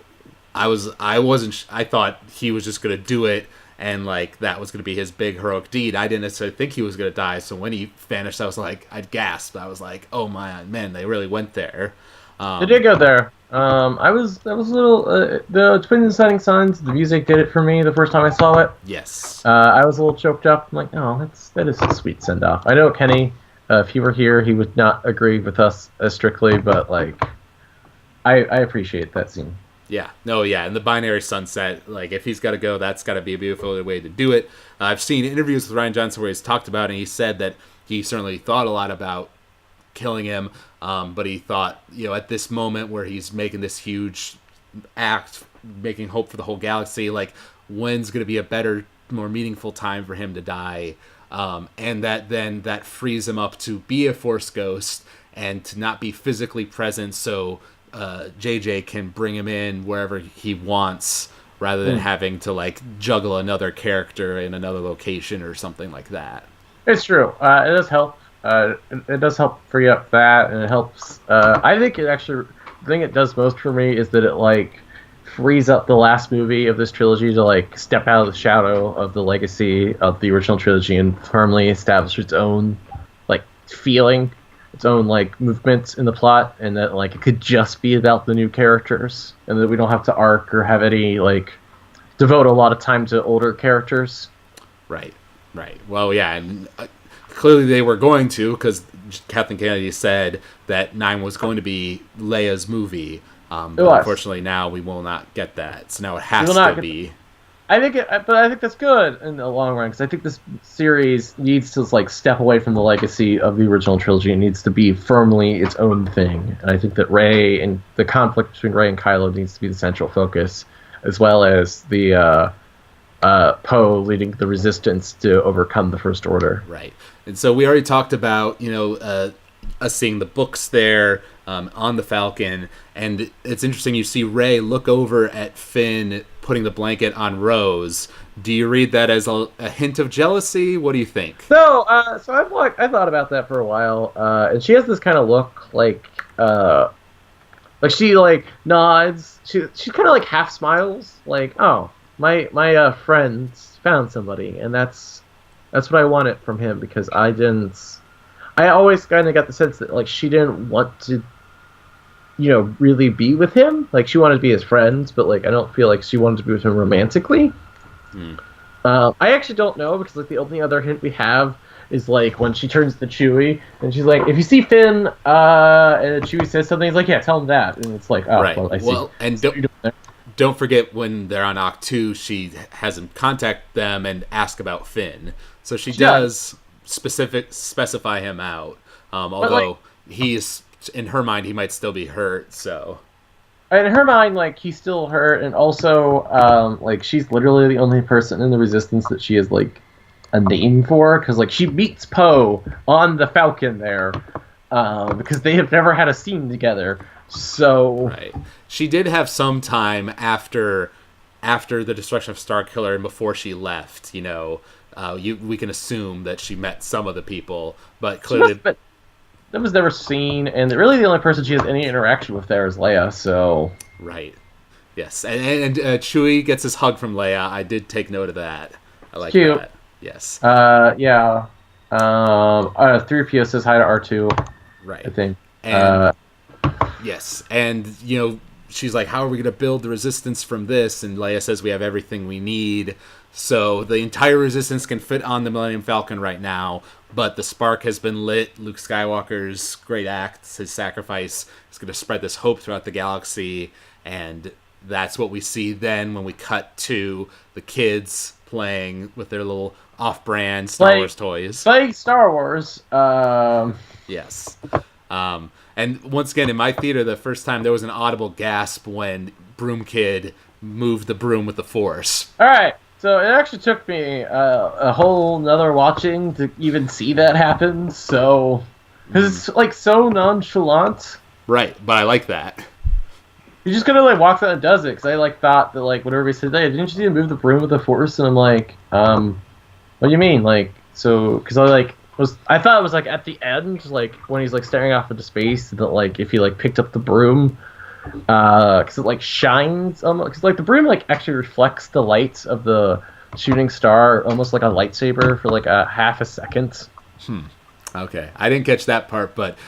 I thought he was just gonna do it, and like that was gonna be his big heroic deed. I didn't necessarily think he was gonna die. So when he vanished, I gasped. I was like, oh my man, they really went there. They did go there. I was a little the Twin Inciting Suns. The music did it for me the first time I saw it. Yes. I was a little choked up. I'm like, oh, that is a sweet send off. I know Kenny. If he were here, he would not agree with us as strictly, but like, I appreciate that scene. Yeah, no, yeah, and the binary sunset, like, if he's got to go, that's got to be a beautiful way to do it. I've seen interviews with Rian Johnson where he's talked about it, and he said that he certainly thought a lot about killing him, but he thought, at this moment where he's making this huge act, making hope for the whole galaxy, like, when's going to be a better, more meaningful time for him to die, and that frees him up to be a Force ghost and to not be physically present, so JJ can bring him in wherever he wants rather than having to like juggle another character in another location or something like that. It's true. It does help. It does help free up that, and it helps. I think the thing it does most for me is that it like frees up the last movie of this trilogy to like step out of the shadow of the legacy of the original trilogy and firmly establish its own like feeling. Its own like movements in the plot, and that like it could just be about the new characters, and that we don't have to arc or have any like devote a lot of time to older characters. Right. Well, yeah, and clearly they were going to, because Kathleen Kennedy said that 9 was going to be Leia's movie. But unfortunately, now we will not get that. So now it has to be. I think that's good in the long run, because I think this series needs to like step away from the legacy of the original trilogy. It needs to be firmly its own thing, and I think that Rey and the conflict between Rey and Kylo needs to be the central focus, as well as the Poe leading the Resistance to overcome the First Order. Right, and so we already talked about us seeing the books there on the Falcon, and it's interesting. You see Rey look over at Finn putting the blanket on Rose. Do you read that as a hint of jealousy? What do you think? No, so I thought about that for a while, and she has this kind of look like Like she like nods. She kind of like half smiles, like, oh, my friends found somebody, and that's what I wanted from him because I didn't. I always kind of got the sense that like she didn't want to, really be with him. Like she wanted to be his friends, but like I don't feel like she wanted to be with him romantically. I actually don't know because like the only other hint we have is like when she turns to Chewie and she's like, if you see Finn, and Chewie says something, he's like, yeah, tell him that, and it's like, oh, right. well, I see. Well, and don't forget when they're on Octu, she has him contact them and ask about Finn. So she does specify him out. Although he's in her mind, he might still be hurt. So in her mind, like he's still hurt, and also like she's literally the only person in the Resistance that she has like a name for, because like she meets Poe on the Falcon there, because they have never had a scene together. So right, she did have some time after the destruction of Starkiller and before she left. We can assume that she met some of the people, but clearly that was never seen, and really the only person she has any interaction with there is Leia. So right, yes, and Chewie gets his hug from Leia. I did take note of that. I like cute. That. Yes. Yeah. 3PO says hi to R2. Right. I think. And, yes, and she's like, "How are we going to build the Resistance from this?" And Leia says, "We have everything we need." So the entire Resistance can fit on the Millennium Falcon right now, but the spark has been lit. Luke Skywalker's great act, his sacrifice, is going to spread this hope throughout the galaxy, and that's what we see then when we cut to the kids playing with their little off-brand Star Wars toys. Playing Star Wars. Yes. And once again, in my theater, the first time there was an audible gasp when Broom Kid moved the broom with the Force. All right. So it actually took me a whole nother watching to even see that happen. So, because it's like so nonchalant. Right, but I like that. He just kind of like walks out and does it. Because I like thought that like whenever he said, "Hey, didn't you see him move the broom with the Force?" And I'm like, what do you mean? Like, so because I thought it was like at the end, like when he's like staring off into space, that like if he like picked up the broom. Because it like shines, because like the broom like actually reflects the light of the shooting star, almost like a lightsaber for like a half a second. Okay, I didn't catch that part, but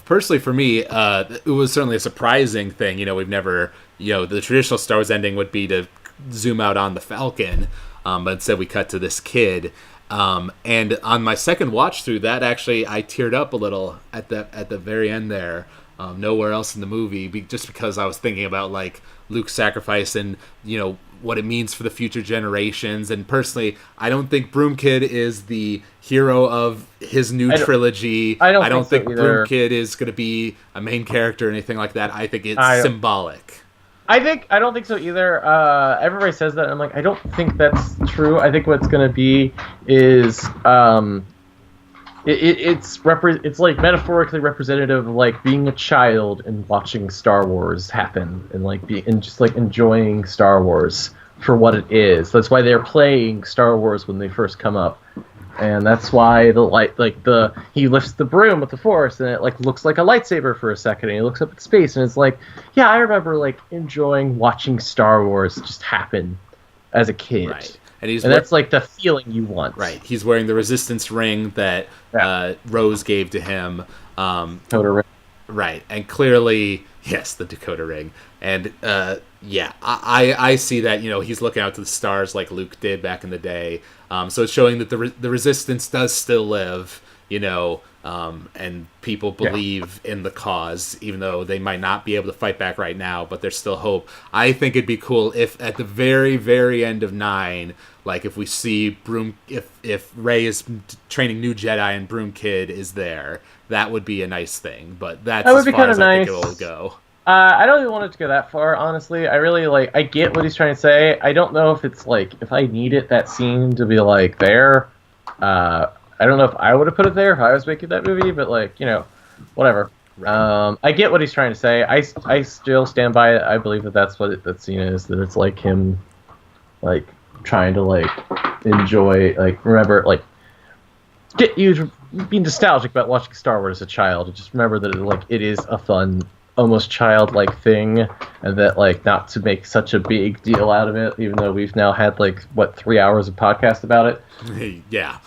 personally for me, it was certainly a surprising thing. We've never, the traditional Star Wars ending would be to zoom out on the Falcon, but instead we cut to this kid. And on my second watch through, that actually I teared up a little at the very end there. Nowhere else in the movie, just because I was thinking about like Luke's sacrifice and what it means for the future generations. And personally, I don't think Broom Kid is the hero of his new trilogy. I don't think Broom Kid is going to be a main character or anything like that. I think it's symbolic. I don't think so either. Everybody says that, and I'm like, I don't think that's true. I think what's going to be is it's like metaphorically representative of like being a child and watching Star Wars happen and just like enjoying Star Wars for what it is. That's why they're playing Star Wars when they first come up, and that's why he lifts the broom with the Force and it like looks like a lightsaber for a second, and he looks up at space and it's like, yeah, I remember like enjoying watching Star Wars just happen as a kid. Right. And that's like the feeling you want. Right. He's wearing the Resistance ring that Rose gave to him. Dakota ring. Right. And clearly, yes, the Dakota ring. And I see that, he's looking out to the stars like Luke did back in the day. So it's showing that the Resistance does still live, and people believe in the cause, even though they might not be able to fight back right now, but there's still hope. I think it'd be cool if at the very, very end of 9, like if we see if Rey is training new Jedi and Broom Kid is there, that would be a nice thing. But that's as far as I think it'll go. I don't even want it to go that far, honestly. I really I get what he's trying to say. I don't know if it's like, if I needed that scene to be like there. I don't know if I would have put it there if I was making that movie, but like, whatever. Right. I get what he's trying to say. I still stand by it. I believe that's what that scene is, that it's like him like trying to like enjoy, like remember, like get you to be nostalgic about watching Star Wars as a child, and just remember that it is a fun almost childlike thing, and that like not to make such a big deal out of it, even though we've now had like 3 hours of podcast about it. Yeah.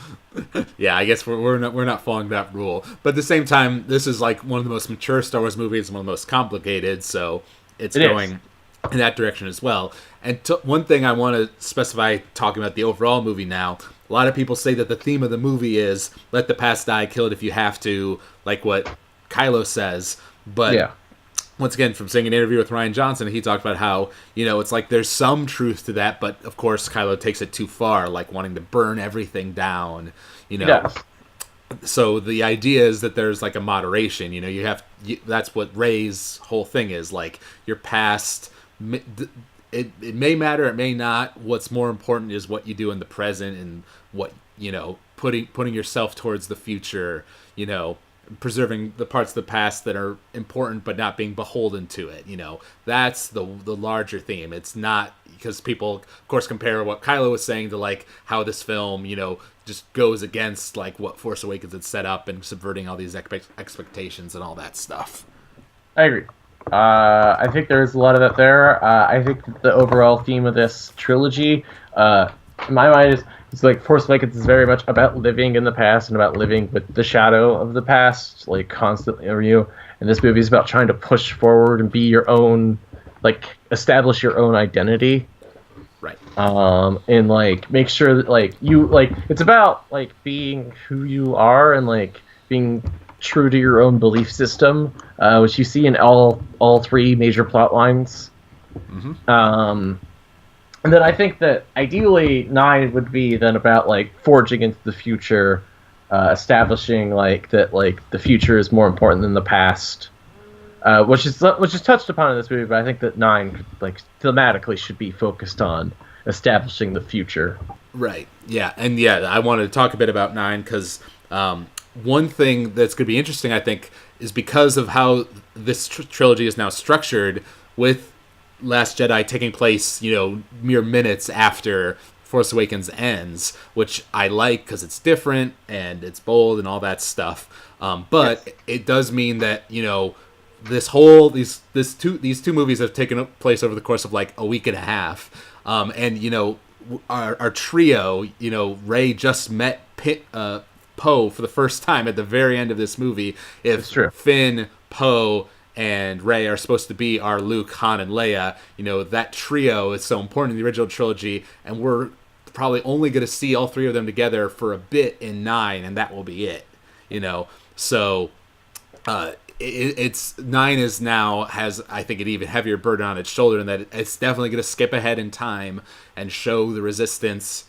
Yeah, I guess we're not following that rule, but at the same time, this is like one of the most mature Star Wars movies, one of the most complicated, so it's going in that direction as well. And one thing I want to specify, talking about the overall movie now, a lot of people say that the theme of the movie is let the past die, kill it if you have to, like what Kylo says. But once again, from seeing an interview with Rian Johnson, he talked about how, it's like there's some truth to that, but of course Kylo takes it too far, like wanting to burn everything down, So the idea is that there's like a moderation, that's what Rey's whole thing is, like your past, it may matter, it may not. What's more important is what you do in the present and what, putting yourself towards the future, preserving the parts of the past that are important but not being beholden to it. That's the larger theme. It's not, because people of course compare what Kylo was saying to like how this film just goes against like what Force Awakens had set up and subverting all these expectations and all that stuff. I agree. I think there's a lot of that there. I think the overall theme of this trilogy, in my mind, is it's like Force Awakens is very much about living in the past and about living with the shadow of the past, like constantly over you. And this movie is about trying to push forward and be your own, like establish your own identity. Right. And like make sure that like you like it's about like being who you are and like being true to your own belief system, which you see in all three major plot lines. Mm-hmm. And then I think that ideally 9 would be then about like forging into the future, establishing like that like the future is more important than the past, which is touched upon in this movie. But I think that 9 like thematically should be focused on establishing the future. Right. Yeah. And I wanted to talk a bit about 9 because one thing that's going to be interesting, I think, is because of how this trilogy is now structured, with Last Jedi taking place, mere minutes after Force Awakens ends, which I like because it's different and it's bold and all that stuff. But it does mean that these two movies have taken place over the course of like a week and a half, and our trio, Rey just met Poe for the first time at the very end of this movie. If Finn, Poe, and Rey are supposed to be our Luke, Han, and Leia, that trio is so important in the original trilogy, and we're probably only going to see all three of them together for a bit in 9, and that will be it. So it's 9 is now has, I think, an even heavier burden on its shoulder, and that it's definitely going to skip ahead in time and show the Resistance,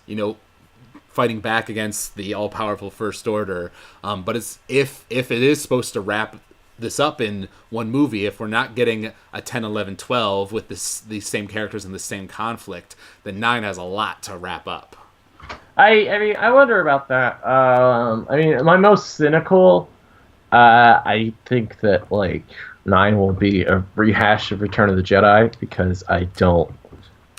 fighting back against the all-powerful First Order. But it's if it is supposed to wrap this up in one movie, if we're not getting a 10, 11, 12 with these same characters and the same conflict, then 9 has a lot to wrap up. I mean, I wonder about that. My most cynical, I think that like 9 will be a rehash of Return of the Jedi, because I don't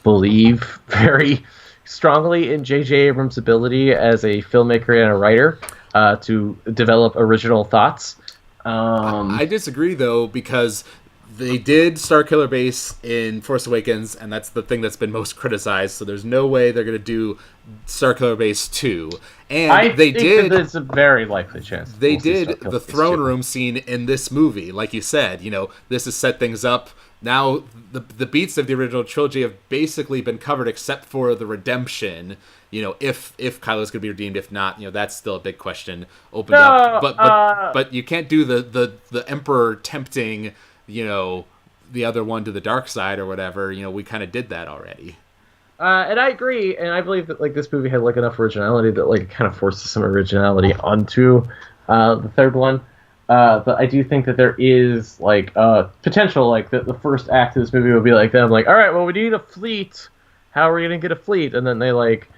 believe very strongly in J.J. Abrams' ability as a filmmaker and a writer to develop original thoughts. I disagree, though, because they did Starkiller Base in Force Awakens, and that's the thing that's been most criticized, so there's no way they're going to do Starkiller Base 2. And there's a very likely chance. They did the throne room scene in this movie. Like you said, this has set things up. Now, the beats of the original trilogy have basically been covered, except for the redemption. If Kylo's going to be redeemed, if not, that's still a big question opened up. But you can't do the Emperor tempting, the other one to the dark side or whatever. We kind of did that already. And I agree, and I believe that like this movie had like enough originality that like it kind of forces some originality onto the third one. But I do think that there is like potential, like the first act of this movie will be like them, like, all right, well, we need a fleet. How are we gonna get a fleet? And then they like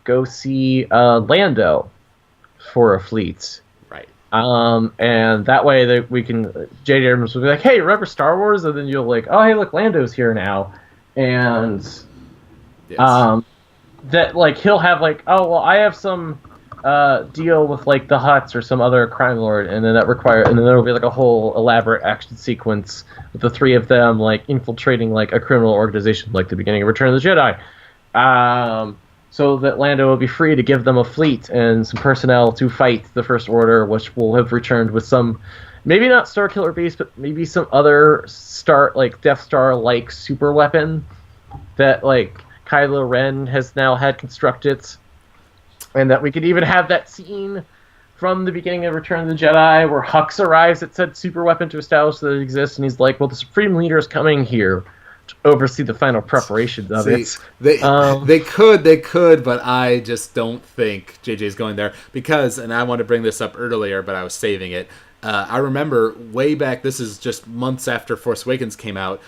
go see Lando for a fleet. Right. And that way we can J.J. Abrams will be like, hey, remember Star Wars? And then you'll like, oh, hey, look, Lando's here now, and that like he'll have like, oh, well, I have some deal with like the Hutts or some other crime lord, and then and then there'll be like a whole elaborate action sequence with the three of them like infiltrating like a criminal organization, like the beginning of Return of the Jedi. So that Lando will be free to give them a fleet and some personnel to fight the First Order, which will have returned with some, maybe not Starkiller Beast, but maybe some other Death Star-like super weapon that like Kylo Ren has now had constructed, and that we could even have that scene from the beginning of Return of the Jedi where Hux arrives at said super weapon to establish that it exists, and he's like, "Well, the Supreme Leader is coming here to oversee the final preparations of it." They could, but I just don't think JJ's going there because, and I want to bring this up earlier, but I was saving it. I remember way back, this is just months after Force Awakens came out,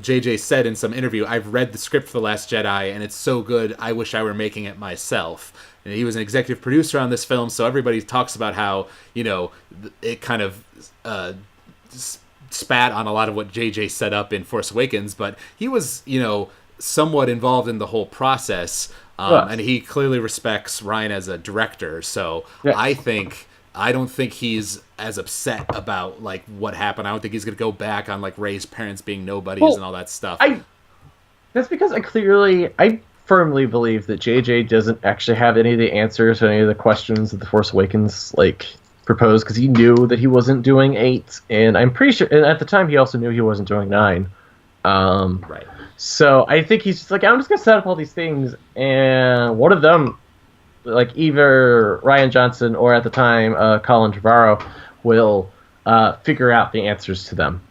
JJ said in some interview, "I've read the script for The Last Jedi, and it's so good, I wish I were making it myself." And he was an executive producer on this film, so everybody talks about how, it kind of spat on a lot of what JJ set up in Force Awakens, but he was, somewhat involved in the whole process, and he clearly respects Ryan as a director, so yeah. I don't think he's as upset about like what happened. I don't think he's going to go back on like Rey's parents being nobodies and all that stuff. That's because I firmly believe that JJ doesn't actually have any of the answers to any of the questions that the Force Awakens like proposed, because he knew that he wasn't doing 8, and I'm pretty sure, and at the time he also knew he wasn't doing 9. Right. So I think he's just like, I'm just going to set up all these things, and one of them, like either Rian Johnson or at the time Colin Trevorrow, will figure out the answers to them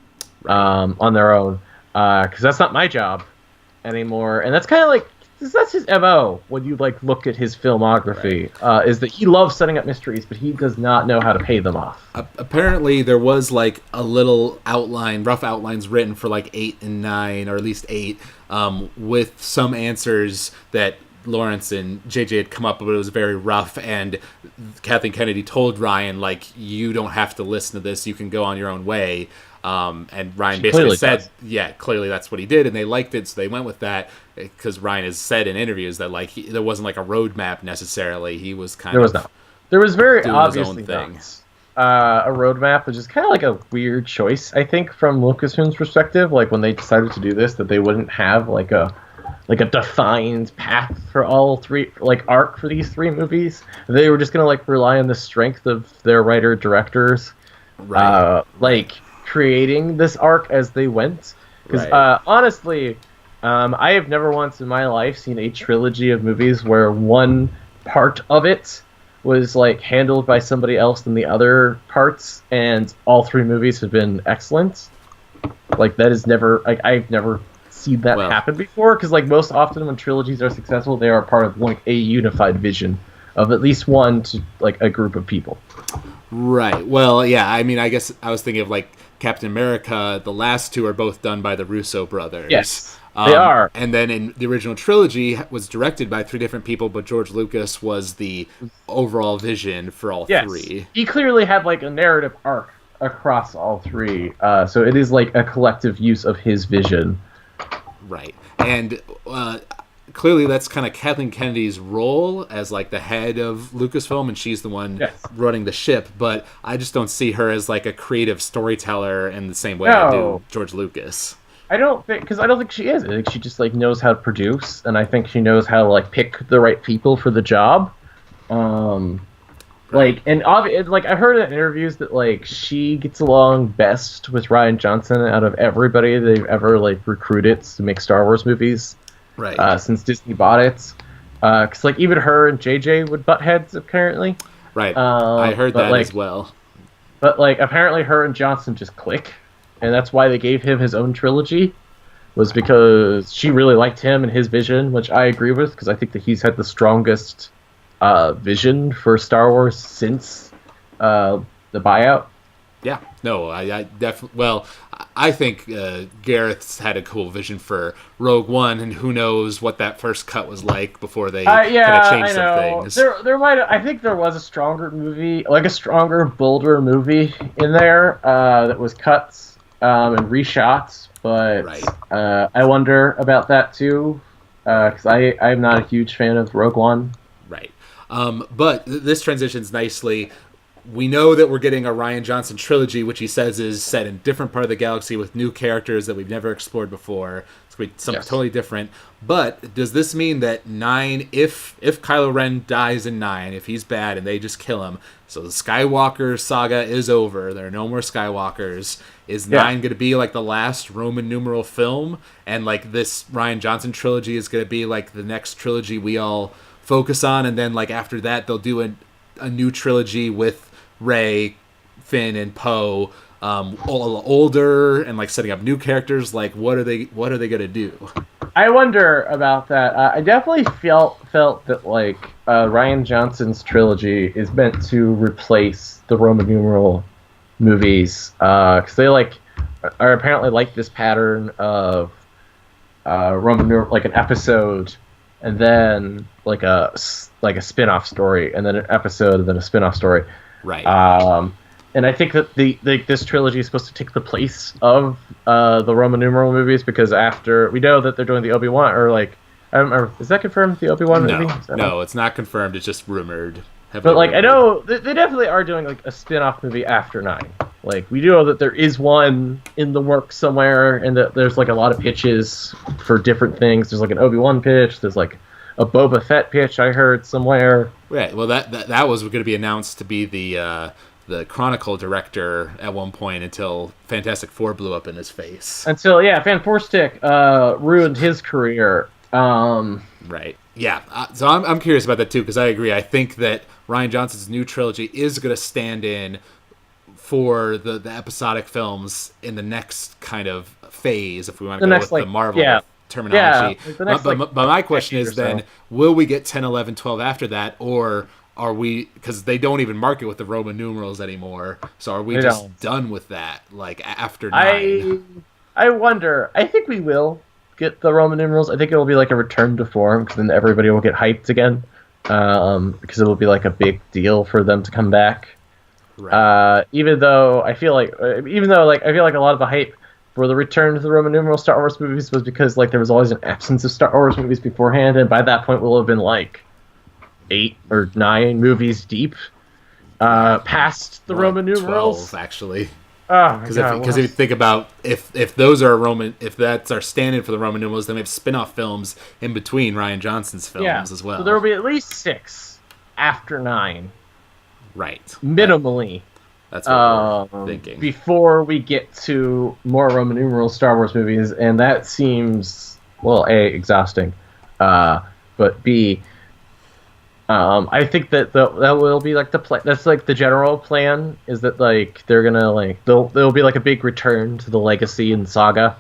on their own, because that's not my job anymore. And that's kind of like, that's his MO when you like look at his filmography, right. Is that he loves setting up mysteries, but he does not know how to pay them off. Apparently there was like a little rough outlines written for like 8 and 9, or at least 8, with some answers that Lawrence and JJ had come up with. It was very rough, and Kathleen Kennedy told Ryan, like, you don't have to listen to this, you can go on your own way. And Ryan basically said, yeah, clearly that's what he did, and they liked it, so they went with that, because Ryan has said in interviews that like there wasn't like a roadmap necessarily. He was kind of not. There was very obviously a roadmap, which is kind of like a weird choice, I think, from Lucasfilm's perspective. Like when they decided to do this, that they wouldn't have like a defined path for all three, like arc for these 3 movies. They were just gonna like rely on the strength of their writer-directors, right? Like creating this arc as they went. Because honestly, I have never once in my life seen a trilogy of movies where one part of it was like handled by somebody else than the other parts, and all 3 movies have been excellent. Like that is never, like I've never seen that happen before, because like most often when trilogies are successful, they are part of like a unified vision of at least one to like a group of people. Right. Well, yeah, I mean, I guess I was thinking of like Captain America. The last 2 are both done by the Russo brothers. Yes, they are. And then in the original trilogy was directed by 3 different people, but George Lucas was the overall vision for all 3. He clearly had like a narrative arc across all 3. So it is like a collective use of his vision. Right. And clearly that's kind of Kathleen Kennedy's role as like the head of Lucasfilm, and she's the one running the ship, but I just don't see her as like a creative storyteller in the same way I do George Lucas. I don't think she is. I think she just like knows how to produce, and I think she knows how to like pick the right people for the job. Like, and like I've heard in interviews that like she gets along best with Rian Johnson out of everybody they've ever like recruited to make Star Wars movies. Right. Since Disney bought it, because like even her and JJ would butt heads apparently. Right. I heard that like, as well. But like apparently her and Johnson just click, and that's why they gave him his own trilogy, was because she really liked him and his vision, which I agree with, because I think that he's had the strongest vision for Star Wars since the buyout. Yeah, no, I definitely. Well, I think Gareth's had a cool vision for Rogue One, and who knows what that first cut was like before they kind of changed some things. I think there was a stronger movie, like a stronger, bolder movie in there that was cut and reshot, but I wonder about that too, because I'm not a huge fan of Rogue One. Right. But this transitions nicely. We know that we're getting a Rian Johnson trilogy, which he says is set in a different part of the galaxy with new characters that we've never explored before. It's going to be something totally different. But does this mean that 9, if Kylo Ren dies in 9, if he's bad and they just kill him, so the Skywalker saga is over, there are no more Skywalkers, is 9 going to be like the last Roman numeral film? And like this Rian Johnson trilogy is going to be like the next trilogy we all focus on, and then like after that they'll do a new trilogy with Rey, Finn, and Poe, all older and like setting up new characters. Like, what are they gonna do? I wonder about that. I definitely felt that like Rian Johnson's trilogy is meant to replace the Roman numeral movies because they like are apparently like this pattern of Roman numeral, like an episode and then like a spin-off story and then an episode and then a spin-off story. Right. And I think that this trilogy is supposed to take the place of the Roman numeral movies because after we know that they're doing the Obi-Wan or like I don't remember, is that confirmed, the Obi-Wan movie? No, it's not confirmed. It's just rumored. But like I know they definitely are doing like a spin-off movie after 9. Like we do know that there is one in the works somewhere and that there's like a lot of pitches for different things. There's like an Obi-Wan pitch, there's like a Boba Fett pitch I heard somewhere. Right. Well, that was going to be announced to be the Chronicle director at one point until Fantastic Four blew up in his face. Until Fan Four Stick ruined his career. Right. Yeah. So I'm curious about that too because I agree. I think that Rian Johnson's new trilogy is going to stand in for the episodic films in the next kind of phase, if we want to go with the Marvel terminology. But my question is then, will we get 10, 11, 12 after that, or are we, because they don't even market with the Roman numerals anymore, so are we just done with that, like after 9? I wonder. I think we will get the Roman numerals. I think it will be like a return to form, because then everybody will get hyped again, because it will be like a big deal for them to come back. Right. Even though I feel like a lot of the hype for the return to the Roman numeral Star Wars movies was because like there was always an absence of Star Wars movies beforehand, and by that point we'll have been like 8 or 9 movies deep past the Roman numerals. 12, actually. Because if you think about if those are if that's our stand-in for the Roman numerals, then we have spin-off films in between Rian Johnson's films as well. So there will be at least 6 after 9. Right. Minimally. That's what we're thinking. Before we get to more Roman numeral Star Wars movies, and that seems, well, A, exhausting, but B, I think that that will be like the plan. That's like the general plan, is that like they're gonna like there'll be like a big return to the Legacy and Saga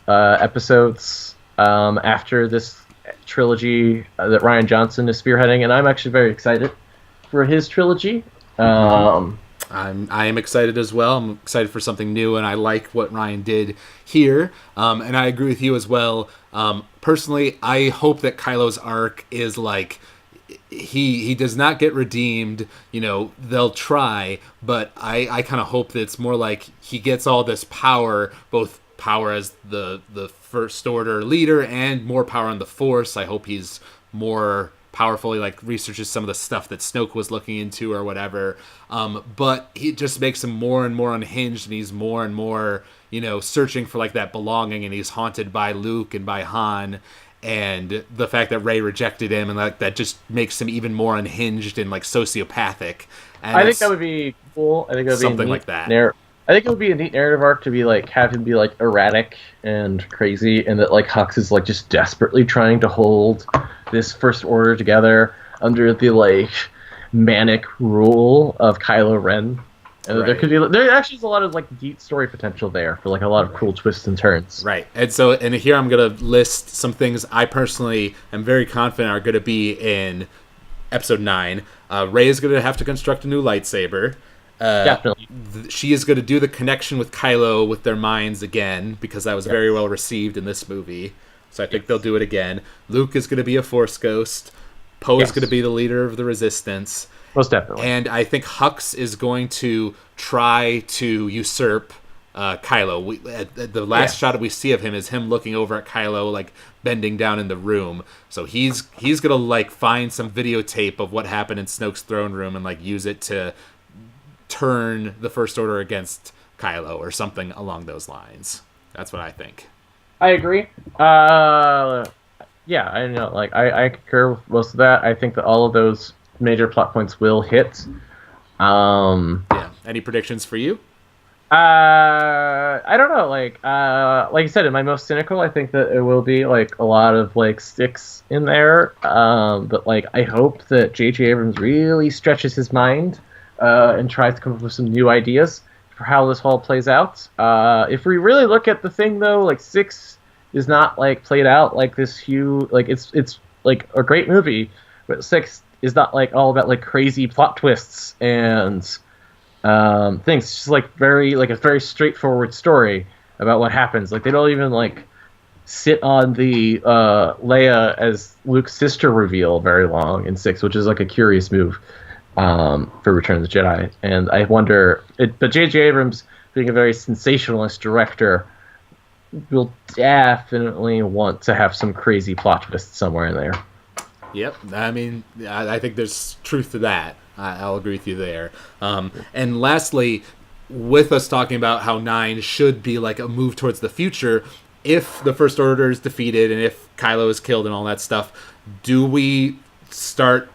episodes after this trilogy that Rian Johnson is spearheading, and I'm actually very excited for his trilogy. I am excited as well. I'm excited for something new, and I like what Rian did here. And I agree with you as well. Personally, I hope that Kylo's arc is like he does not get redeemed. You know, they'll try, but I kind of hope that it's more like he gets all this power, both power as the First Order leader and more power on the Force. I hope he's more powerfully like researches some of the stuff that Snoke was looking into or whatever, but it just makes him more and more unhinged, and he's more and more, you know, searching for like that belonging, and he's haunted by Luke and by Han, and the fact that Rey rejected him, and like that just makes him even more unhinged and like sociopathic. And I think that would be cool. I think that would be something like that. I think it would be a neat narrative arc to be like have him be like erratic and crazy, and that like Hux is like just desperately trying to hold this First Order together under the like manic rule of Kylo Ren. And right. There actually is a lot of like deep story potential there for like a lot of cool twists and turns. Right. And here I'm gonna list some things I personally am very confident are gonna be in Episode 9. Rey is gonna have to construct a new lightsaber. Definitely. She is going to do the connection with Kylo with their minds again, because that was very well received in this movie. So I think they'll do it again. Luke is going to be a Force ghost. Poe is going to be the leader of the Resistance. Most definitely. And I think Hux is going to try to usurp Kylo. The last shot that we see of him is him looking over at Kylo, like bending down in the room. So he's gonna like find some videotape of what happened in Snoke's throne room and like use it to turn the First Order against Kylo or something along those lines. That's what I think. I agree. Yeah, I know. Like, I concur with most of that. I think that all of those major plot points will hit. Yeah. Any predictions for you? I don't know. Like you said, in my most cynical, I think that it will be like a lot of like sticks in there. But like, I hope that J.J. Abrams really stretches his mind and tries to come up with some new ideas for how this all plays out. If we really look at the thing, though, like 6 is not like played out like this huge. Like it's like a great movie, but 6 is not like all about like crazy plot twists and things. It's just like a very straightforward story about what happens. Like they don't even like sit on the Leia as Luke's sister reveal very long in 6, which is like a curious move for Return of the Jedi. And I wonder, but J.J. Abrams, being a very sensationalist director, will definitely want to have some crazy plot twist somewhere in there. Yep. I mean, I think there's truth to that. I'll agree with you there. And lastly, with us talking about how 9 should be like a move towards the future, if the First Order is defeated and if Kylo is killed and all that stuff, do we start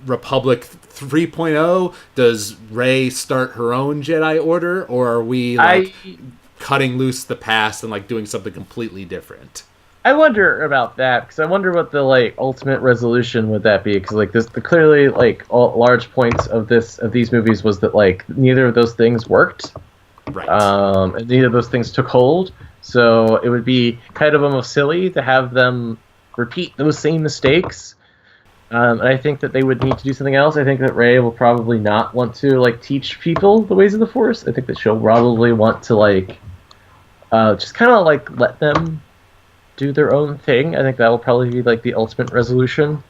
Republic 3.0? Does Rey start her own Jedi Order? Or are we like cutting loose the past and like doing something completely different? I wonder about that, because I wonder what the like ultimate resolution would that be, because like clearly like all large points of these movies was that like neither of those things worked, right? And neither of those things took hold, so it would be kind of almost silly to have them repeat those same mistakes. And I think that they would need to do something else. I think that Rey will probably not want to like teach people the ways of the Force. I think that she'll probably want to like just kind of like let them do their own thing. I think that will probably be like the ultimate resolution,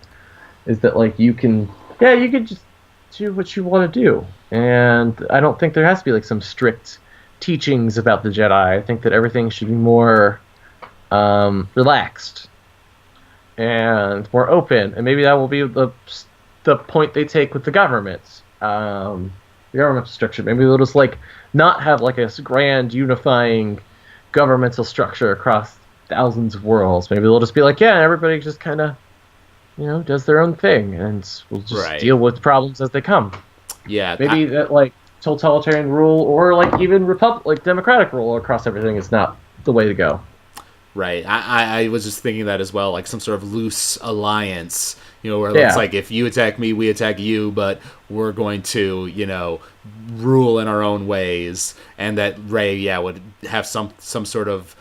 is that like you can just do what you want to do, and I don't think there has to be like some strict teachings about the Jedi. I think that everything should be more relaxed and more open, and maybe that will be the point they take with the government. The government structure. Maybe they'll just like not have like a grand unifying governmental structure across thousands of worlds. Maybe they'll just be like, yeah, everybody just kind of, does their own thing, and we'll just deal with problems as they come. Yeah. Maybe that like totalitarian rule or like even democratic rule across everything is not the way to go. Right. I was just thinking that as well, like some sort of loose alliance, where it's like if you attack me, we attack you, but we're going to, rule in our own ways, and that Rey, would have some sort of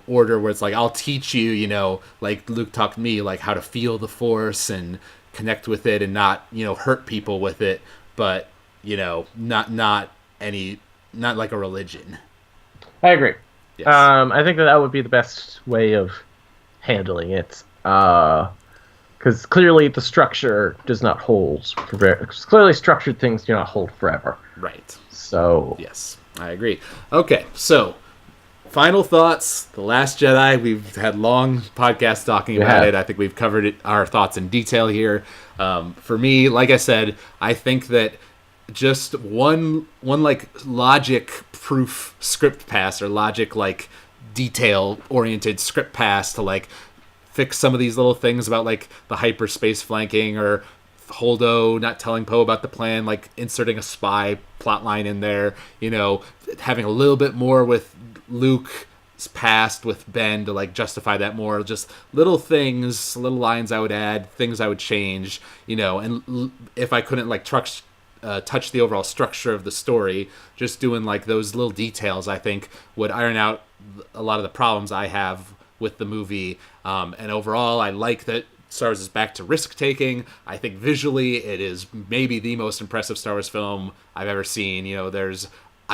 order where it's like, I'll teach you, like Luke taught me, like how to feel the Force and connect with it and not, hurt people with it, but, not like a religion. I agree. Yes. I think that would be the best way of handling it, because clearly the structure does not hold forever. Clearly structured things do not hold forever. Right. So. Yes, I agree. Okay, so final thoughts. The Last Jedi. We've had long podcasts talking about it. I think we've covered our thoughts in detail here. For me, like I said, I think that just one like logic proof script pass or logic like detail oriented script pass to like fix some of these little things about like the hyperspace flanking or Holdo not telling Poe about the plan, like inserting a spy plot line in there, having a little bit more with Luke's past with Ben to like justify that more. Just little things, little lines I would add, things I would change, and if I couldn't like touch the overall structure of the story, just doing like those little details I think would iron out a lot of the problems I have with the movie. And overall, I like that Star Wars is back to risk-taking. I think visually it is maybe the most impressive Star Wars film I've ever seen.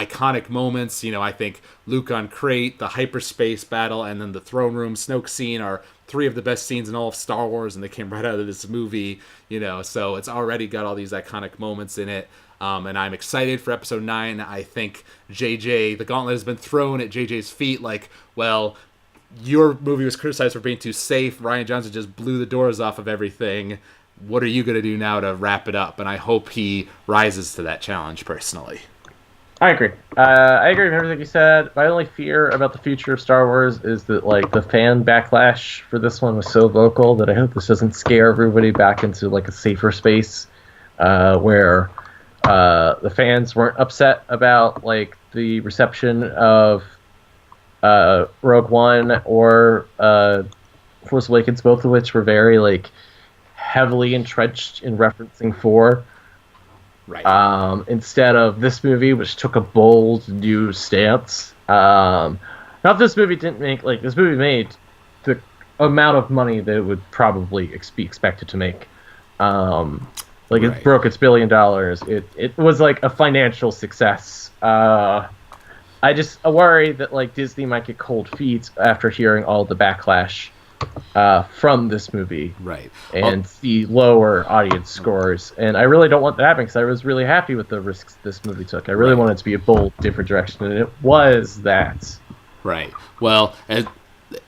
iconic moments. I think Luke on Crate, the hyperspace battle, and then the throne room Snoke scene are 3 of the best scenes in all of Star Wars, and they came right out of this movie. So it's already got all these iconic moments in it. And I'm excited for episode 9. I think the gauntlet has been thrown at JJ's feet. Like, well, your movie was criticized for being too safe. Rian Johnson just blew the doors off of everything. What are you going to do now to wrap it up? And I hope he rises to that challenge personally. I agree. I agree with everything you said. My only fear about the future of Star Wars is that the fan backlash for this one was so vocal that I hope this doesn't scare everybody back into a safer space where the fans weren't upset about the reception of Rogue One or Force Awakens, both of which were very heavily entrenched in referencing 4. Right. Instead of this movie, which took a bold new stance. Not this movie didn't make this movie made the amount of money that it would probably be expected to make. Right. It broke its $1 billion. It was a financial success. I just worry that Disney might get cold feet after hearing all the backlash from this movie, right, and the lower audience scores. And I really don't want that happening because I was really happy with the risks this movie took. I really wanted it to be a bold, different direction, and it was that. Right. Well,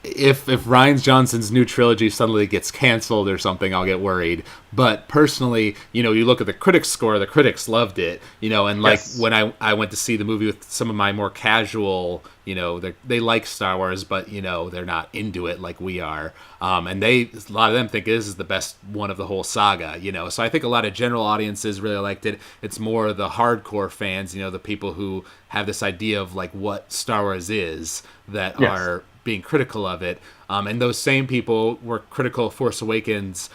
if Rian Johnson's new trilogy suddenly gets canceled or something, I'll get worried. But personally, you look at the critics' score, the critics loved it, and yes. When I went to see the movie with some of my more casual, they like Star Wars, but, they're not into it like we are. And a lot of them think this is the best one of the whole saga, So I think a lot of general audiences really liked it. It's more the hardcore fans, the people who have this idea of what Star Wars is that yes. are being critical of it, and those same people were critical of Force Awakens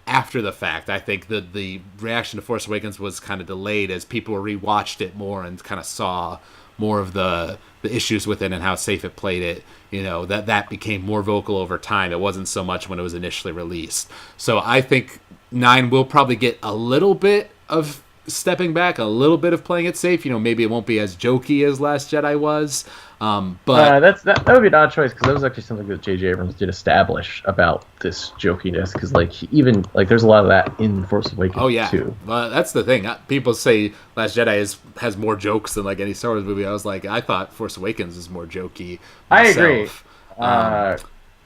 after the fact. I think that the reaction to Force Awakens was kind of delayed as people rewatched it more and kind of saw more of the issues with it and how safe it played it. That became more vocal over time. It wasn't so much when it was initially released. So I think 9 will probably get a little bit of stepping back, a little bit of playing it safe. Maybe it won't be as jokey as Last Jedi was. But that would be an odd choice because that was actually something that J.J. Abrams did establish about this jokiness. Because there's a lot of that in Force Awakens too. Well, that's the thing. People say Last Jedi has more jokes than any Star Wars movie. I thought Force Awakens is more jokey myself. I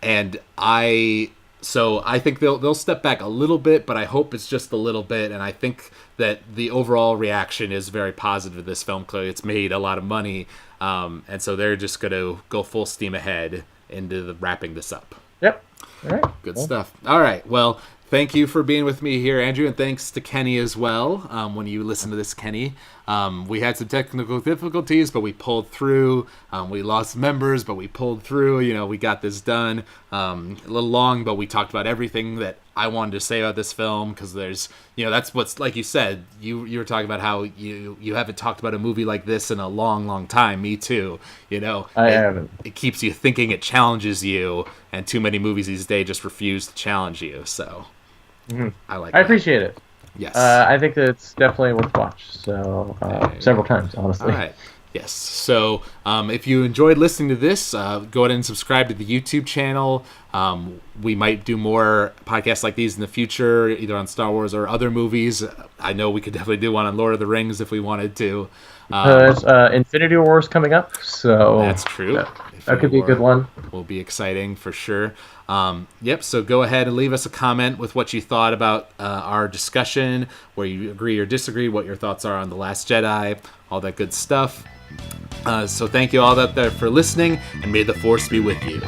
agree. So I think they'll step back a little bit, but I hope it's just a little bit. And I think that the overall reaction is very positive to this film. Clearly, it's made a lot of money, and so they're just going to go full steam ahead into wrapping this up. Yep. All right. Good stuff. All right. Well, thank you for being with me here, Andrew, and thanks to Kenny as well. When you listen to this, Kenny, we had some technical difficulties, but we pulled through. We lost members, but we pulled through. We got this done. A little long, but we talked about everything that I wanted to say about this film because there's, that's what's, like you said, you were talking about how you haven't talked about a movie like this in a long, long time. Me too. I haven't. It keeps you thinking, it challenges you, and too many movies these days just refuse to challenge you. So I appreciate it. Yes. I think that it's definitely worth watch. So several times, honestly. All right. Yes. So if you enjoyed listening to this, go ahead and subscribe to the YouTube channel. We might do more podcasts like these in the future, either on Star Wars or other movies. I know we could definitely do one on Lord of the Rings if we wanted to. There's Infinity War's coming up, so that's true. That could be a good one. Will be exciting for sure. Yep. So go ahead and leave us a comment with what you thought about our discussion, where you agree or disagree, what your thoughts are on The Last Jedi, all that good stuff. So thank you all out there for listening, and may the Force be with you.